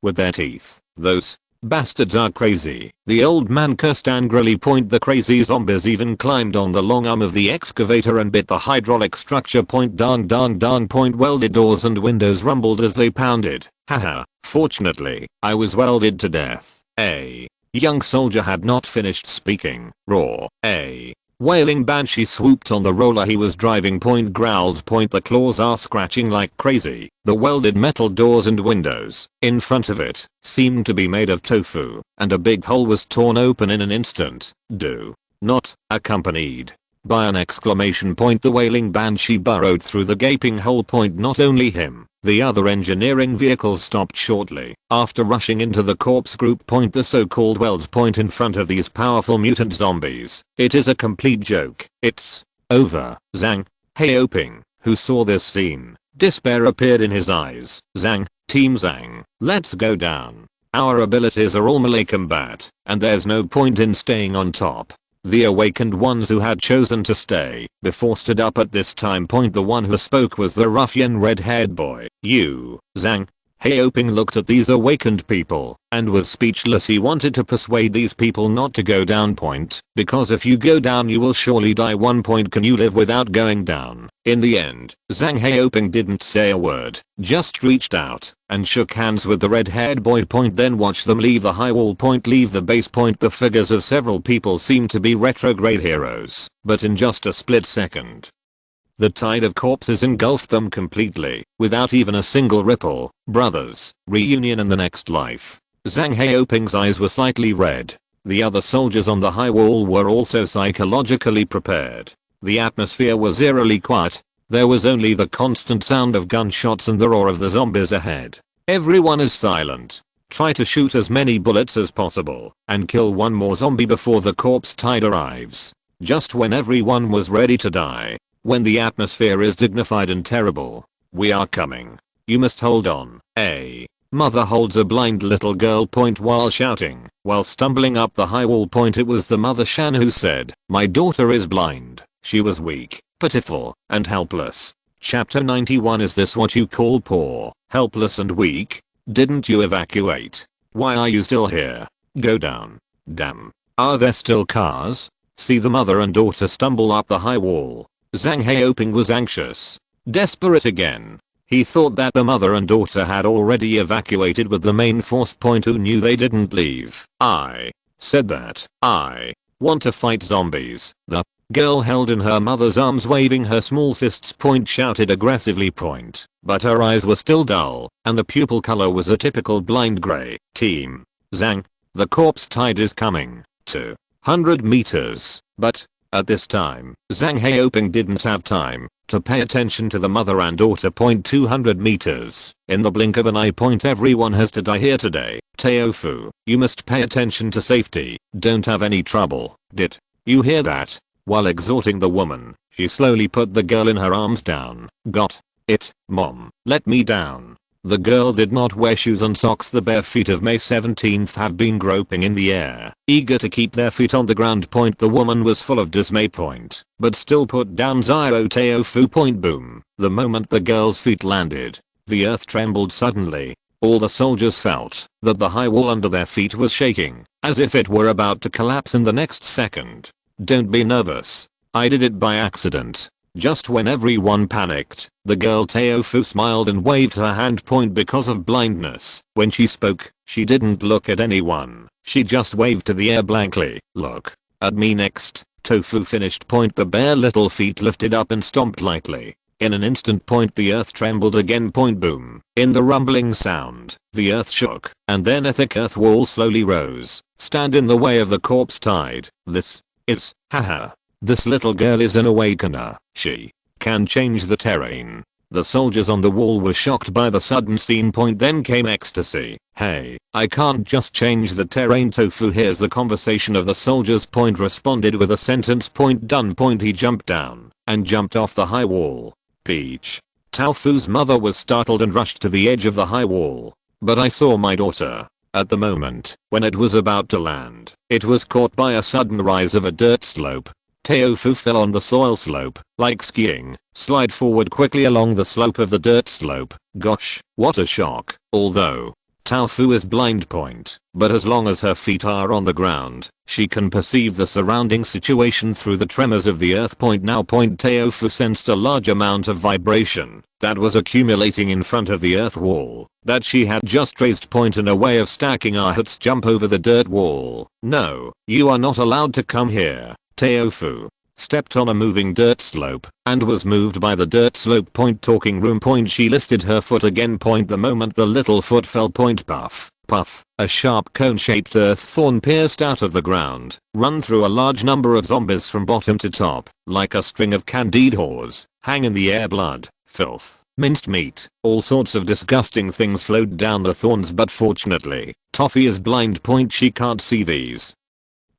with their teeth. Those bastards are crazy. The old man cursed angrily. The crazy zombies even climbed on the long arm of the excavator and bit the hydraulic structure. Dong. Welded doors and windows rumbled as they pounded. Haha. Fortunately, I was welded to death. A young soldier had not finished speaking. Roar. A wailing banshee swooped on the roller he was driving. Growled. The claws are scratching like crazy. The welded metal doors and windows in front of it seemed to be made of tofu, and a big hole was torn open in an instant. Do not accompanied by an exclamation. The wailing banshee burrowed through the gaping hole. Not only him, the other engineering vehicles stopped shortly after rushing into the corpse group. The so-called weld. In front of these powerful mutant zombies, it is a complete joke. It's over. Zhang Haoping, who saw this scene, despair appeared in his eyes. Zhang, Team Zhang, let's go down. Our abilities are all melee combat, and there's no point in staying on top. The awakened ones who had chosen to stay before stood up at this time. The one who spoke was the ruffian red-haired boy. You, Zhang Haoping looked at these awakened people and was speechless. He wanted to persuade these people not to go down. Because if you go down you will surely die. 1. Can you live without going down? In the end, Zhang Haoping didn't say a word, just reached out and shook hands with the red-haired boy. Then watched them leave the high wall. Leave the base. The figures of several people seemed to be retrograde heroes, but in just a split second, the tide of corpses engulfed them completely, without even a single ripple. Brothers, reunion in the next life. Zhang Haoping's eyes were slightly red. The other soldiers on the high wall were also psychologically prepared. The atmosphere was eerily quiet. There was only the constant sound of gunshots and the roar of the zombies ahead. Everyone is silent. Try to shoot as many bullets as possible and kill one more zombie before the corpse tide arrives. Just when everyone was ready to die. When the atmosphere is dignified and terrible. We are coming. You must hold on. A Mother holds a blind little girl point while shouting, while stumbling up the high wall point. It was the mother Shan who said, "My daughter is blind." She was weak, pitiful, and helpless. Chapter 91. Is this what you call poor, helpless and weak? Didn't you evacuate? Why are you still here? Go down. Damn. Are there still cars? See the mother and daughter stumble up the high wall. Zhang Haoping was anxious. Desperate again. He thought that the mother and daughter had already evacuated with the main force point. Who knew they didn't leave? I said that. I want to fight zombies. The girl held in her mother's arms waving her small fists point shouted aggressively point, but her eyes were still dull, and the pupil color was a typical blind gray. Team Zhang, the corpse tide is coming. 200 meters. But at this time, Zhang Haoping didn't have time to pay attention to the mother and daughter point. 200 meters. In the blink of an eye point, everyone has to die here today. Teofu, you must pay attention to safety. Don't have any trouble. Did you hear that? While exhorting the woman, she slowly put the girl in her arms down. Got it, mom. Let me down. The girl did not wear shoes and socks. The bare feet of May 17th have been groping in the air, eager to keep their feet on the ground point. The woman was full of dismay point, but still put down Zio Teofu point. Boom. The moment the girl's feet landed, the earth trembled suddenly. All the soldiers felt that the high wall under their feet was shaking, as if it were about to collapse in the next second. Don't be nervous. I did it by accident. Just when everyone panicked, the girl Teofu smiled and waved her hand point. Because of blindness, when she spoke, she didn't look at anyone. She just waved to the air blankly. Look at me next. Tofu finished point. The bare little feet lifted up and stomped lightly. In an instant point, the earth trembled again point. Boom. In the rumbling sound, the earth shook, and then a thick earth wall slowly rose. Stand in the way of the corpse tide. This is, haha. This little girl is an awakener. She can change the terrain. The soldiers on the wall were shocked by the sudden scene point. Then came ecstasy. Hey, I can't just change the terrain. Tofu hears the conversation of the soldiers point responded with a sentence point. Done point. He jumped down and jumped off the high wall. Peach. Tofu's mother was startled and rushed to the edge of the high wall. But I saw my daughter. At the moment when it was about to land, it was caught by a sudden rise of a dirt slope. Teofu fell on the soil slope, like skiing, slide forward quickly along the slope of the dirt slope. Gosh, what a shock. Although Tofu is blind point, but as long as her feet are on the ground, she can perceive the surrounding situation through the tremors of the earth point. Now point. Teofu sensed a large amount of vibration that was accumulating in front of the earth wall that she had just raised point. In a way of stacking our huts, jump over the dirt wall. No, you are not allowed to come here. Teofu stepped on a moving dirt slope and was moved by the dirt slope point. Talking room point. She lifted her foot again point. The moment the little foot fell point. Puff, puff, a sharp cone-shaped earth thorn pierced out of the ground, run through a large number of zombies from bottom to top, like a string of candied whores, hang in the air. Blood, filth, minced meat, all sorts of disgusting things flowed down the thorns, but fortunately, Toffee is blind point. She can't see these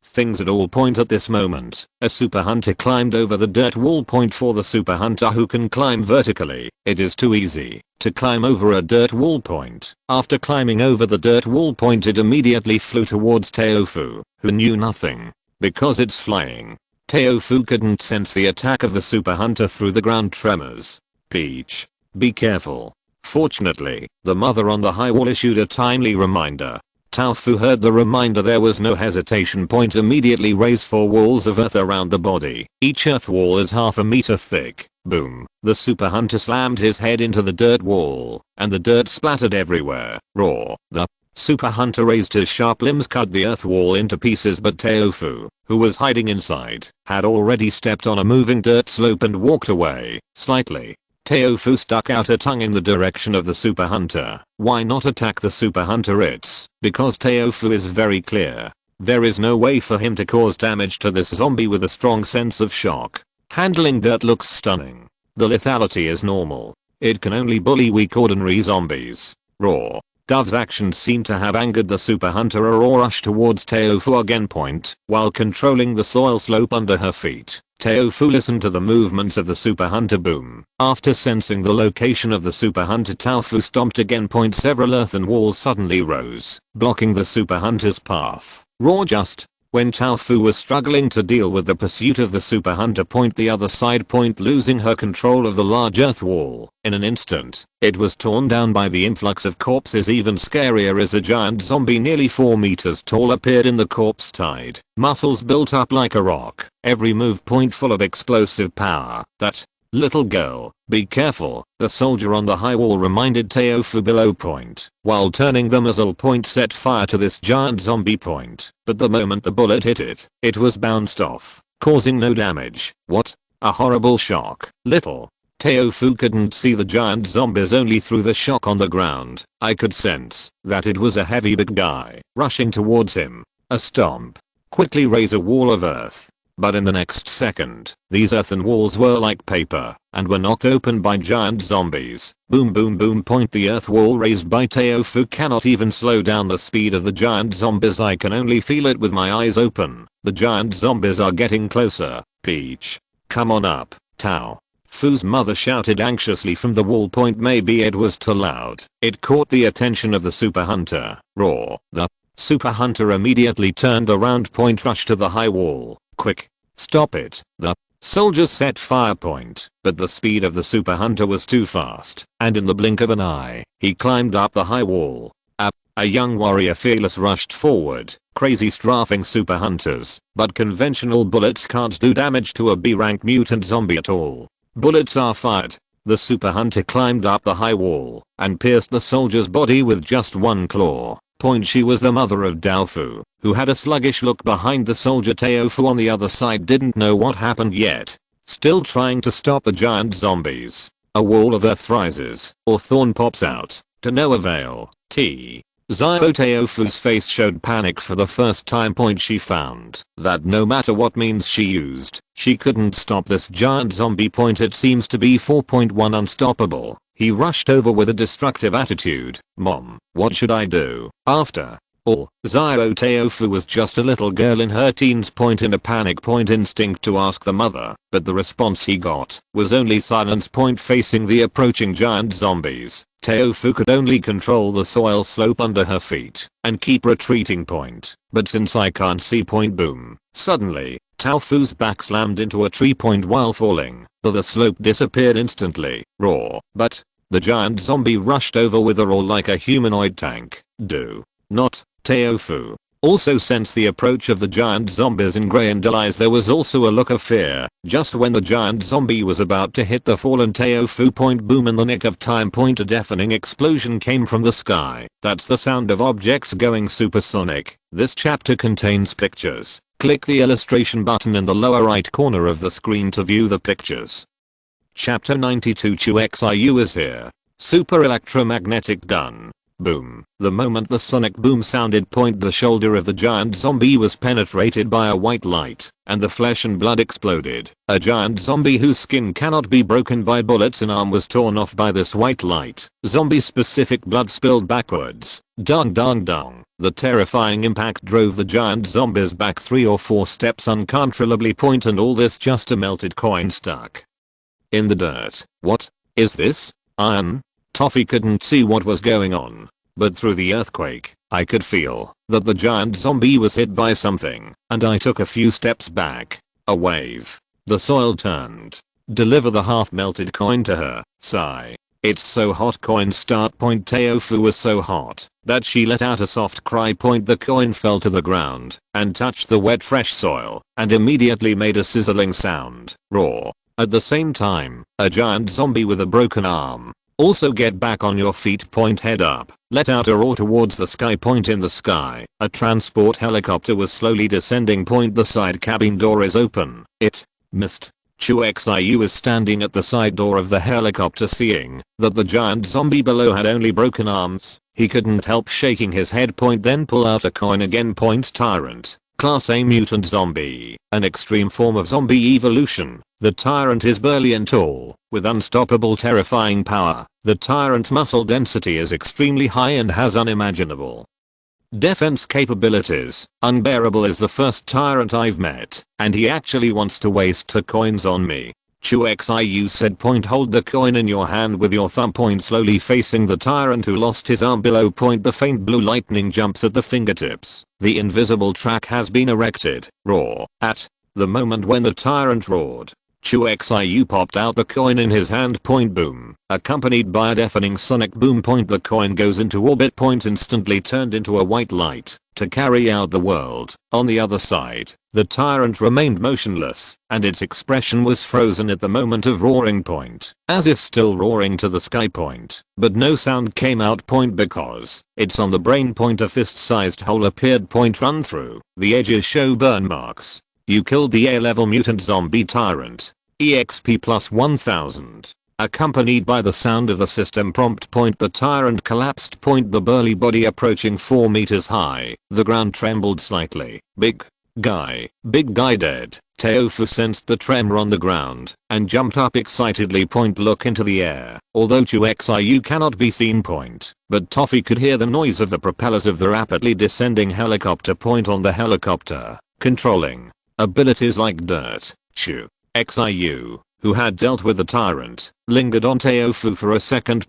things at all point. At this moment, a super hunter climbed over the dirt wall point. For the super hunter who can climb vertically, it is too easy to climb over a dirt wall point. After climbing over the dirt wall point, it immediately flew towards Teofu, who knew nothing. Because it's flying, Teofu couldn't sense the attack of the super hunter through the ground tremors. Peach, be careful. Fortunately, the mother on the high wall issued a timely reminder. Tofu heard the reminder. There was no hesitation point. Immediately raise 4 walls of earth around the body. Each earth wall is half a meter thick. Boom. The super hunter slammed his head into the dirt wall, and the dirt splattered everywhere. Roar. The super hunter raised his sharp limbs, cut the earth wall into pieces, but Teofu, who was hiding inside, had already stepped on a moving dirt slope and walked away, slightly. Teofu stuck out her tongue in the direction of the super hunter. Why not attack the super hunter? It's because Teofu is very clear. There is no way for him to cause damage to this zombie with a strong sense of shock. Handling dirt looks stunning. The lethality is normal. It can only bully weak ordinary zombies. Raw. Dove's actions seem to have angered the super hunter. Aurora rushed towards Teofu again point while controlling the soil slope under her feet. Teofu listened to the movements of the super hunter. Boom. After sensing the location of the super hunter, Teofu stomped again. Several earthen walls suddenly rose, blocking the super hunter's path. Raw. Just when Teofu was struggling to deal with the pursuit of the super hunter. The other side. Losing her control of the large earth wall. In an instant, it was torn down by the influx of corpses. Even scarier is a giant zombie nearly 4 meters tall appeared in the corpse tide. Muscles built up like a rock. Every move full of explosive power. That little girl, be careful, the soldier on the high wall reminded Teofu below. While turning the muzzle. Set fire to this giant zombie. But the moment the bullet hit it, it was bounced off, causing no damage. What a horrible shock. Little Teofu couldn't see the giant zombies only through the shock on the ground. I could sense that it was a heavy big guy rushing towards him. A stomp quickly raise a wall of earth. But in the next second, these earthen walls were like paper and were knocked open by giant zombies. Boom boom boom. The earth wall raised by Teofu cannot even slow down the speed of the giant zombies. I can only feel it with my eyes open. The giant zombies are getting closer. Peach, come on up. Tao Fu's mother shouted anxiously from the wall. Maybe it was too loud. It caught the attention of the super hunter. Roar. The super hunter immediately turned around. Rushed to the high wall. Quick, stop it. The soldiers set fire. But the speed of the super hunter was too fast, and in the blink of an eye, he climbed up the high wall. A young warrior fearless rushed forward. Crazy strafing super hunters, but conventional bullets can't do damage to a B-rank mutant zombie at all. Bullets are fired. The super hunter climbed up the high wall and pierced the soldier's body with just one claw. She was the mother of Daofu, who had a sluggish look behind the soldier. Teofu on the other side didn't know what happened yet. Still trying to stop the giant zombies. A wall of earth rises, or thorn pops out. To no avail. Teofu's face showed panic for the first time. She found that no matter what means she used, she couldn't stop this giant zombie. It seems to be 4.1 unstoppable. He rushed over with a destructive attitude. Mom, what should I do? After all, Teofu was just a little girl in her teens. In a panic. Instinct to ask the mother, but the response he got was only silence. Facing the approaching giant zombies, Teofu could only control the soil slope under her feet and keep retreating. But since I can't see. Boom. Suddenly, Teofu's back slammed into a tree. While falling, the slope disappeared instantly. Roar. But the giant zombie rushed over with a roar like a humanoid tank. Do not, Teofu, also sense the approach of the giant zombies in Grey eyes. There was also a look of fear just when the giant zombie was about to hit the fallen Teofu. Boom. In the nick of time. A deafening explosion came from the sky. That's the sound of objects going supersonic. This chapter contains pictures. Click the illustration button in the lower right corner of the screen to view the pictures. Chapter 92. Chu Xiu is here. Super electromagnetic done. Boom. The moment the sonic boom sounded. The shoulder of the giant zombie was penetrated by a white light, and the flesh and blood exploded. A giant zombie whose skin cannot be broken by bullets and arm was torn off by this white light. Zombie specific blood spilled backwards. Dong dong dong. The terrifying impact drove the giant zombies back 3 or 4 steps uncontrollably. And all this just a melted coin stuck in the dirt. What is this? Iron? Toffee couldn't see what was going on, but through the earthquake, I could feel that the giant zombie was hit by something, and I took a few steps back. A wave. The soil turned. Deliver the half-melted coin to her. Sigh. It's so hot. Coin start. Teofu was so hot that she let out a soft cry. The coin fell to the ground and touched the wet fresh soil and immediately made a sizzling sound. Roar. At the same time, a giant zombie with a broken arm. Also get back on your feet. Head up. Let out a roar towards the sky. In the sky, a transport helicopter was slowly descending. The side cabin door is open. It missed. Chu Xiu is standing at the side door of the helicopter. Seeing that the giant zombie below had only broken arms, he couldn't help shaking his head. Then pull out a coin again. Tyrant. Class A mutant zombie. An extreme form of zombie evolution. The tyrant is burly and tall, with unstoppable terrifying power. The tyrant's muscle density is extremely high and has unimaginable Defense capabilities. Unbearable is the first tyrant I've met, and he actually wants to waste her coins on me. Chu Xiu said. Hold the coin in your hand with your thumb. Slowly facing the tyrant who lost his arm below. The faint blue lightning jumps at the fingertips. The invisible track has been erected. Roar. At the moment when the tyrant roared, Chu Xiu popped out the coin in his hand. Boom. Accompanied by a deafening sonic boom. The coin goes into orbit. Instantly turned into a white light to carry out the world. On the other side, the tyrant remained motionless, and its expression was frozen at the moment of roaring. As if still roaring to the sky. But no sound came out. Because it's on the brain. A fist-sized hole appeared. Run through. The edges show burn marks. You killed the A-level mutant zombie tyrant. EXP plus 1000. Accompanied by the sound of the system prompt. The tyrant collapsed. The burly body approaching 4 meters high. The ground trembled slightly. Big guy dead. Teofu sensed the tremor on the ground and jumped up excitedly. Look into the air. Although Chu Xiu cannot be seen. But Toffee could hear the noise of the propellers of the rapidly descending helicopter. On the helicopter, controlling abilities like dirt. Chu Xiu, who had dealt with the tyrant, lingered on Teofu for a second.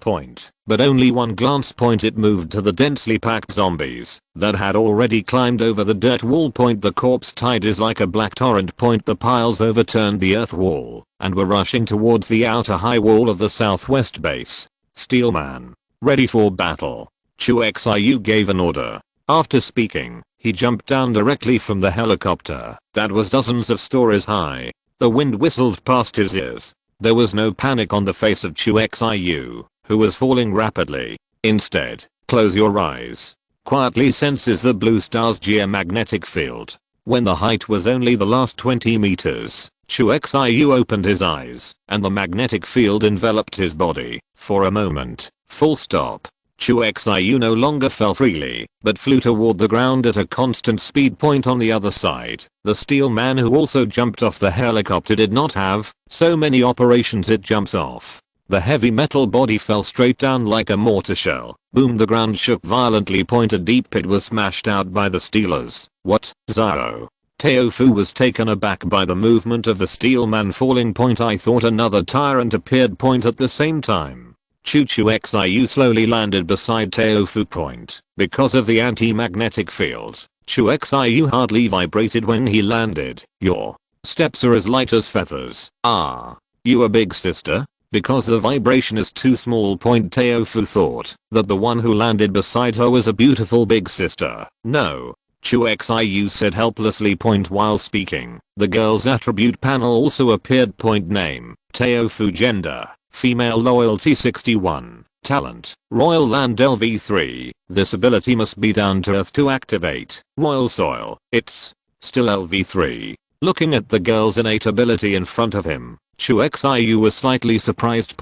But only one glance. It moved to the densely packed zombies that had already climbed over the dirt wall. The corpse tide is like a black torrent. The piles overturned the earth wall and were rushing towards the outer high wall of the southwest base. Steelman, ready for battle. Chu Xiu gave an order. After speaking, he jumped down directly from the helicopter that was dozens of stories high. The wind whistled past his ears. There was no panic on the face of Chu Xiu, who was falling rapidly. Instead, close your eyes. Quietly senses the blue star's geomagnetic field. When the height was only the last 20 meters, Chu Xiu opened his eyes, and the magnetic field enveloped his body. For a moment, full stop. Chu Xiu no longer fell freely, but flew toward the ground at a constant speed. On the other side, the steel man who also jumped off the helicopter did not have so many operations. It jumps off. The heavy metal body fell straight down like a mortar shell. Boom. The ground shook violently. A deep pit was smashed out by the stealers. What? Zao. Teofu was taken aback by the movement of the steel man falling. I thought another tyrant appeared. At the same time, Chu Xiu slowly landed beside Teofu. Because of the anti-magnetic field, Chu Xiu hardly vibrated when he landed. Your steps are as light as feathers. Ah. You a big sister? Because the vibration is too small. Teofu thought that the one who landed beside her was a beautiful big sister. No. Chu Xiu said helplessly. While speaking, the girl's attribute panel also appeared. Name, Teofu. Gender, female. Loyalty 61. Talent, Royal Land LV3. This ability must be down to earth to activate. Royal Soil. It's still LV3. Looking at the girl's innate ability in front of him, Chu Xiu was slightly surprised.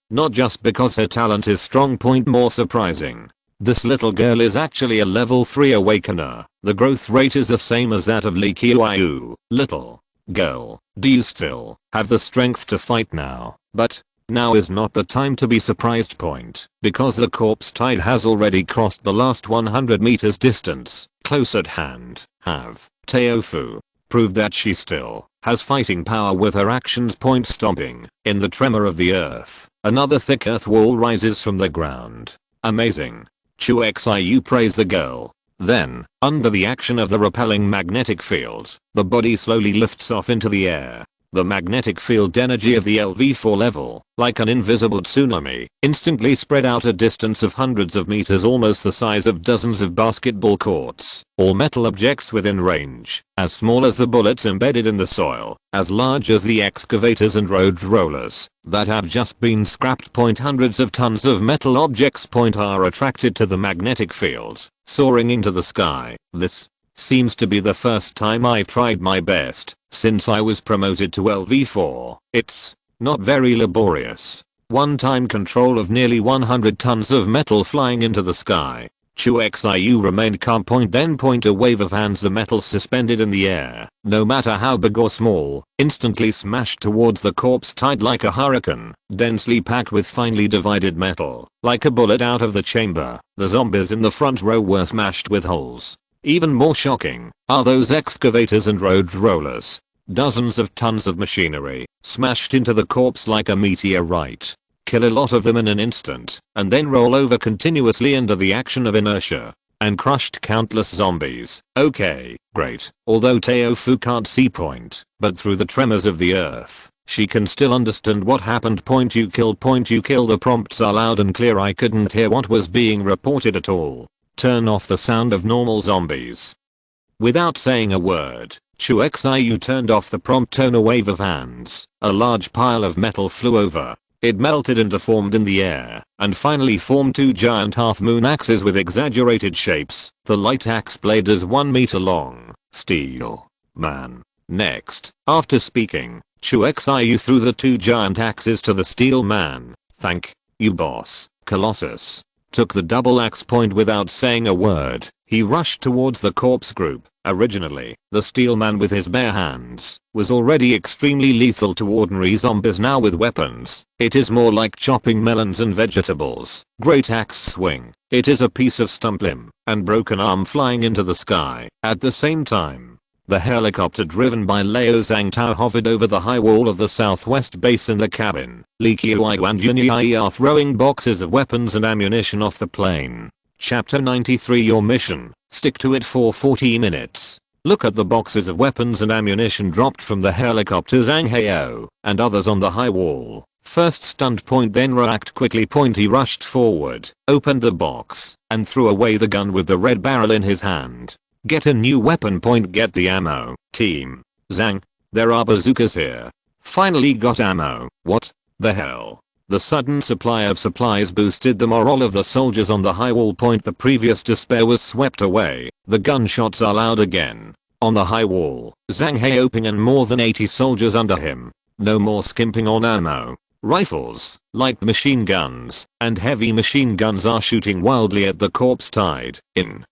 Not just because her talent is strong. More surprising, this little girl is actually a level 3 awakener. The growth rate is the same as that of Li Qiu. Little girl, do you still have the strength to fight now? But now is not the time to be surprised. Because the corpse tide has already crossed the last 100 meters distance. Close at hand, have Teofu proved that she still has fighting power with her actions. Stomping in the tremor of the earth, another thick earth wall rises from the ground. Amazing. Chu Xiu praised the girl. Then, under the action of the repelling magnetic field, the body slowly lifts off into the air. The magnetic field energy of the LV4 level, like an invisible tsunami, instantly spread out a distance of hundreds of meters, almost the size of dozens of basketball courts. All metal objects within range, as small as the bullets embedded in the soil, as large as the excavators and road rollers that have just been scrapped. Hundreds of tons of metal objects. Are attracted to the magnetic field, soaring into the sky. This seems to be the first time I've tried my best since I was promoted to LV4. It's not very laborious. One-time control of nearly 100 tons of metal flying into the sky. Chu Xiu remained calm. Then a wave of hands, the metal suspended in the air, no matter how big or small, instantly smashed towards the corpse tide like a hurricane, densely packed with finely divided metal. Like a bullet out of the chamber, the zombies in the front row were smashed with holes. Even more shocking are those excavators and road rollers. Dozens of tons of machinery smashed into the corpse like a meteorite. Kill a lot of them in an instant, and then roll over continuously under the action of inertia. And crushed countless zombies. Okay, great. Although Teofu can't see point, but through the tremors of the earth, she can still understand what happened. You kill. The prompts are loud and clear. I couldn't hear what was being reported at all. Turn off the sound of normal zombies. Without saying a word, Chu Xiu turned off the prompt. A wave of hands, a large pile of metal flew over. It melted and deformed in the air, and finally formed two giant half-moon axes with exaggerated shapes. The light axe blade is 1 meter long. Steel Man. Next, after speaking, Chu Xiu threw the two giant axes to the Steel Man. Thank you, boss. Colossus took the double axe point without saying a word. He rushed towards the corpse group. Originally, the Steel Man with his bare hands was already extremely lethal to ordinary zombies. Now with weapons, it is more like chopping melons and vegetables. Great axe swing. It is a piece of stump limb and broken arm flying into the sky. At the same time, the helicopter driven by Liu Zhangtao hovered over the high wall of the southwest base. In the cabin, Li Qiuyu and Yun Yi are throwing boxes of weapons and ammunition off the plane. Chapter 93. Your mission. Stick to it for 40 minutes. Look at the boxes of weapons and ammunition dropped from the helicopter. Zhang Heo and others on the high wall first stunned, then react quickly. He rushed forward, opened the box, and threw away the gun with the red barrel in his hand. Get a new weapon. Get the ammo. Team Zhang, there are bazookas here. Finally got ammo. What the hell? The sudden supply of supplies boosted the morale of the soldiers on the high wall. The previous despair was swept away. The gunshots are loud again. On the high wall, Zhang Heoping and more than 80 soldiers under him. No more skimping on ammo. Rifles, light machine guns, and heavy machine guns are shooting wildly at the corpse tide.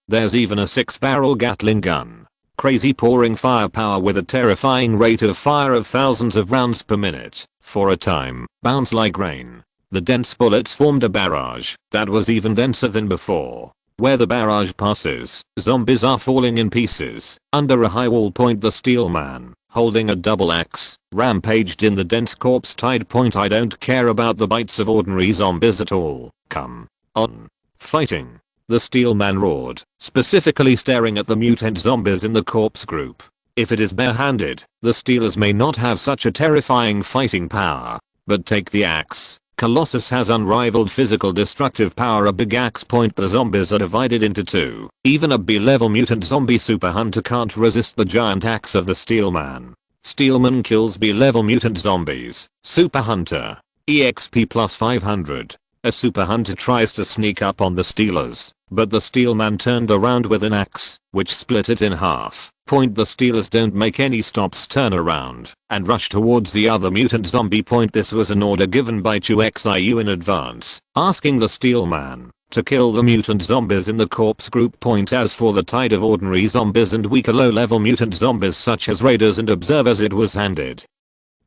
There's even a 6-barrel Gatling gun. Crazy pouring firepower with a terrifying rate of fire of thousands of rounds per minute. For a time, bounce like rain. The dense bullets formed a barrage that was even denser than before. Where the barrage passes, zombies are falling in pieces. Under a high wall. The Steel Man, holding a double axe, rampaged in the dense corpse tide. I don't care about the bites of ordinary zombies at all. Come on. Fighting. The Steel Man roared, specifically staring at the mutant zombies in the corpse group. If it is barehanded, the Steelers may not have such a terrifying fighting power. But take the axe. Colossus has unrivaled physical destructive power. A big axe. The zombies are divided into two. Even a B-level mutant zombie super hunter can't resist the giant axe of the Steel Man. Steelman kills B-level mutant zombies. Super hunter. EXP plus 500. A super hunter tries to sneak up on the Steelers, but the Steel Man turned around with an axe, which split it in half. The Steelers don't make any stops, turn around, and rush towards the other mutant zombie. This was an order given by Chu Xiu in advance, asking the Steel Man to kill the mutant zombies in the corpse group. As for the tide of ordinary zombies and weaker low-level mutant zombies such as raiders and observers, it was handed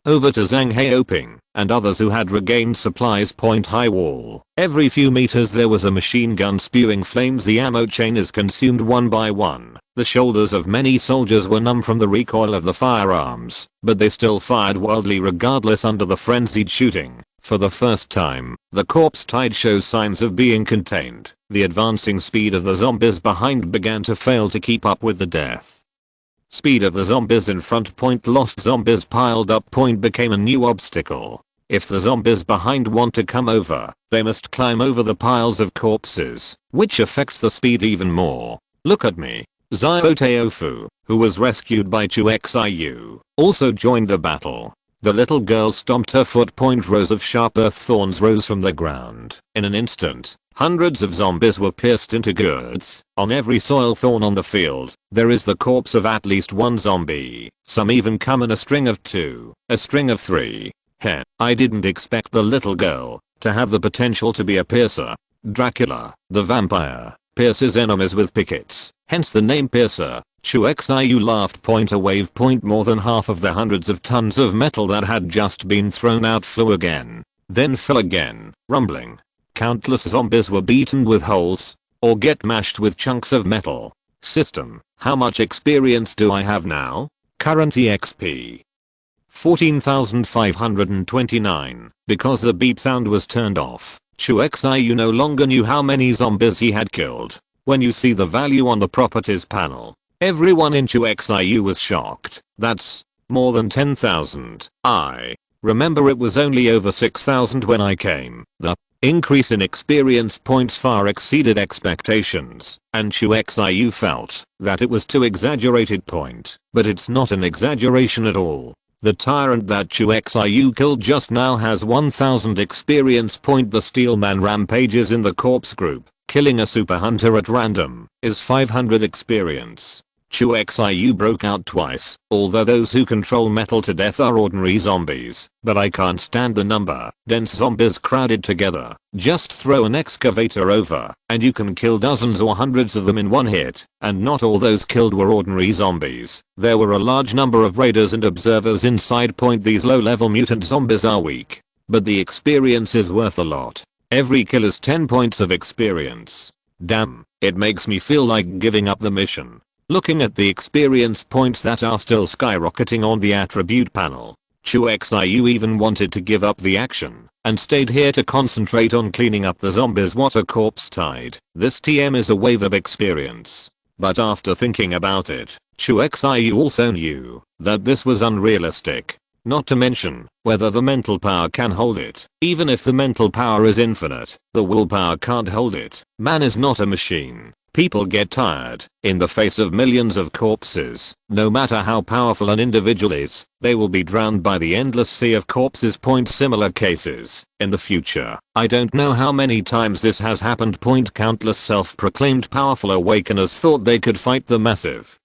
over to Zhang Heoping and others who had regained supplies. High wall. Every few meters there was a machine gun spewing flames. The ammo chain is consumed one by one. The shoulders of many soldiers were numb from the recoil of the firearms, but they still fired wildly regardless under the frenzied shooting. For the first time, the corpse tide shows signs of being contained. The advancing speed of the zombies behind began to fail to keep up with the death speed of the zombies in front. Lost zombies piled up. Became a new obstacle. If the zombies behind want to come over, they must climb over the piles of corpses, which affects the speed even more. Look at me. Xiao Teofu, who was rescued by Chu Xiu, also joined the battle. The little girl stomped her foot. Rows of sharp earth thorns rose from the ground. In an instant, hundreds of zombies were pierced into gourds. On every soil thorn on the field, there is the corpse of at least one zombie. Some even come in a string of 2, a string of 3. Heh, I didn't expect the little girl to have the potential to be a piercer. Dracula, the vampire, pierces enemies with pickets, hence the name Piercer. Chu Xiu laughed. A wave. More than half of the hundreds of tons of metal that had just been thrown out flew again, then fell again, rumbling. Countless zombies were beaten with holes, or get mashed with chunks of metal. System, how much experience do I have now? Current EXP. 14,529. Because the beep sound was turned off, Chu Xiu no longer knew how many zombies he had killed. When you see the value on the properties panel, everyone in Chu Xiu was shocked. That's more than 10,000. I remember it was only over 6,000 when I came. The increase in experience points far exceeded expectations, and Chu Xiu felt that it was too exaggerated. But it's not an exaggeration at all. The tyrant that Chu Xiu killed just now has 1000 experience. The Steelman rampages in the corpse group. Killing a super hunter at random is 500 experience. Chu Xiu broke out twice, although those who control metal to death are ordinary zombies, but I can't stand the number. Dense zombies crowded together. Just throw an excavator over, and you can kill dozens or hundreds of them in one hit, and not all those killed were ordinary zombies. There were a large number of raiders and observers inside. These low-level mutant zombies are weak, but the experience is worth a lot. Every kill is 10 points of experience. Damn, it makes me feel like giving up the mission. Looking at the experience points that are still skyrocketing on the attribute panel, Chu Xiu even wanted to give up the action and stayed here to concentrate on cleaning up the zombies. What a corpse tide. This TM is a wave of experience. But after thinking about it, Chu Xiu also knew that this was unrealistic. Not to mention whether the mental power can hold it. Even if the mental power is infinite, the willpower can't hold it. Man is not a machine. People get tired. In the face of millions of corpses, no matter how powerful an individual is, they will be drowned by the endless sea of corpses. Similar cases in the future. I don't know how many times this has happened. Countless self-proclaimed powerful awakeners thought they could fight the massive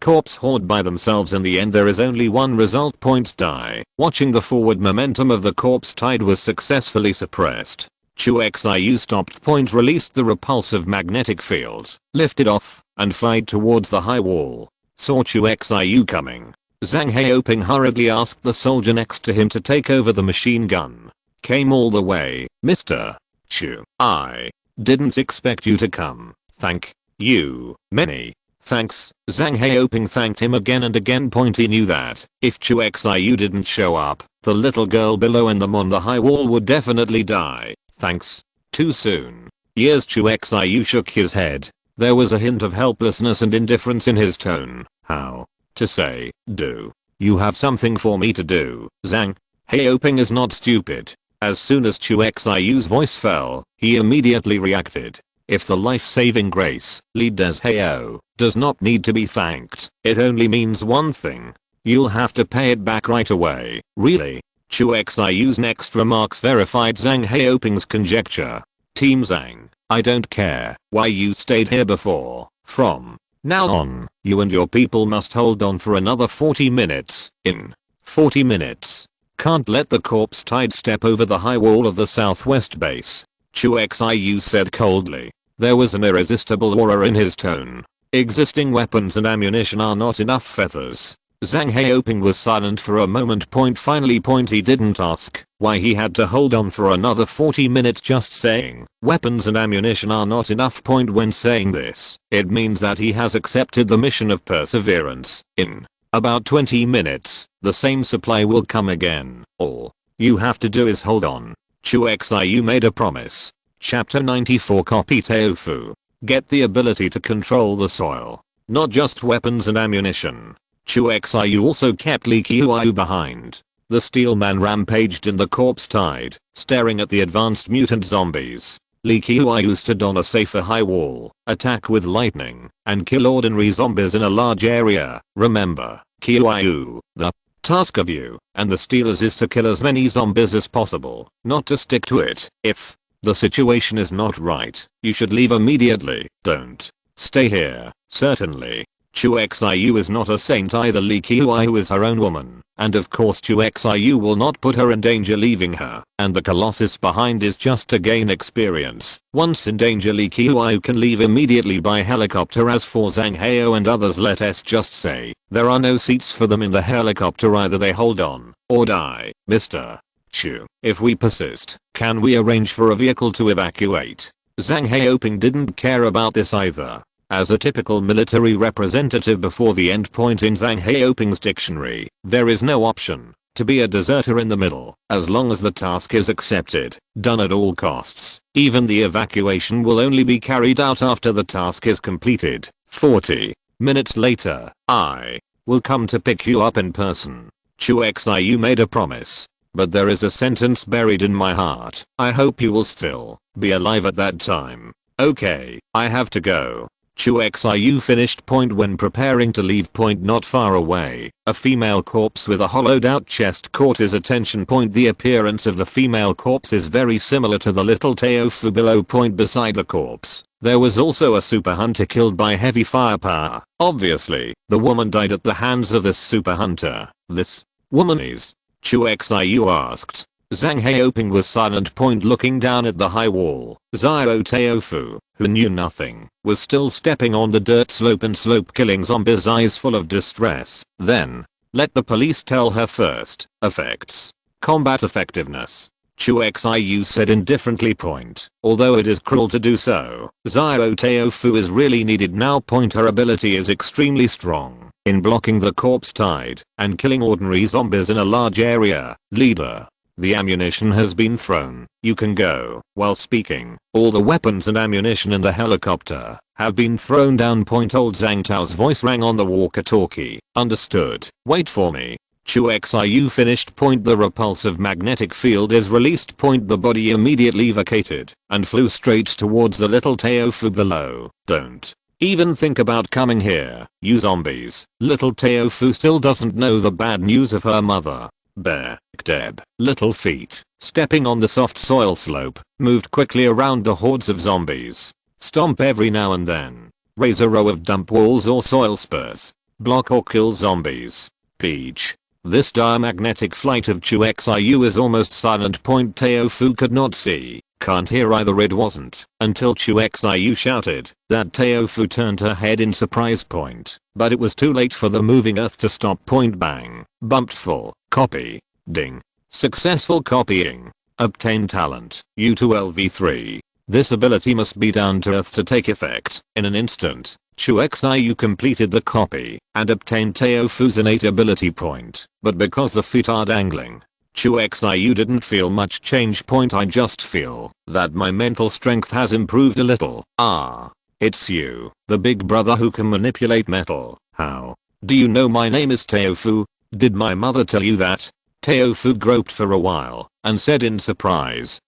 corpse horde by themselves. In the end there is only one result. Die. Watching the forward momentum of the corpse tide was successfully suppressed. Chu Xiu stopped. Released the repulsive magnetic field, lifted off, and flied towards the high wall. Saw Chu Xiu coming. Zhang Heoping hurriedly asked the soldier next to him to take over the machine gun. Came all the way, Mr. Chu. I didn't expect you to come. Thank you. Many thanks. Zhang Heoping thanked him again and again. He knew that if Chu Xiu didn't show up, the little girl below and them on the high wall would definitely die. Thanks. Too soon. Yes. Chu Xiu shook his head. There was a hint of helplessness and indifference in his tone. How to say, do you have something for me to do? Zhang Heoping is not stupid. As soon as Chu Xiu's voice fell, he immediately reacted. If the life-saving grace, Li Des Heo, does not need to be thanked, it only means one thing. You'll have to pay it back right away. Really? Chu Xiu's next remarks verified Zhang Heoping's conjecture. Team Zhang, I don't care why you stayed here before. From now on, you and your people must hold on for another 40 minutes. In 40 minutes. Can't let the corpse tide step over the high wall of the southwest base. Chu Xiu said coldly. There was an irresistible aura in his tone. Existing weapons and ammunition are not enough feathers. Zhang Heoping was silent for a moment. Finally, he didn't ask why he had to hold on for another 40 minutes. Just saying weapons and ammunition are not enough. When saying this, it means that he has accepted the mission of perseverance. In about 20 minutes, the same supply will come again. All you have to do is hold on. Chu Xiu made a promise. Chapter 94. Copy Teofu. Get the ability to control the soil, not just weapons and ammunition. Chu Xiu also kept Li Qiuyu behind. The Steelman rampaged in the corpse tide, staring at the advanced mutant zombies. Li Qiuyu stood on a safer high wall, attack with lightning, and kill ordinary zombies in a large area. Remember, Qiuyu, the task of you and the Steelers is to kill as many zombies as possible, not to stick to it. If the situation is not right, you should leave immediately. Don't stay here. Certainly. Chu Xiu is not a saint either. Li Qiu is her own woman, and of course Chu Xiu will not put her in danger leaving her, and the Colossus behind is just to gain experience. Once in danger, Li Qiu can leave immediately by helicopter. As for Zhang Hao and others, let us just say, there are no seats for them in the helicopter. Either they hold on, or die. Mr. Chu, if we persist, can we arrange for a vehicle to evacuate? Zhang Haoping didn't care about this either. As a typical military representative before the end point in Zhang Haoping's dictionary, there is no option to be a deserter in the middle. As long as the task is accepted, done at all costs, even the evacuation will only be carried out after the task is completed. 40 minutes later, I will come to pick you up in person. Chu Xiu made a promise, but there is a sentence buried in my heart. I hope you will still be alive at that time. Okay, I have to go. Chu Xiu finished point. When preparing to leave point not far away, a female corpse with a hollowed out chest caught his attention. Point the appearance of the female corpse is very similar to the little Teofu below point. Beside the corpse, there was also a super hunter killed by heavy firepower. Obviously, the woman died at the hands of this super hunter. This woman is? Chu Xiu asked. Zhang Haoping was silent. Point looking down at the high wall. Xiao Teofu, who knew nothing, was still stepping on the dirt slope and slope killing zombies, eyes full of distress. Then, let the police tell her first. Effects. Combat effectiveness. Chu Xiu said indifferently. Point. Although it is cruel to do so, Xiao Teofu is really needed now. Point. Her ability is extremely strong in blocking the corpse tide and killing ordinary zombies in a large area. Leader. The ammunition has been thrown. You can go. While speaking, all the weapons and ammunition in the helicopter have been thrown down. Point. Old Zhang Tao's voice rang on the walkie-talkie. Understood. Wait for me. Chu Xiu finished. Point. The repulsive magnetic field is released. Point. The body immediately vacated and flew straight towards the little Teofu below. Don't even think about coming here, you zombies. Little Teofu still doesn't know the bad news of her mother. Bear, Deb, little feet, stepping on the soft soil slope, moved quickly around the hordes of zombies. Stomp every now and then. Raise a row of dump walls or soil spurs. Block or kill zombies. Peach. This diamagnetic flight of Chu Xiu is almost silent. Point. Teofu could not see, can't hear either. It wasn't until Chu Xiu shouted that Teofu turned her head in surprise. Point. But it was too late for the moving earth to stop. Point. Bang. Bumped full. Copy. Ding. Successful copying. Obtain talent. U2LV3. This ability must be down to earth to take effect. In an instant, Chu Xiu completed the copy and obtained Teofu's innate ability point. But because the feet are dangling, Chu Xiu didn't feel much change. Point. I just feel that my mental strength has improved a little. Ah. It's you, the big brother who can manipulate metal. How do you know my name is Teofu? Did my mother tell you that? Teofu groped for a while and said in surprise,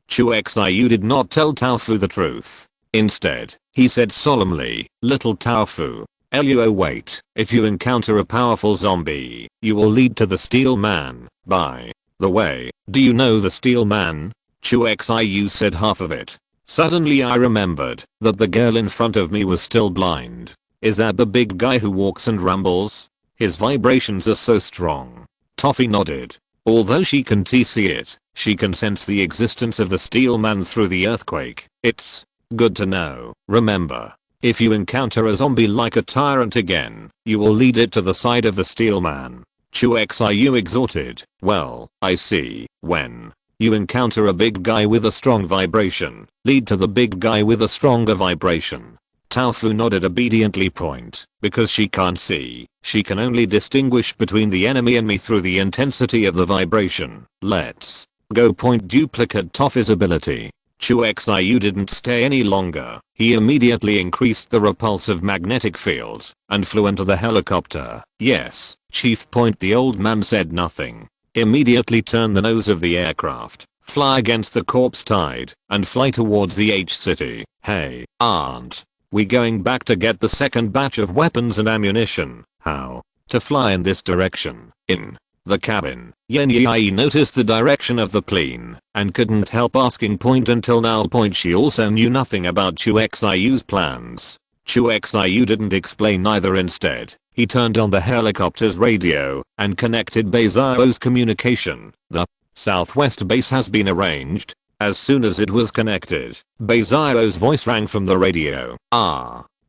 Chu Xiu did not tell Teofu the truth. Instead, he said solemnly, little Teofu, Luo wait, if you encounter a powerful zombie, you will lead to the Steel Man. By the way, do you know the Steel Man? Chu Xiu said half of it. Suddenly I remembered that the girl in front of me was still blind. Is that the big guy who walks and rumbles? His vibrations are so strong. Toffee nodded. Although she can see it, she can sense the existence of the Steel Man through the earthquake. It's good to know. Remember, if you encounter a zombie like a tyrant again, you will lead it to the side of the Steel Man. Chu Xiu exhorted. Well, I see. When you encounter a big guy with a strong vibration, lead to the big guy with a stronger vibration. Teofu nodded obediently. Point. Because she can't see, she can only distinguish between the enemy and me through the intensity of the vibration. Let's go. Point. Duplicate Toffee's ability. Chu Xiu didn't stay any longer. He immediately increased the repulsive magnetic field and flew into the helicopter. Yes, Chief. Point. The old man said nothing. Immediately turn the nose of the aircraft, fly against the corpse tide, and fly towards the H city. Hey, aren't we going back to get the second batch of weapons and ammunition? How to fly in this direction? In the cabin, Yen Yi noticed the direction of the plane and couldn't help asking. Point. Until now. Point. She also knew nothing about Chu Xiu's plans. Chu Xiu didn't explain either. Instead, he turned on the helicopter's radio and connected Beizhao's communication. The Southwest base has been arranged. As soon as it was connected, Beizhao's voice rang from the radio.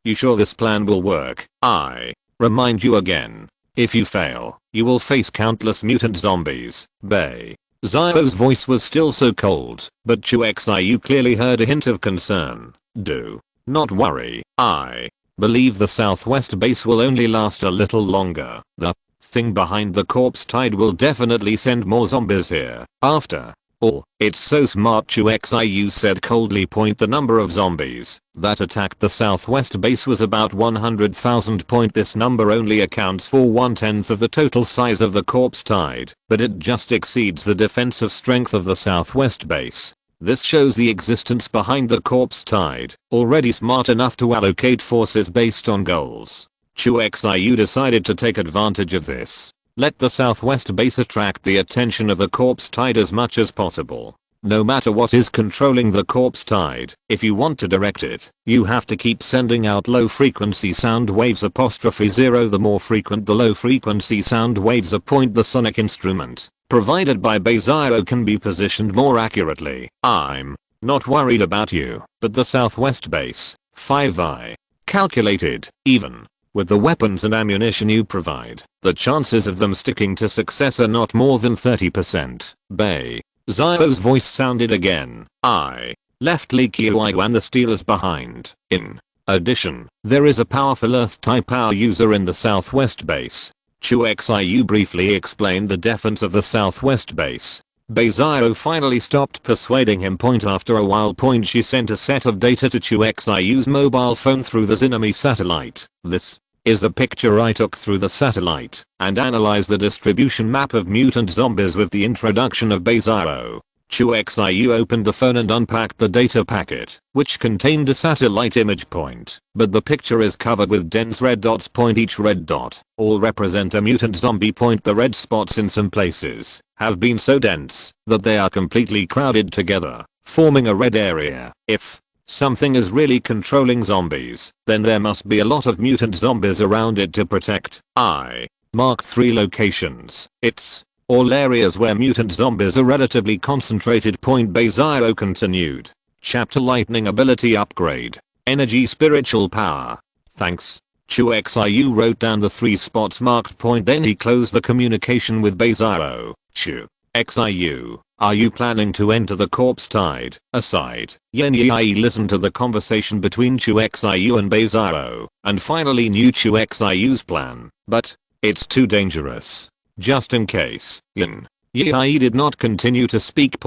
You sure this plan will work? I remind you again. If you fail, you will face countless mutant zombies. Beizhao's voice was still so cold, but Chu Xiu clearly heard a hint of concern. Do not worry. I believe the Southwest base will only last a little longer. The thing behind the corpse tide will definitely send more zombies here. After all, it's so smart, Chu Xiu said coldly. The number of zombies that attacked the Southwest base was about 100,000. This number only accounts for 1/10 of the total size of the corpse tide, but it just exceeds the defensive strength of the Southwest base. This shows the existence behind the corpse tide, already smart enough to allocate forces based on goals. Chu Xiu decided to take advantage of this. Let the Southwest base attract the attention of the corpse tide as much as possible. No matter what is controlling the corpse tide, if you want to direct it, you have to keep sending out low frequency sound waves '0. The more frequent the low frequency sound waves are. The sonic instrument provided by Beizhao can be positioned more accurately. I'm not worried about you, but the Southwest base, 5I calculated, even with the weapons and ammunition you provide, the chances of them sticking to success are not more than 30%. Beizhao's voice sounded again. I left Li Qiuyu and the Steelers behind. In addition, there is a powerful Earth-type power user in the Southwest base. Chu Xiu briefly explained the defense of the Southwest base. Beizhao finally stopped persuading him. After a while, she sent a set of data to Chu Xiu's mobile phone through the Zinami satellite. This is the picture I took through the satellite, and analyzed the distribution map of mutant zombies with the introduction of Beizhao. Chu Xiu opened the phone and unpacked the data packet, which contained a satellite image point, but the picture is covered with dense red dots. Each red dot all represent a mutant zombie. The red spots in some places have been so dense that they are completely crowded together, forming a red area. If something is really controlling zombies, then there must be a lot of mutant zombies around it to protect. I marked 3 locations. It's all areas where mutant zombies are relatively concentrated. Beizhao continued. Chapter Lightning Ability Upgrade. Energy Spiritual Power. Thanks. Chu Xiu wrote down the 3 spots marked. Then he closed the communication with Beizhao. Chu Xiu, are you planning to enter the corpse tide? Aside, Yan Yi listened to the conversation between Chu Xiu and Beizhao, and finally knew Chu Xiu's plan. But it's too dangerous. Just in case. Yan Yi did not continue to speak.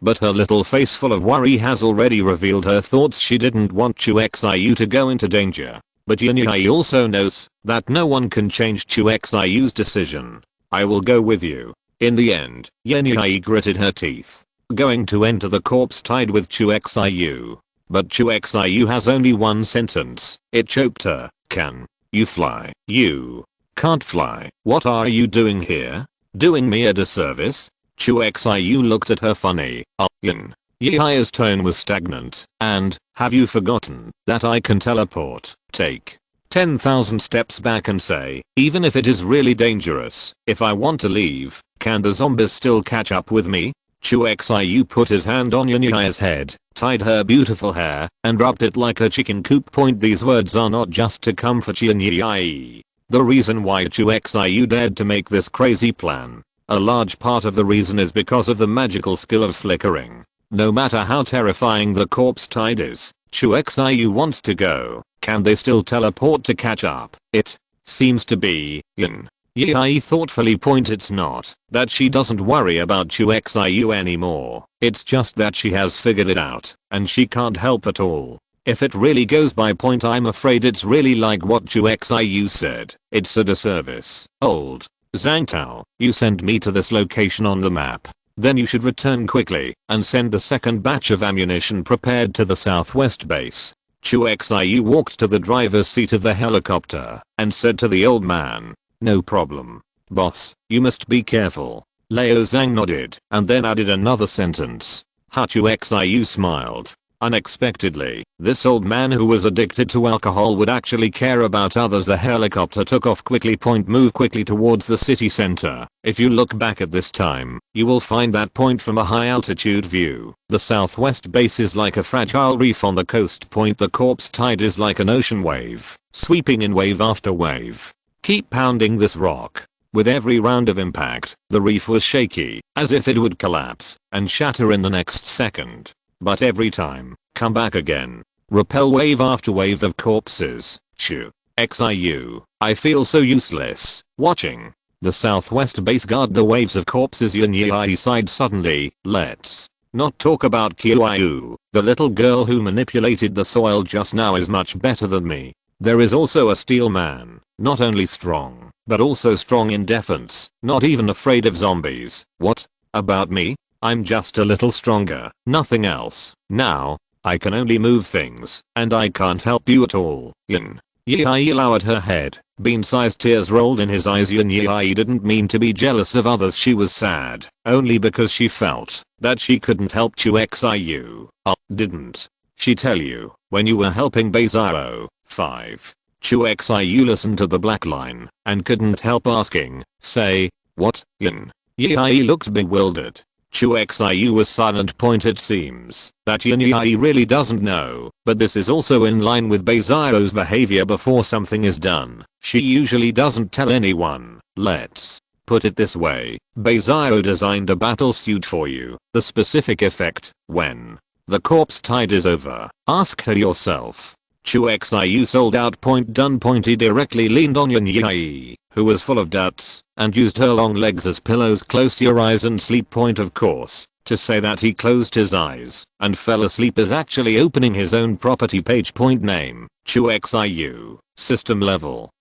But her little face full of worry has already revealed her thoughts. She didn't want Chu Xiu to go into danger. But Yan Yi also knows that no one can change Chu Xiu's decision. I will go with you. In the end, Yan Yi gritted her teeth, going to enter the corpse tide with Chu Xiu. But Chu Xiu has only one sentence. It choked her. Can you fly? You can't fly. What are you doing here? Doing me a disservice? Chu Xiu looked at her funny. Yan Yi's tone was stagnant. And, have you forgotten that I can teleport? Take 10,000 steps back and say, even if it is really dangerous, if I want to leave, can the zombies still catch up with me? Chu Xiu put his hand on Yan Yi's head, tied her beautiful hair, and rubbed it like a chicken coop. These words are not just to comfort Yan Yi. The reason why Chu Xiu dared to make this crazy plan, a large part of the reason is because of the magical skill of flickering. No matter how terrifying the corpse tide is, Chu Xiu wants to go. Can they still teleport to catch up? It seems to be. Yan Yi thoughtfully. It's not that she doesn't worry about Chu Xiu anymore. It's just that she has figured it out, and she can't help at all. If it really goes by. I'm afraid it's really like what Chu Xiu said. It's a disservice. Old Zhang Tao, you send me to this location on the map. Then you should return quickly and send the second batch of ammunition prepared to the Southwest base. Chu Xiu walked to the driver's seat of the helicopter and said to the old man, no problem. Boss, you must be careful. Lao Zhang nodded and then added another sentence. Chu Xiu smiled. Unexpectedly, this old man who was addicted to alcohol would actually care about others. The helicopter took off quickly. Move quickly towards the city center. If you look back at this time, you will find that point from a high altitude view. The southwest base is like a fragile reef on the coast. The corpse tide is like an ocean wave, sweeping in wave after wave. Keep pounding this rock. With every round of impact, the reef was shaky, as if it would collapse and shatter in the next second. But every time, come back again. Repel wave after wave of corpses. Chu Xiu. I feel so useless. Watching the southwest base guard the waves of corpses. Yin Yi sighed suddenly. Let's not talk about Chu Xiu. The little girl who manipulated the soil just now is much better than me. There is also a steel man, not only strong, but also strong in defense, not even afraid of zombies. What about me? I'm just a little stronger, nothing else. Now, I can only move things, and I can't help you at all. Yin Yi lowered her head. Bean-sized tears rolled in his eyes. Yin Yi didn't mean to be jealous of others. She was sad, only because she felt that she couldn't help Chu Xiu. Didn't she tell you, when you were helping Beizaro? 5. Chu Xiu listened to the black line, and couldn't help asking, say, what? Yin Yi looked bewildered. Chu Xiu was silent. It seems that Yin Yi really doesn't know, but this is also in line with Beizaro's behavior before something is done. She usually doesn't tell anyone. Let's put it this way, Beizaro designed a battle suit for you. The specific effect, when the corpse tide is over, ask her yourself. Chu Xiu sold out. Done. He directly leaned on Yin Yi, who was full of guts, and used her long legs as pillows. Close your eyes and sleep. Of course, to say that he closed his eyes and fell asleep is actually opening his own property page. Name, Chu Xiu, system level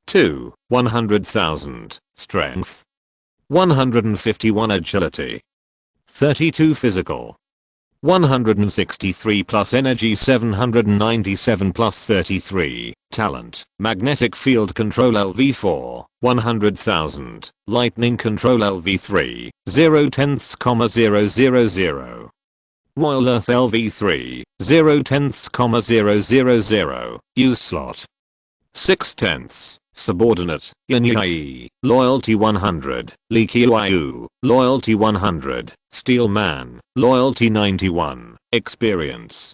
2, 100,000, strength 151, agility 32, physical 163 plus energy 797 plus 33, talent, magnetic field control LV4, 100,000, lightning control LV3, 0/10,000, Royal Earth LV3, 0/10,000, use slot 6/10, subordinate, Yin Yi, loyalty 100, Li Qiu, loyalty 100, Steel Man, loyalty 91, experience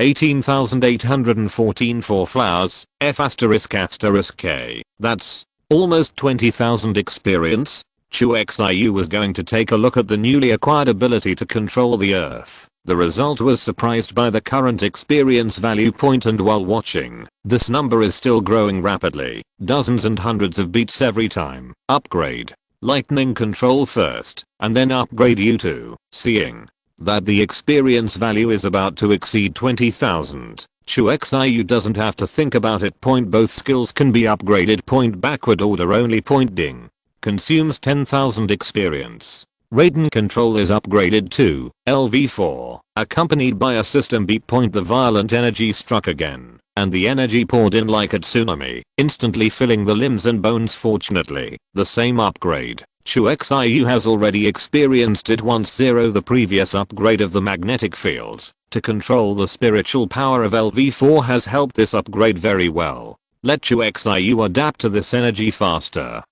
18,814 for flowers, F***K, that's almost 20,000 experience. Chu Xiu was going to take a look at the newly acquired ability to control the earth. The result was surprised by the current experience value. And while watching, this number is still growing rapidly, dozens and hundreds of beats every time. Upgrade lightning control first, and then upgrade U2. Seeing that the experience value is about to exceed 20,000, Chu Xiu doesn't have to think about it. Both skills can be upgraded. Backward order only. Ding. Consumes 10,000 experience. Raiden control is upgraded to LV4, accompanied by a system beep. The violent energy struck again, and the energy poured in like a tsunami, instantly filling the limbs and bones. Fortunately, the same upgrade, Chu Xiu has already experienced it once. The previous upgrade of the magnetic field to control the spiritual power of LV4 has helped this upgrade very well. Let Chu Xiu adapt to this energy faster.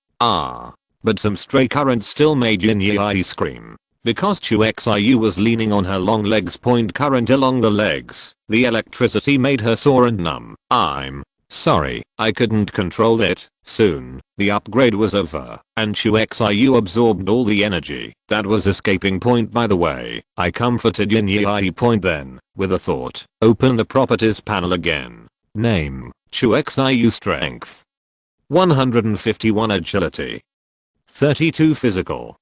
But some stray currents still made Yin Yi scream. Because Chu Xiu was leaning on her long legs. Current along the legs. The electricity made her sore and numb. I'm sorry, I couldn't control it. Soon, the upgrade was over, and Chu Xiu absorbed all the energy that was escaping. By the way, I comforted Yin Yi. Then, with a thought, open the properties panel again. Name, Chu Xiu, strength 151, agility 32, physical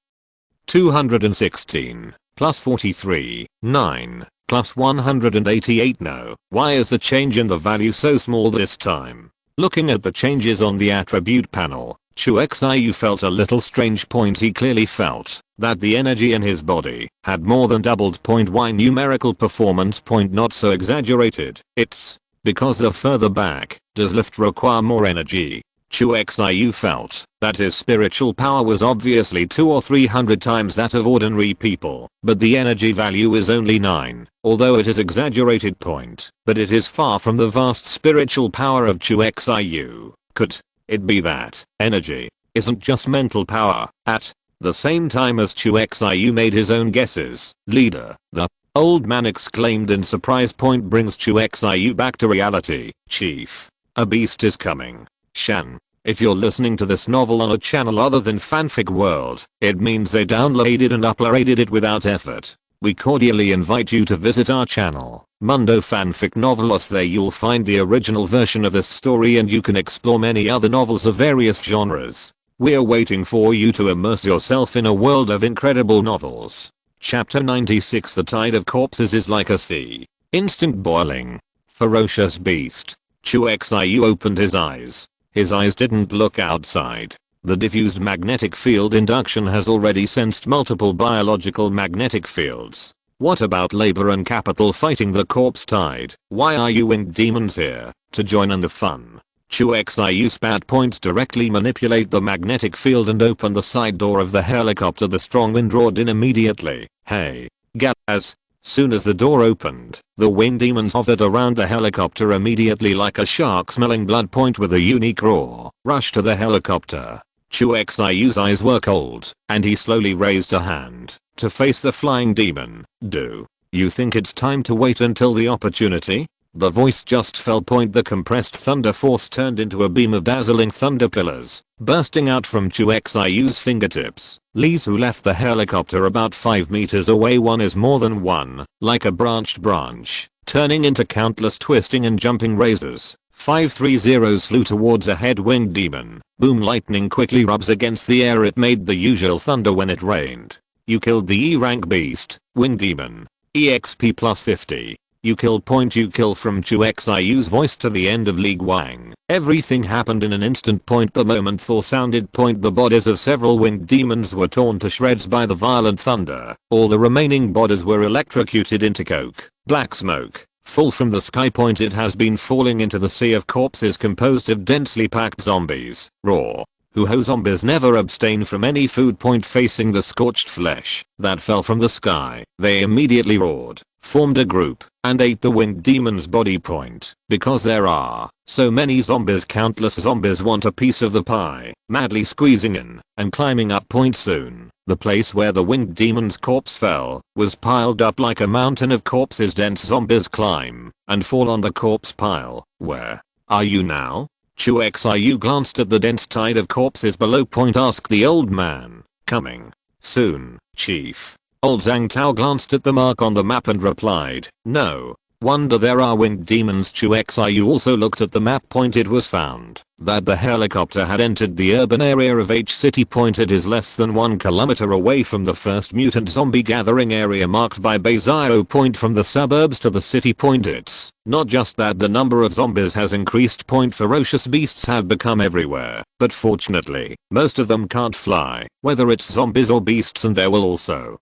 216, plus 43, 9, plus 188. No, why is the change in the value so small this time? Looking at the changes on the attribute panel, Chu Xiu felt a little strange. He clearly felt that the energy in his body had more than doubled. Why numerical performance? Not so exaggerated. It's because the further back does lift require more energy. Chu Xiu felt that his spiritual power was obviously 200 or 300 times that of ordinary people, but the energy value is only 9, although it is exaggerated point, but it is far from the vast spiritual power of Chu Xiu. Could it be that energy isn't just mental power? At the same time as Chu Xiu made his own guesses, leader, the old man exclaimed in surprise. Point brings Chu Xiu back to reality. Chief, a beast is coming. Shan, if you're listening to this novel on a channel other than Fanfic World, it means they downloaded and uploaded it without effort. We cordially invite you to visit our channel, Mundo Fanfic Novelos. There you'll find the original version of this story and you can explore many other novels of various genres. We're waiting for you to immerse yourself in a world of incredible novels. Chapter 96. The tide of corpses is like a sea. Instant boiling. Ferocious beast. Chu Xiu opened his eyes. His eyes didn't look outside. The diffused magnetic field induction has already sensed multiple biological magnetic fields. What about labor and capital fighting the corpse tide? Why are you winged demons here? To join in the fun. Chu Xiu spat. Points directly manipulate the magnetic field and open the side door of the helicopter. The strong wind roared in immediately. Hey, Gaz. Soon as the door opened, the winged demons hovered around the helicopter immediately like a shark smelling blood. Point with a unique roar, rushed to the helicopter. Chu Xiu's eyes were cold, and he slowly raised a hand to face the flying demon. Do you think it's time to wait until the opportunity? The voice just fell. Point the compressed thunder force turned into a beam of dazzling thunder pillars, bursting out from Chu Xiu's fingertips. Leaves who left the helicopter about 5 meters away. One is more than one, like a branched branch, turning into countless twisting and jumping razors. 530s flew towards a head-winged demon. Boom. Lightning quickly rubs against the air. It made the usual thunder when it rained. You killed the E-rank beast, winged demon. EXP plus 50. You kill. Point you kill. From Chu Xiu's voice to the end of Li Guang, everything happened in an instant. Point the moment Thor sounded. Point the bodies of several winged demons were torn to shreds by the violent thunder. All the remaining bodies were electrocuted into coke, black smoke, fall from the sky. Point it has been falling into the sea of corpses composed of densely packed zombies. Raw. Hoo-ho zombies never abstain from any food. Point facing the scorched flesh that fell from the sky, they immediately roared, formed a group, and ate the winged demon's body. Point because there are so many zombies, countless zombies want a piece of the pie, madly squeezing in and climbing up. Point soon, the place where the winged demon's corpse fell was piled up like a mountain of corpses. Dense zombies climb and fall on the corpse pile. Where are you now? Chu Xiu glanced at the dense tide of corpses below. Point asked the old man. Coming soon, chief. Old Zhang Tao glanced at the mark on the map and replied, no wonder there are winged demons. Chu Xiu also looked at the map. Point it was found that the helicopter had entered the urban area of H City. Point it is less than 1 kilometer away from the first mutant zombie gathering area marked by Beizio. Point from the suburbs to the city. Point it's not just that the number of zombies has increased. Point ferocious beasts have become everywhere, but fortunately, most of them can't fly, whether it's zombies or beasts, and there will also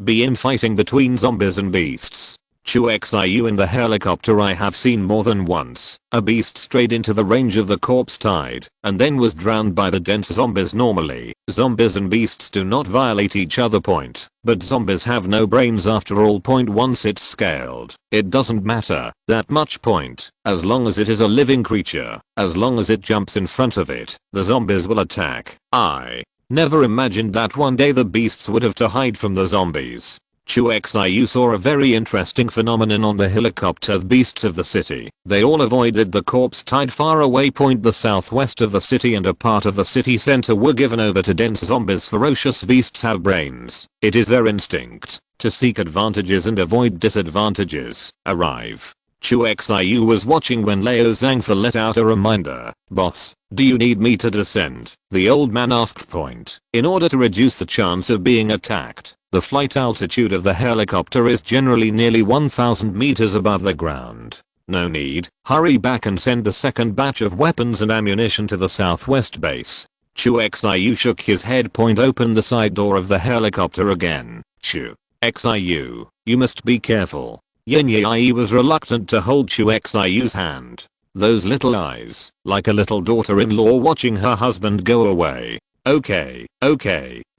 be infighting between zombies and beasts. Chu Xiu in the helicopter. I have seen more than once a beast strayed into the range of the corpse tide and then was drowned by the dense zombies. Normally, zombies and beasts do not violate each other. Point but zombies have no brains after all. Point once it's scaled, it doesn't matter that much. Point as long as it is a living creature, as long as it jumps in front of it, the zombies will attack. I never imagined that one day the beasts would have to hide from the zombies. Chu Xiu saw a very interesting phenomenon on the helicopter. The beasts of the city, they all avoided the corpse tide far away. Point the southwest of the city and a part of the city center were given over to dense zombies. Ferocious beasts have brains. It is their instinct to seek advantages and avoid disadvantages. Arrive. Chu Xiu was watching when Liao Zhangfa let out a reminder. Boss, do you need me to descend? The old man asked. Point in order to reduce the chance of being attacked, the flight altitude of the helicopter is generally nearly 1000 meters above the ground. No need. Hurry back and send the second batch of weapons and ammunition to the southwest base. Chu Xiu shook his head. Point opened the side door of the helicopter again. Chu Xiu, you must be careful. Yin Yi was reluctant to hold Chu Xiu's hand. Those little eyes, like a little daughter-in-law watching her husband go away. Okay,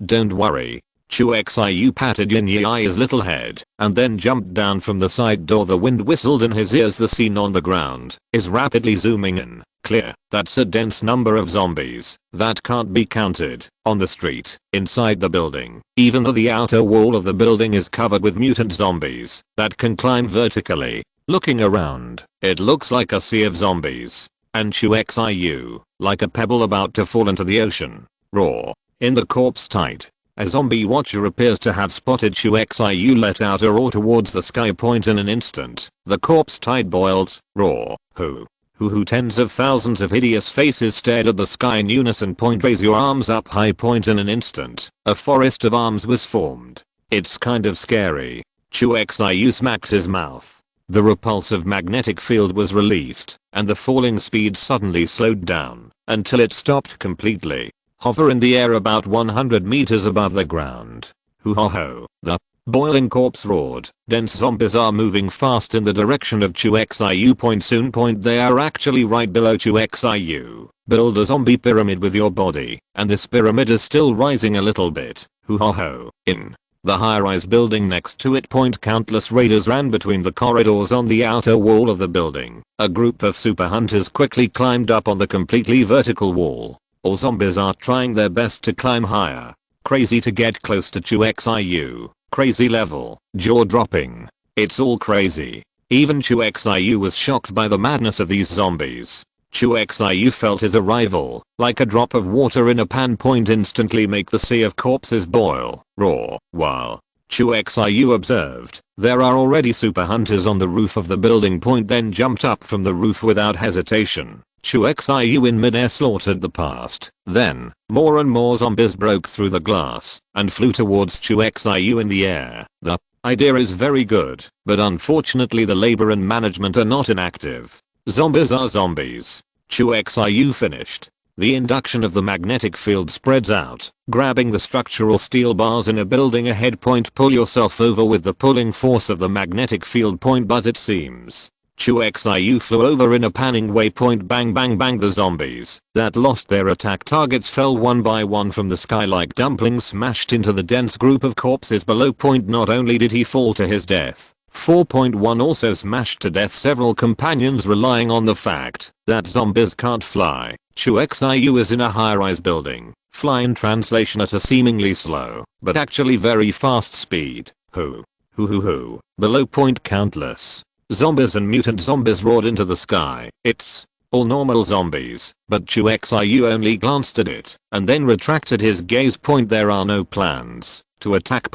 don't worry. Chu Xiu patted Yin Yi's little head and then jumped down from the side door. The wind whistled in his ears. The scene on the ground is rapidly zooming in. Clear, that's a dense number of zombies that can't be counted on the street, inside the building, even though the outer wall of the building is covered with mutant zombies that can climb vertically. Looking around, it looks like a sea of zombies. And Chu Xiu, like a pebble about to fall into the ocean. Roar. In the corpse tide, a zombie watcher appears to have spotted Chu Xiu, let out a roar towards the sky point. In an instant, the corpse tide boiled. Roar. Who? Tens of thousands of hideous faces stared at the sky in unison. Point. Raise your arms up high. Point. In an instant, a forest of arms was formed. It's kind of scary. Chu Xiu smacked his mouth. The repulsive magnetic field was released, and the falling speed suddenly slowed down until it stopped completely. Hover in the air about 100 meters above the ground. Hoo-ho-ho. The boiling corpse roared. Dense zombies are moving fast in the direction of Chu Xiu. Soon. They are actually right below Chu Xiu. Build a zombie pyramid with your body, and this pyramid is still rising a little bit. Hoo-ho-ho. In the high-rise building next to it. Countless raiders ran between the corridors on the outer wall of the building. A group of super hunters quickly climbed up on the completely vertical wall. All zombies are trying their best to climb higher. Crazy to get close to Chu Xiu. Crazy level. Jaw dropping. It's all crazy. Even Chu Xiu was shocked by the madness of these zombies. Chu Xiu felt his arrival, like a drop of water in a pan. Instantly make the sea of corpses boil. Roar. While Chu Xiu observed, there are already super hunters on the roof of the building. Then jumped up from the roof without hesitation. Chu Xiu in midair slaughtered the past. Then, more and more zombies broke through the glass and flew towards Chu Xiu in the air. The idea is very good, but unfortunately the labor and management are not inactive. Zombies are zombies. Chu Xiu finished. The induction of the magnetic field spreads out, grabbing the structural steel bars in a building ahead. Pull yourself over with the pulling force of the magnetic field. But it seems Chu Xiu flew over in a panning way. Bang bang bang. The zombies that lost their attack targets fell one by one from the sky like dumplings smashed into the dense group of corpses below. Not only did he fall to his death, 4.1 also smashed to death several companions, relying on the fact that zombies can't fly. Chu Xiu is in a high-rise building. Fly in translation at a seemingly slow, but actually very fast speed. Hoo. Below. Countless zombies and mutant zombies roared into the sky. It's all normal zombies, but Chu Xiu only glanced at it and then retracted his gaze. There are no plans to attack.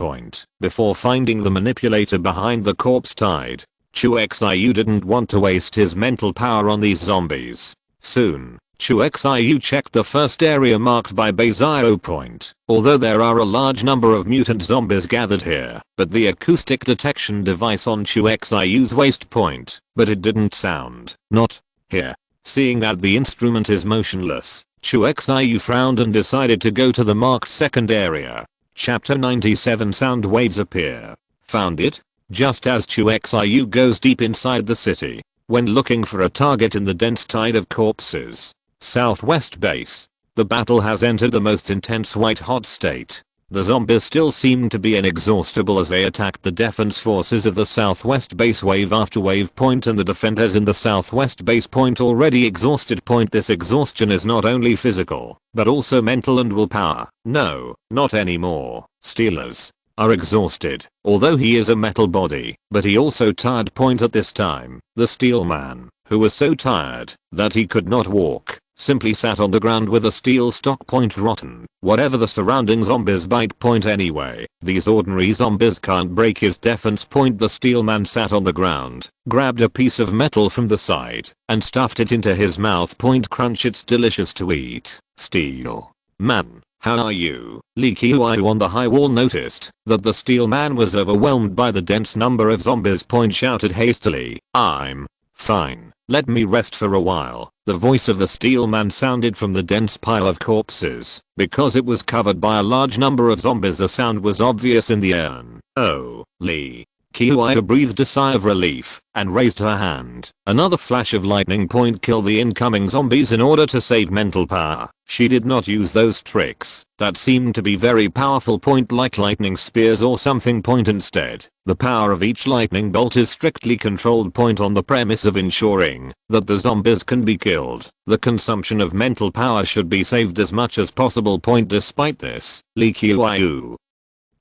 Before finding the manipulator behind the corpse tide, Chu Xiu didn't want to waste his mental power on these zombies. Soon, Chu Xiu checked the first area marked by Bay 0. Although there are a large number of mutant zombies gathered here, but the acoustic detection device on Chu Xiu's waist. But it didn't sound. Not here. Seeing that the instrument is motionless, Chu Xiu frowned and decided to go to the marked second area. Chapter 97. Sound waves appear. Found it? Just as Chu Xiu goes deep inside the city, when looking for a target in the dense tide of corpses. Southwest base. The battle has entered the most intense white-hot state. The zombies still seem to be inexhaustible as they attack the defense forces of the Southwest base wave after wave. And the defenders in the Southwest base already exhausted. This exhaustion is not only physical, but also mental and willpower. No, not anymore. Steelers are exhausted, although he is a metal body, but he also tired. At this time, the steel man, who was so tired that he could not walk, simply sat on the ground with a steel stock. Rotten. Whatever the surrounding zombies bite. Anyway, these ordinary zombies can't break his defense. The steel man sat on the ground, grabbed a piece of metal from the side, and stuffed it into his mouth. Crunch, it's delicious to eat. Steel man, how are you? Li Qiu on the high wall noticed that the steel man was overwhelmed by the dense number of zombies. Shouted hastily, I'm fine. Let me rest for a while. The voice of the steel man sounded from the dense pile of corpses. Because it was covered by a large number of zombies, the sound was obvious in the urn. Oh, Li Qiu breathed a sigh of relief and raised her hand. Another flash of lightning point killed the incoming zombies in order to save mental power. She did not use those tricks that seemed to be very powerful point like lightning spears or something point instead. The power of each lightning bolt is strictly controlled point on the premise of ensuring that the zombies can be killed. The consumption of mental power should be saved as much as possible point. Despite this, Li Qiu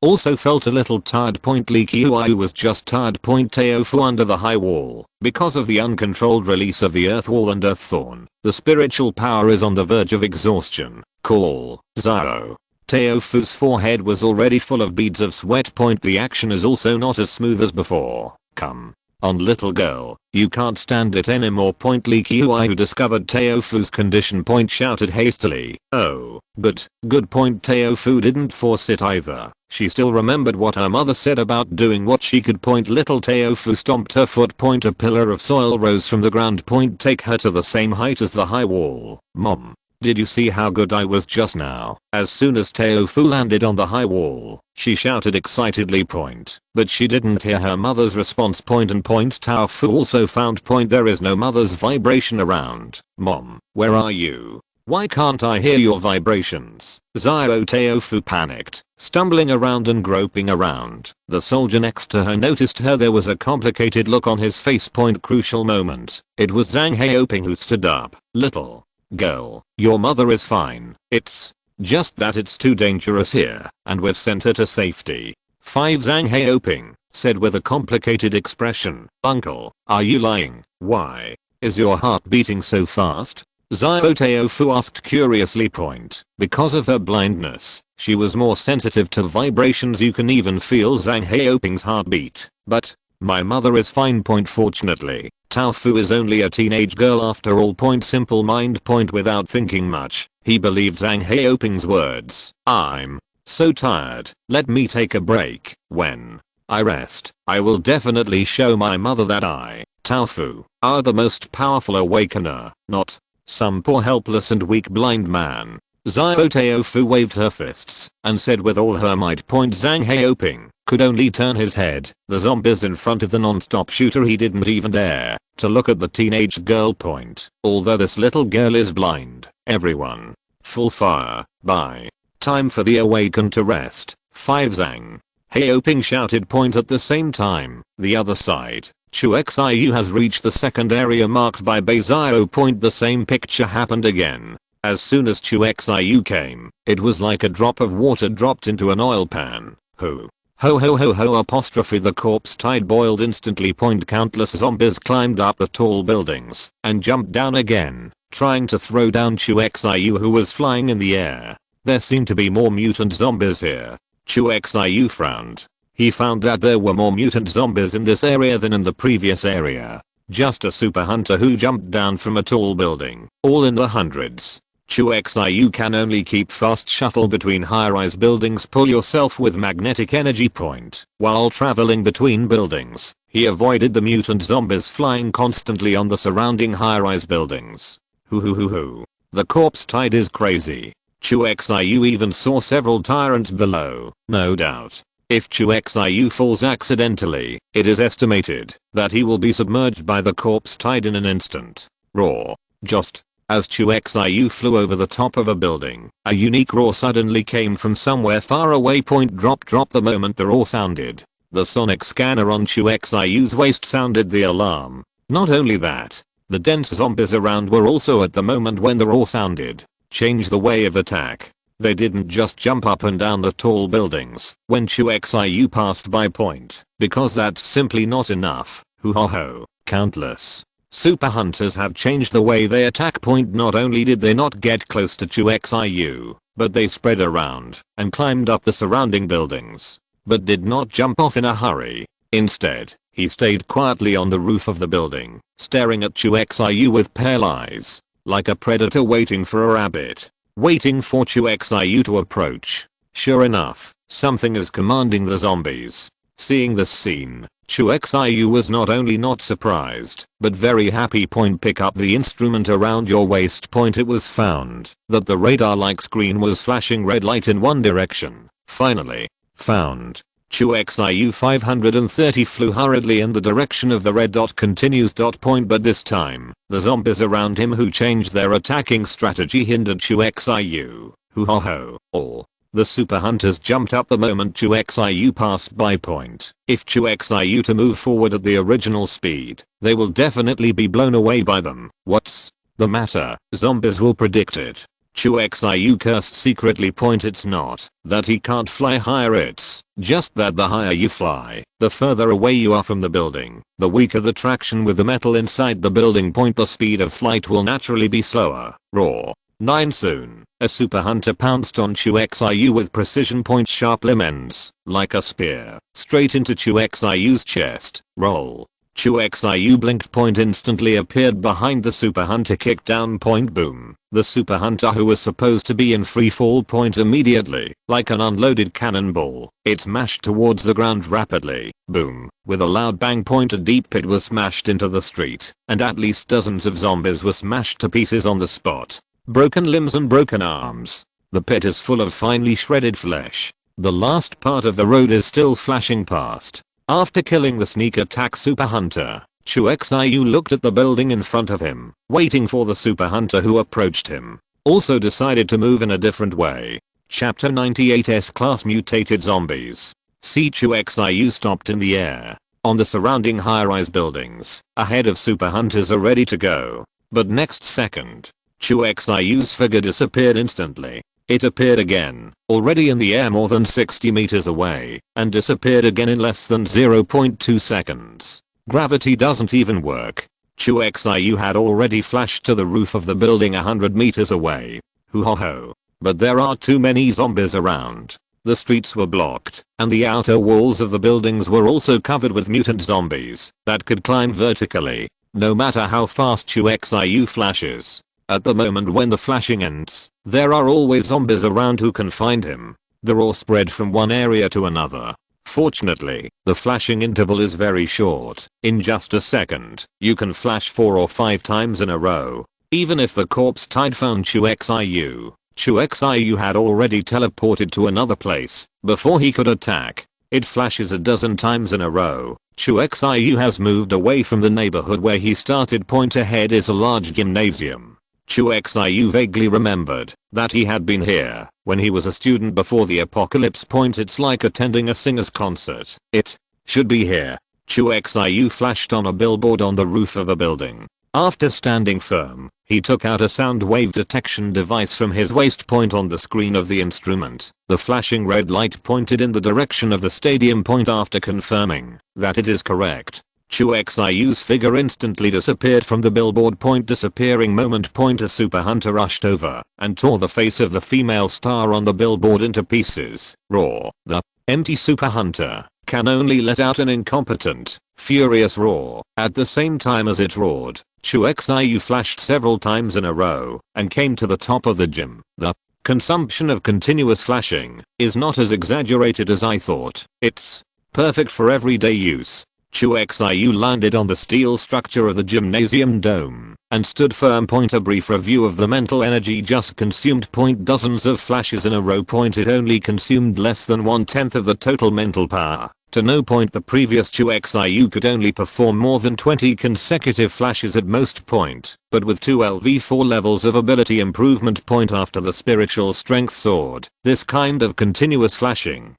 also felt a little tired point. Li Qiu was just tired point. Teofu under the high wall. Because of the uncontrolled release of the earth wall and earth thorn, the spiritual power is on the verge of exhaustion. Call Zio. Teofu's forehead was already full of beads of sweat point. The action is also not as smooth as before. Come on little girl, you can't stand it anymore point. Li Qiu who discovered Teofu's condition point shouted hastily. Oh, but good point. Teofu didn't force it either. She still remembered what her mother said about doing what she could point. Little Teofu stomped her foot point. A pillar of soil rose from the ground point. Take her to the same height as the high wall. Mom, did you see how good I was just now? As soon as Teofu landed on the high wall, she shouted excitedly point. But she didn't hear her mother's response point and point. Teofu also found point there is no mother's vibration around. Mom, where are you? Why can't I hear your vibrations? Zio. Teofu panicked, stumbling around and groping around. The soldier next to her noticed her. There was a complicated look on his face point. Crucial moment. It was Zhang Heoping who stood up. Little girl, your mother is fine. It's just that it's too dangerous here and we've sent her to safety. 5 Zhang Heoping said with a complicated expression. Uncle, are you lying? Why is your heart beating so fast? Zio. Teofu asked curiously point. Because of her blindness, she was more sensitive to vibrations. You can even feel Zhang Heoping's heartbeat. But my mother is fine point. Fortunately, Teofu is only a teenage girl after all point. Simple mind point. Without thinking much, he believed Zhang Heoping's words. I'm so tired. Let me take a break. When I rest, I will definitely show my mother that I, Teofu, are the most powerful awakener, not some poor helpless and weak blind man. Zio. Teofu waved her fists and said with all her might point. Zhang Heoping could only turn his head. The zombies in front of the non-stop shooter. He didn't even dare to look at the teenage girl point. Although this little girl is blind, everyone full fire. Bye. Time for the awakened to rest. 5 Zhang Heoping shouted point. At the same time, the other side, Chu Xiu has reached the second area marked by Zio point. The same picture happened again. As soon as Chu Xiu came, it was like a drop of water dropped into an oil pan. Ho ho ho ho apostrophe. The corpse tide boiled instantly point. Countless zombies climbed up the tall buildings and jumped down again, trying to throw down Chu Xiu who was flying in the air. There seemed to be more mutant zombies here. Chu Xiu frowned. He found that there were more mutant zombies in this area than in the previous area. Just a super hunter who jumped down from a tall building, all in the hundreds. Chu Xiu can only keep fast shuttle between high-rise buildings. Pull yourself with magnetic energy point. While traveling between buildings, he avoided the mutant zombies flying constantly on the surrounding high-rise buildings. Hoo. The corpse tide is crazy. Chu Xiu even saw several tyrants below. No doubt, if Chu Xiu falls accidentally, it is estimated that he will be submerged by the corpse tide in an instant. Roar. Just as Chu Xiu flew over the top of a building, a unique roar suddenly came from somewhere far away. Point. Drop. The moment the roar sounded, the sonic scanner on Chu Xiu's waist sounded the alarm. Not only that, the dense zombies around were also at the moment when the roar sounded. Change the way of attack. They didn't just jump up and down the tall buildings when Chu Xiu passed by point, because that's simply not enough. Ho. Countless super hunters have changed the way they attack point. Not only did they not get close to Chu Xiu, but they spread around and climbed up the surrounding buildings, but did not jump off in a hurry. Instead, he stayed quietly on the roof of the building, staring at Chu Xiu with pale eyes, like a predator waiting for a rabbit, waiting for Chu Xiu to approach. Sure enough, something is commanding the zombies. Seeing this scene, Chu Xiu was not only not surprised, but very happy. Point. Pick up the instrument around your waist. Point. It was found that the radar-like screen was flashing red light in one direction. Finally found Chu Xiu 530 flew hurriedly in the direction of the red dot continues dot point, but this time, the zombies around him who changed their attacking strategy hindered Chu Xiu. Hoo ho ho, all. The super hunters jumped up the moment Chu Xiu passed by point. If Chu Xiu to move forward at the original speed, they will definitely be blown away by them. What's the matter? Zombies will predict it. Chu Xiu cursed secretly point. It's not that he can't fly higher, it's just that the higher you fly, the further away you are from the building, the weaker the traction with the metal inside the building point, the speed of flight will naturally be slower. Raw. 9 Soon, a super hunter pounced on Chu Xiu with precision point sharp limb ends, like a spear, straight into Chu Xiu's chest. Roll. Chu Xiu blinked point instantly appeared behind the super hunter kicked down point boom. The super hunter who was supposed to be in free fall point immediately, like an unloaded cannonball, it smashed towards the ground rapidly. Boom. With a loud bang point a deep pit was smashed into the street, and at least dozens of zombies were smashed to pieces on the spot. Broken limbs and broken arms. The pit is full of finely shredded flesh. The last part of the road is still flashing past. After killing the sneak attack super hunter, Chu Xiu looked at the building in front of him, waiting for the super hunter who approached him. Also decided to move in a different way. Chapter 98 S-Class Mutated Zombies. See Chu Xiu stopped in the air, on the surrounding high-rise buildings, ahead of super hunters are ready to go. But next second, Chu Xiu's figure disappeared instantly. It appeared again, already in the air more than 60 meters away, and disappeared again in less than 0.2 seconds. Gravity doesn't even work. Chu Xiu had already flashed to the roof of the building 100 meters away. Hoo ho ho. But there are too many zombies around. The streets were blocked, and the outer walls of the buildings were also covered with mutant zombies that could climb vertically, no matter how fast Chu Xiu flashes. At the moment when the flashing ends, there are always zombies around who can find him. They're all spread from one area to another. Fortunately, the flashing interval is very short. In just a second, you can flash 4 or 5 times in a row. Even if the corpse tide found Chu Xiu, Chu Xiu had already teleported to another place before he could attack. It flashes a dozen times in a row. Chu Xiu has moved away from the neighborhood where he started. Point ahead is a large gymnasium. Chu Xiu vaguely remembered that he had been here when he was a student before the apocalypse. Point it's like attending a singer's concert. It should be here. Chu Xiu flashed on a billboard on the roof of a building. After standing firm, he took out a sound wave detection device from his waist. Point on the screen of the instrument, the flashing red light pointed in the direction of the stadium. Point after confirming that it is correct, Chu Xiu's figure instantly disappeared from the billboard. Point disappearing moment. Point a super hunter rushed over and tore the face of the female star on the billboard into pieces. Roar. The empty super hunter can only let out an incompetent, furious roar. At the same time as it roared, Chu Xiu flashed several times in a row and came to the top of the gym. The consumption of continuous flashing is not as exaggerated as I thought. It's perfect for everyday use. Chu Xiu landed on the steel structure of the gymnasium dome and stood firm. Point a brief review of the mental energy just consumed. Point dozens of flashes in a row. Point it only consumed less than 1/10 of the total mental power. To no point the previous Chu Xiu could only perform more than 20 consecutive flashes at most. Point, but with 2 LV4 levels of ability improvement. Point after the spiritual strength sword, this kind of continuous flashing,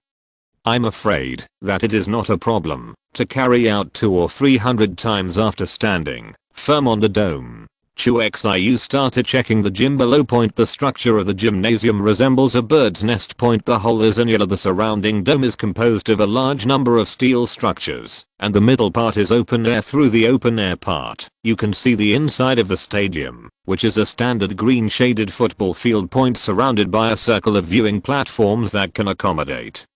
I'm afraid that it is not a problem to carry out 200 or 300 times after standing firm on the dome. Chu Xiu started checking the gym below. Point the structure of the gymnasium resembles a bird's nest. Point the whole is annular. The surrounding dome is composed of a large number of steel structures, and the middle part is open air. Through the open air part, you can see the inside of the stadium, which is a standard green shaded football field. Point surrounded by a circle of viewing platforms that can accommodate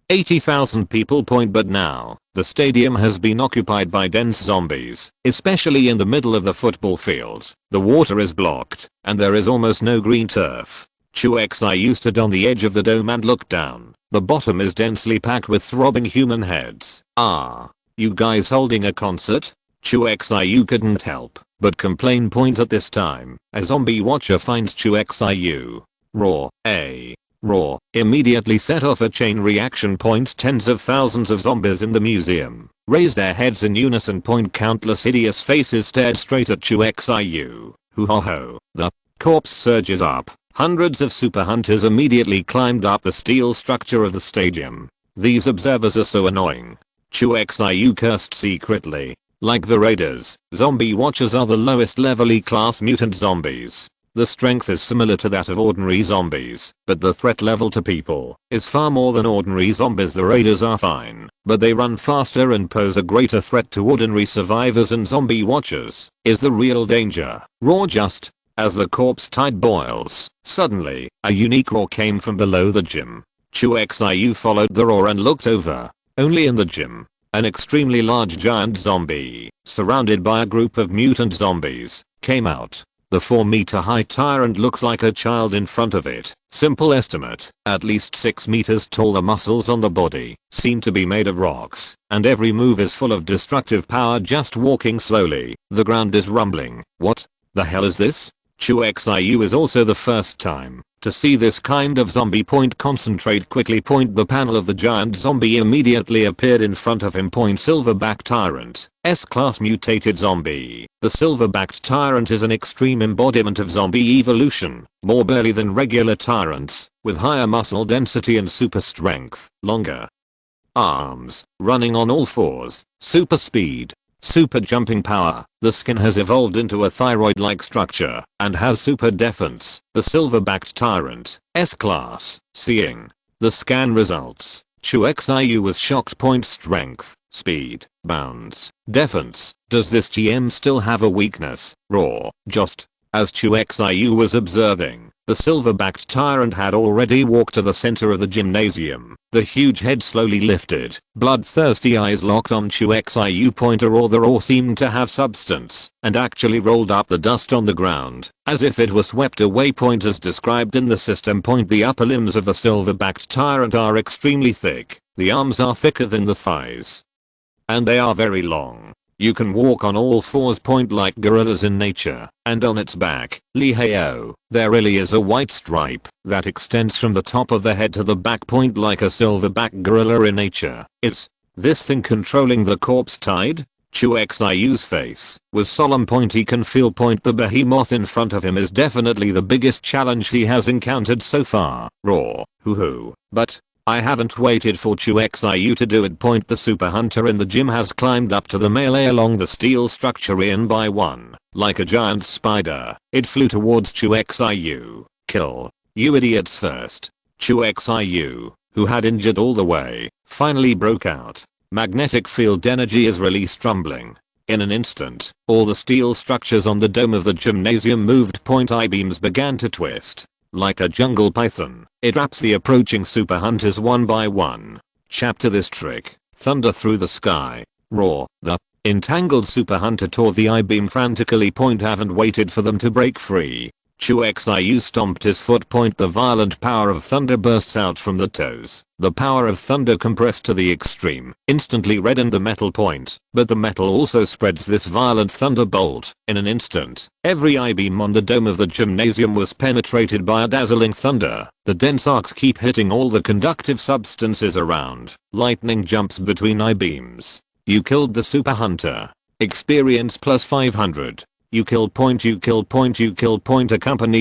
80,000 people. Point but now, the stadium has been occupied by dense zombies, especially in the middle of the football field. The water is blocked, and there is almost no green turf. Chu Xiu stood on the edge of the dome and looked down. The bottom is densely packed with throbbing human heads. Ah, you guys holding a concert? Chu Xiu couldn't help but complain. Point at this time, a zombie watcher finds Chu Xiu. Roar. A Raw immediately set off a chain reaction. Tens of thousands of zombies in the museum raised their heads in unison. Countless hideous faces stared straight at Chu Xiu. Hoo ho ho. The corpse surges up. Hundreds of super hunters immediately climbed up the steel structure of the stadium. These observers are so annoying. Chu Xiu cursed secretly. Like the raiders, zombie watchers are the lowest level E-class mutant zombies. The strength is similar to that of ordinary zombies, but the threat level to people is far more than ordinary zombies. The raiders are fine, but they run faster and pose a greater threat to ordinary survivors, and zombie watchers is the real danger. Raw. Just as the corpse tide boils, suddenly, a unique roar came from below the gym. Chu Xiu followed the roar and looked over. Only in the gym, an extremely large giant zombie, surrounded by a group of mutant zombies, came out. The 4-meter high tyrant looks like a child in front of it. Simple estimate, at least 6 meters tall. The muscles on the body seem to be made of rocks, and every move is full of destructive power. Just walking slowly, the ground is rumbling. What the hell is this? Chu Xiu is also the first time to see this kind of zombie. Concentrate quickly. The panel of the giant zombie immediately appeared in front of him. Silverback tyrant, S-class mutated zombie. The silverbacked tyrant is an extreme embodiment of zombie evolution, more burly than regular tyrants, with higher muscle density and super strength, longer arms, running on all fours, super speed, super jumping power. The skin has evolved into a thyroid-like structure and has super defense. The silverbacked tyrant, S-class. Seeing the scan results, Chu Xiu was shocked. Strength, speed, bounds, defense. Does this GM still have a weakness? Raw. Just as Chu Xiu was observing, the silverbacked tyrant had already walked to the center of the gymnasium. The huge head slowly lifted, bloodthirsty eyes locked on Chu Xiu. The roar seemed to have substance and actually rolled up the dust on the ground as if it were swept away. As described in the system. The upper limbs of the silverbacked tyrant are extremely thick. The arms are thicker than the thighs, and they are very long. You can walk on all fours. Like gorillas in nature, and on its back, Lihao, there really is a white stripe that extends from the top of the head to the back. Like a silverback gorilla in nature. Is this thing controlling the corpse tide? Chu Xiu's face was solemn. He can feel. The behemoth in front of him is definitely the biggest challenge he has encountered so far. Raw. Hoo. But I haven't waited for Chu Xiu to do it. The super hunter in the gym has climbed up to the melee along the steel structure in by one. Like a giant spider, it flew towards Chu Xiu. Kill you idiots first. Chu Xiu, who had injured all the way, finally broke out. Magnetic field energy is released, rumbling. In an instant, all the steel structures on the dome of the gymnasium moved. I-beams began to twist. Like a jungle python, it wraps the approaching super hunters one by one. Chapter this trick, thunder through the sky. Raw. The entangled super hunter tore the I-beam frantically. Haven't waited for them to break free. Chu Xiu stomped his foot. The violent power of thunder bursts out from the toes. The power of thunder compressed to the extreme instantly reddened the metal. But the metal also spreads this violent thunderbolt. In an instant, every I-beam on the dome of the gymnasium was penetrated by a dazzling thunder. The dense arcs keep hitting all the conductive substances around. Lightning jumps between I-beams. You killed the super hunter. Experience plus 500. You kill. Accompanied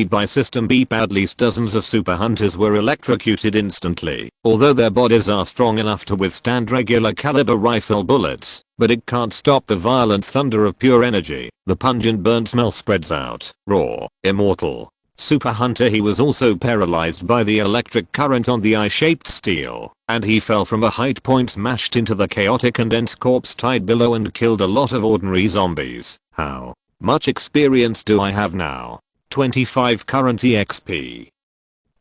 by system beep. At least dozens of super hunters were electrocuted instantly. Although their bodies are strong enough to withstand regular caliber rifle bullets, but it can't stop the violent thunder of pure energy. The pungent burn smell spreads out. Raw. Immortal super hunter. He was also paralyzed by the electric current on the eye-shaped steel, and he fell from a height. Smashed into the chaotic and dense corpse tide below and killed a lot of ordinary zombies. How much experience do I have now? 25 current EXP.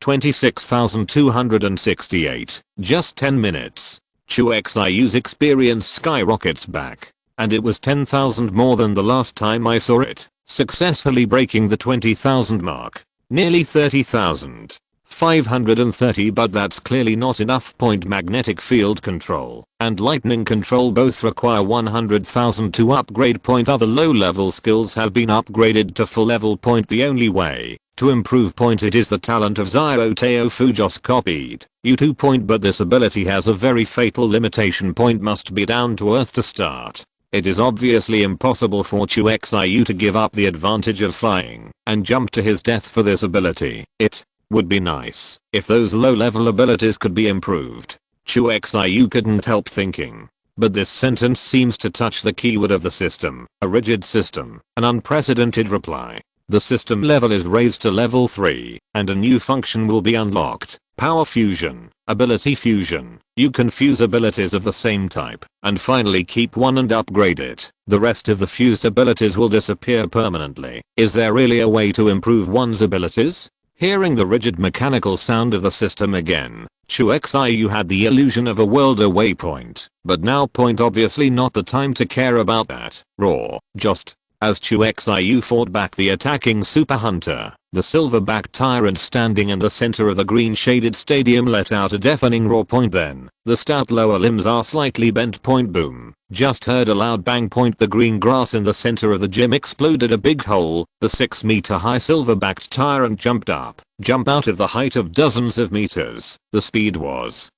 26,268. Just 10 minutes. Chu Xiu's experience skyrockets back, and it was 10,000 more than the last time I saw it, successfully breaking the 20,000 mark. Nearly 30,000. 530, but that's clearly not enough. Magnetic field control and lightning control both require 100,000 to upgrade. Other low level skills have been upgraded to full level. The only way To improve point, it is the talent of Xiao Fujos copied. U2 point, but this ability has a very fatal limitation. Point must be down to earth to start. It is obviously impossible for Chu Xiu to give up the advantage of flying and jump to his death for this ability. It would be nice if those low level abilities could be improved. Chu Xiu couldn't help thinking. But this sentence seems to touch the keyword of the system. A rigid system. An unprecedented reply. The system level is raised to level 3 and a new function will be unlocked. Power fusion, ability fusion. You can fuse abilities of the same type and finally keep one and upgrade it. The rest of the fused abilities will disappear permanently. Is there really a way to improve one's abilities? Hearing the rigid mechanical sound of the system again, Chu Xiu had the illusion of a world away point. But now point obviously not the time to care about that. Raw. Just as Chu Xiu fought back the attacking super hunter, the silverback tyrant standing in the center of the green shaded stadium let out a deafening roar. Point then, the stout lower limbs are slightly bent. Point boom. Just heard a loud bang. Point the green grass in the center of the gym exploded a big hole. The 6-meter high silverbacked tyrant jumped out of the height of dozens of meters. The speed was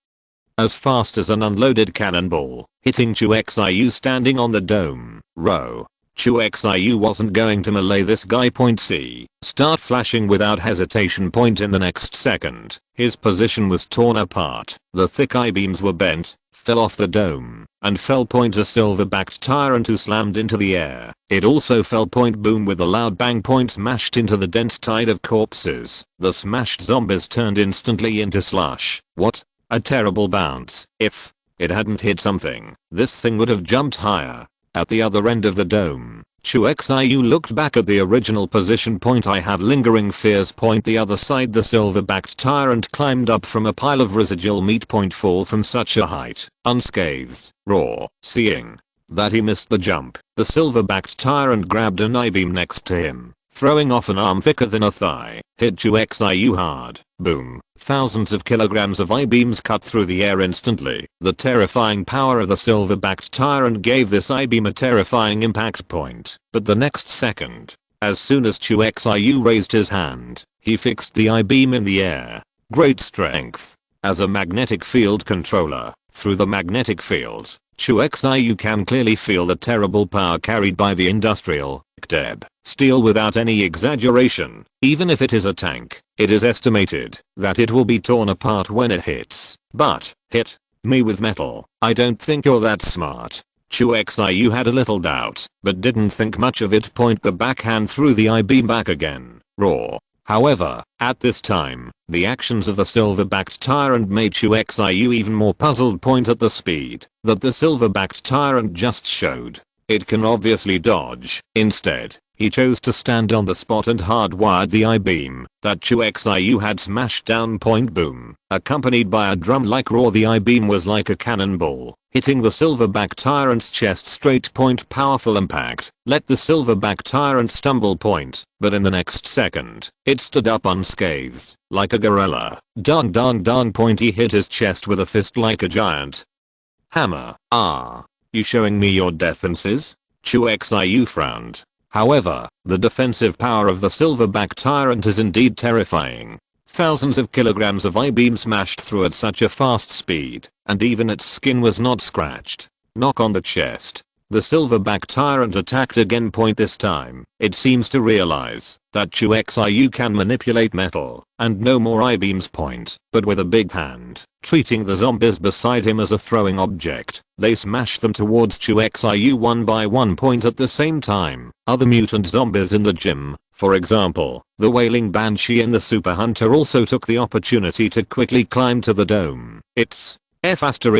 as fast as an unloaded cannonball, hitting Chu Xiu standing on the dome row. Chu Xiu wasn't going to melee this guy. Point C. Start flashing without hesitation. Point in the next second, his position was torn apart. The thick I-beams were bent, fell off the dome, and fell. Point a silver-backed tyrant who slammed into the air. It also fell. Point boom with a loud bang. Point smashed into the dense tide of corpses. The smashed zombies turned instantly into slush. What a terrible bounce. If it hadn't hit something, this thing would have jumped higher. At the other end of the dome, Chu Xiu looked back at the original position. Point I have lingering fears. Point the other side, the silver-backed tyrant climbed up from a pile of residual meat. Point fall from such a height, unscathed. Raw. Seeing that he missed the jump, the silver-backed tyrant grabbed an I-beam next to him, throwing off an arm thicker than a thigh, hit Chu Xiu hard. Boom. Thousands of kilograms of I-beams cut through the air instantly. The terrifying power of the silver-backed tyrant gave this I-beam a terrifying impact. Point. But the next second, as soon as Chu Xiu raised his hand, he fixed the I-beam in the air. Great strength. As a magnetic field controller, through the magnetic field, Chu Xiu can clearly feel the terrible power carried by the industrial steel without any exaggeration. Even if it is a tank, it is estimated that it will be torn apart when it hits. But hit me with metal? I don't think you're that smart. Chu Xiu had a little doubt, but didn't think much of it. Point the backhand threw the I-beam back again. Raw. However, at this time, the actions of the silver-backed tyrant made Chu Xiu even more puzzled. Point at the speed that the silver-backed tyrant just showed, it can obviously dodge. Instead, he chose to stand on the spot and hardwired the I-beam that Chu Xiu had smashed down. Point boom. Accompanied by a drum-like roar, the I-beam was like a cannonball, hitting the silverback tyrant's chest straight. Point powerful impact let the silverback tyrant stumble. Point, but in the next second, it stood up unscathed, like a gorilla. Dong dong dong. Point he hit his chest with a fist like a giant hammer. Ah. You showing me your defenses? Chu Xiu frowned. However, the defensive power of the silverback tyrant is indeed terrifying. Thousands of kilograms of I-beam smashed through at such a fast speed, and even its skin was not scratched. Knock on the chest. The silverback tyrant attacked again. Point this time, it seems to realize that Chu Xiu can manipulate metal, and no more I-beams. Point, but with a big hand, treating the zombies beside him as a throwing object, they smash them towards Chu Xiu one by one. Point at the same time, other mutant zombies in the gym, for example, the wailing banshee and the super hunter, also took the opportunity to quickly climb to the dome. It's F***G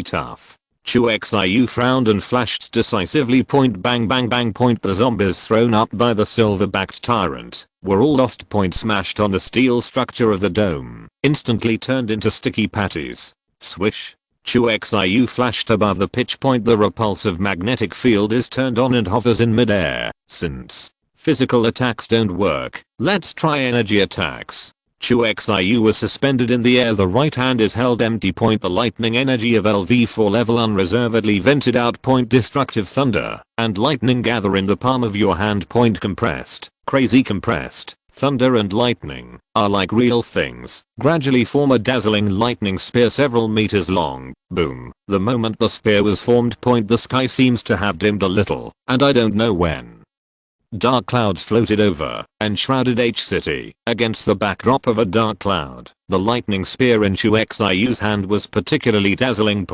tough. Chu Xiu frowned and flashed decisively. Point bang bang bang. Point the zombies thrown up by the silver-backed tyrant were all lost. Point smashed on the steel structure of the dome, instantly turned into sticky patties. Swish. Chu Xiu flashed above the pitch. Point the repulsive magnetic field is turned on and hovers in midair. Since physical attacks don't work, let's try energy attacks. Chu Xiu was suspended in the air. The right hand is held empty. The lightning energy of LV4 level unreservedly vented out. Destructive thunder and lightning gather in the palm of your hand. Compressed, crazy compressed. Thunder and lightning are like real things. Gradually form a dazzling lightning spear several meters long. Boom. The moment the spear was formed. The sky seems to have dimmed a little, and I don't know when. Dark clouds floated over and shrouded H-City. Against the backdrop of a dark cloud, the lightning spear in Chu Xiu's hand was particularly dazzling.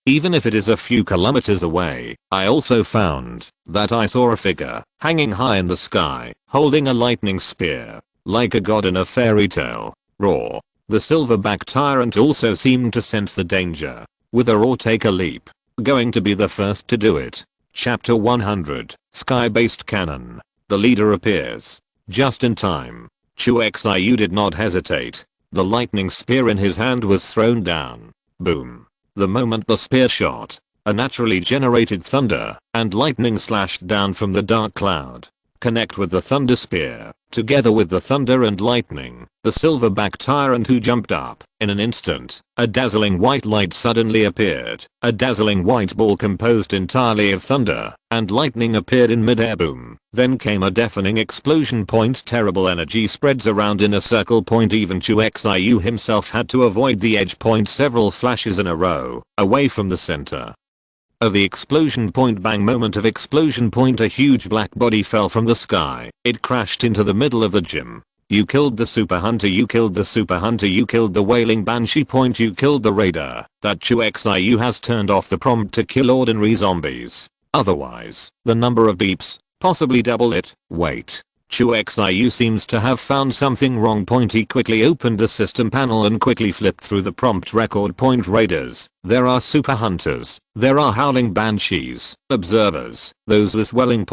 Even if it is a few kilometers away, I also found that I saw a figure hanging high in the sky, holding a lightning spear, like a god in a fairy tale. Roar. The silverback tyrant also seemed to sense the danger. With a roar, take a leap. Going to be the first to do it. Chapter 100, Sky-based Cannon. The leader appears just in time. Chu Xiu did not hesitate. The lightning spear in his hand was thrown down. Boom. The moment the spear shot, a naturally generated thunder and lightning slashed down from the dark cloud. Connect with the thunder spear. Together with the thunder and lightning, the silverback tyrant who jumped up. In an instant, a dazzling white light suddenly appeared. A dazzling white ball composed entirely of thunder and lightning appeared in midair. Boom. Then came a deafening explosion. Terrible energy spreads around in a circle. Even Chu Xiu himself had to avoid the edge. Several flashes in a row, away from the center of the explosion. Bang. Moment of explosion. A huge black body fell from the sky. It crashed into the middle of the gym. You killed the super hunter. You killed the super hunter. You killed the wailing banshee. You killed the raider. That Chu Xiu has turned off the prompt to kill ordinary zombies. Otherwise, the number of beeps possibly double it. Wait. Chu Xiu seems to have found something wrong. He quickly opened the system panel and quickly flipped through the prompt record. Raiders. There are super hunters. There are howling banshees. Observers. Those with welling.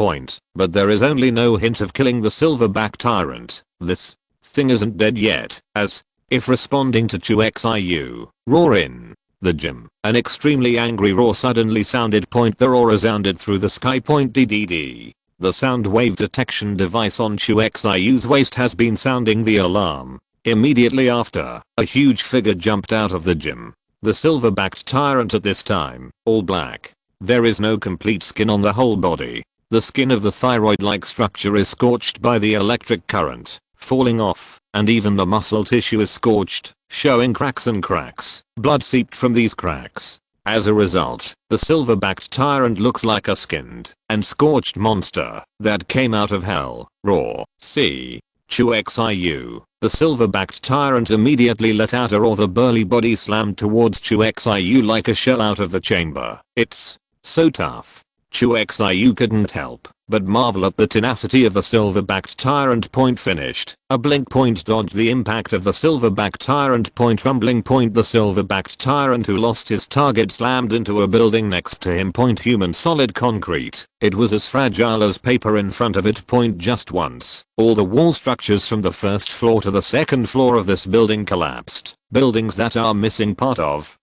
But there is only no hint of killing the silverback tyrant. This thing isn't dead yet. As if responding to Chu Xiu. Roar in the gym. An extremely angry roar suddenly sounded. The roar resounded through the sky. DDD. The sound wave detection device on Chu Xiu's waist has been sounding the alarm. Immediately after, a huge figure jumped out of the gym. The silver-backed tyrant at this time, all black. There is no complete skin on the whole body. The skin of the thyroid-like structure is scorched by the electric current, falling off, and even the muscle tissue is scorched, showing cracks and cracks. Blood seeped from these cracks. As a result, the silver-backed tyrant looks like a skinned and scorched monster that came out of hell. Roar. See. Chu Xiu. The silver-backed tyrant immediately let out a roar. The burly body slammed towards Chu Xiu like a shell out of the chamber. It's so tough. Chu Xiu couldn't help but marvel at the tenacity of the silver-backed tyrant. Finished. A blink. Dodged the impact of the silver-backed tyrant. Rumbling. The silver-backed tyrant who lost his target slammed into a building next to him. Human solid concrete. It was as fragile as paper in front of it. Just once, all the wall structures from the first floor to the second floor of this building collapsed. Buildings that are missing part of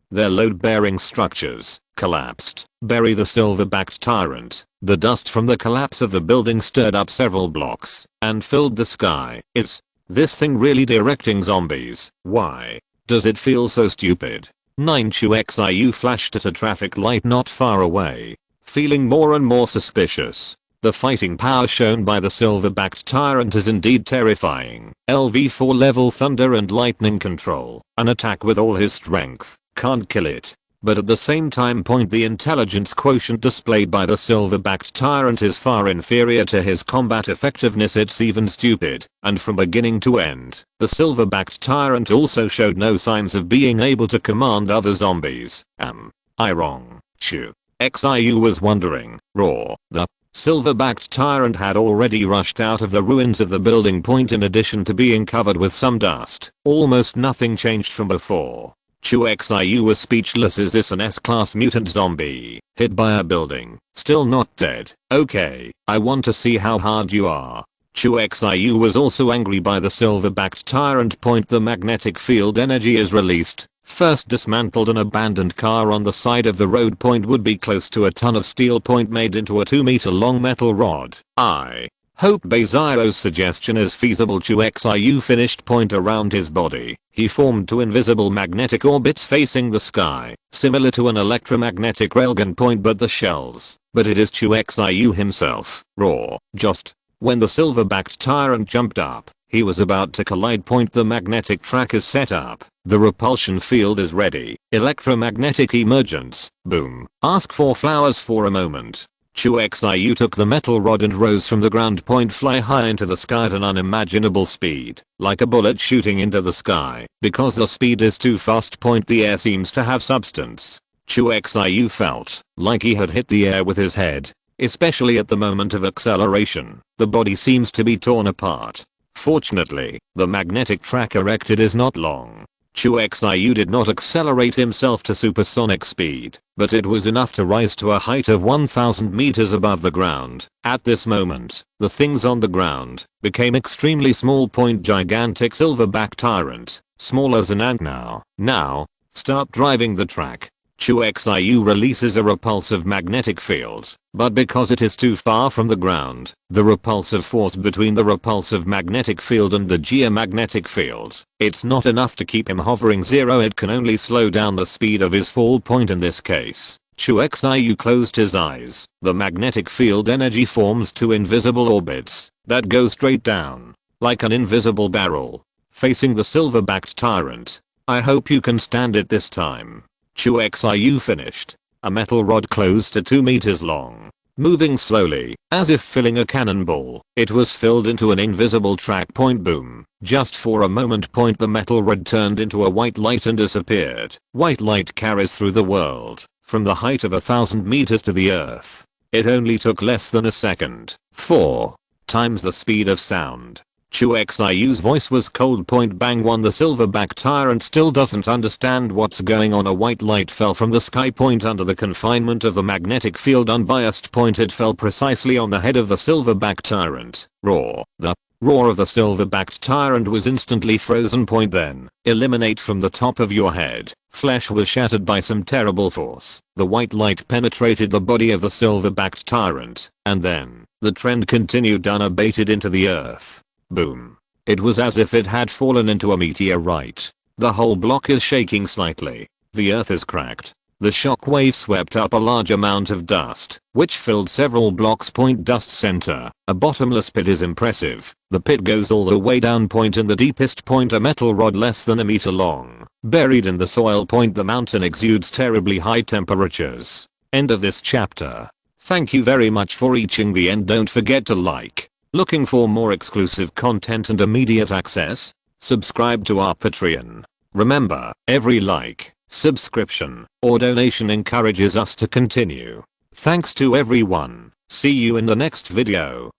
their load-bearing structures collapsed. Bury the silver-backed tyrant. The dust from the collapse of the building stirred up several blocks and filled the sky. Is this thing really directing zombies? Why does it feel so stupid? 9. Chu Xiu flashed at a traffic light not far away, feeling more and more suspicious. The fighting power shown by the silver-backed tyrant is indeed terrifying. LV4 level thunder and lightning control. An attack with all his strength can't kill it. But at the same time, the intelligence quotient displayed by the silver-backed tyrant is far inferior to his combat effectiveness. It's even stupid. And from beginning to end, the silver-backed tyrant also showed no signs of being able to command other zombies. Am I wrong? Chu Xiu was wondering. Roar. The silver-backed tyrant had already rushed out of the ruins of the building. In addition to being covered with some dust, almost nothing changed from before. Chu Xiu was speechless. Is this an S-class mutant zombie, hit by a building, still not dead? Okay, I want to see how hard you are. Chu Xiu was also angry by the silver-backed tyrant. The magnetic field energy is released. First dismantled an abandoned car on the side of the road. Would be close to a ton of steel. Made into a 2-meter long metal rod. I Hope Baziro's suggestion is feasible. Chu Xiu finished point around his body. He formed two invisible magnetic orbits facing the sky, similar to an electromagnetic railgun point but the shells. But it is Chu Xiu himself. Raw. Just when the silver-backed tyrant jumped up, he was about to collide. Point the magnetic track is set up. The repulsion field is ready. Electromagnetic emergence. Boom. Ask for flowers for a moment. Chu Xiu took the metal rod and rose from the ground. Point fly high into the sky at an unimaginable speed, like a bullet shooting into the sky. Because the speed is too fast. Point the air seems to have substance. Chu Xiu felt like he had hit the air with his head, especially at the moment of acceleration. The body seems to be torn apart. Fortunately, the magnetic track erected is not long. Chu Xiu did not accelerate himself to supersonic speed, but it was enough to rise to a height of 1000 meters above the ground. At this moment, the things on the ground became extremely small. Point gigantic silverback tyrant, small as an ant now. Now, start driving the track. Chu Xiu releases a repulsive magnetic field, but because it is too far from the ground, the repulsive force between the repulsive magnetic field and the geomagnetic field, it's not enough to keep him hovering zero. It can only slow down the speed of his fall. Point in this case, Chu Xiu closed his eyes. The magnetic field energy forms two invisible orbits that go straight down, like an invisible barrel, facing the silver-backed tyrant. I hope you can stand it this time. Chu Xiu finished. A metal rod close to 2 meters long, moving slowly, as if filling a cannonball. It was filled into an invisible track. Point boom. Just for a moment. Point the metal rod turned into a white light and disappeared. White light carries through the world, from the height of 1000 meters to the earth. It only took less than a second. 4 times the speed of sound. Chu Xiu's voice was cold. Point bang one. The silverback tyrant still doesn't understand what's going on. A white light fell from the sky. Point under the confinement of the magnetic field. Unbiased. Point it fell precisely on the head of the silverback tyrant. Roar. The roar of the silverbacked tyrant was instantly frozen. Point then, eliminate from the top of your head. Flesh was shattered by some terrible force. The white light penetrated the body of the silverbacked tyrant, and then, the trend continued unabated into the earth. Boom. It was as if it had fallen into a meteorite. The whole block is shaking slightly. The earth is cracked. The shockwave swept up a large amount of dust, which filled several blocks. Point dust center. A bottomless pit is impressive. The pit goes all the way down. Point in the deepest point a metal rod less than a meter long, buried in the soil. Point the mountain exudes terribly high temperatures. End of this chapter. Thank you very much for reaching the end. Don't forget to like. Looking for more exclusive content and immediate access? Subscribe to our Patreon. Remember, every like, subscription, or donation encourages us to continue. Thanks to everyone. See you in the next video.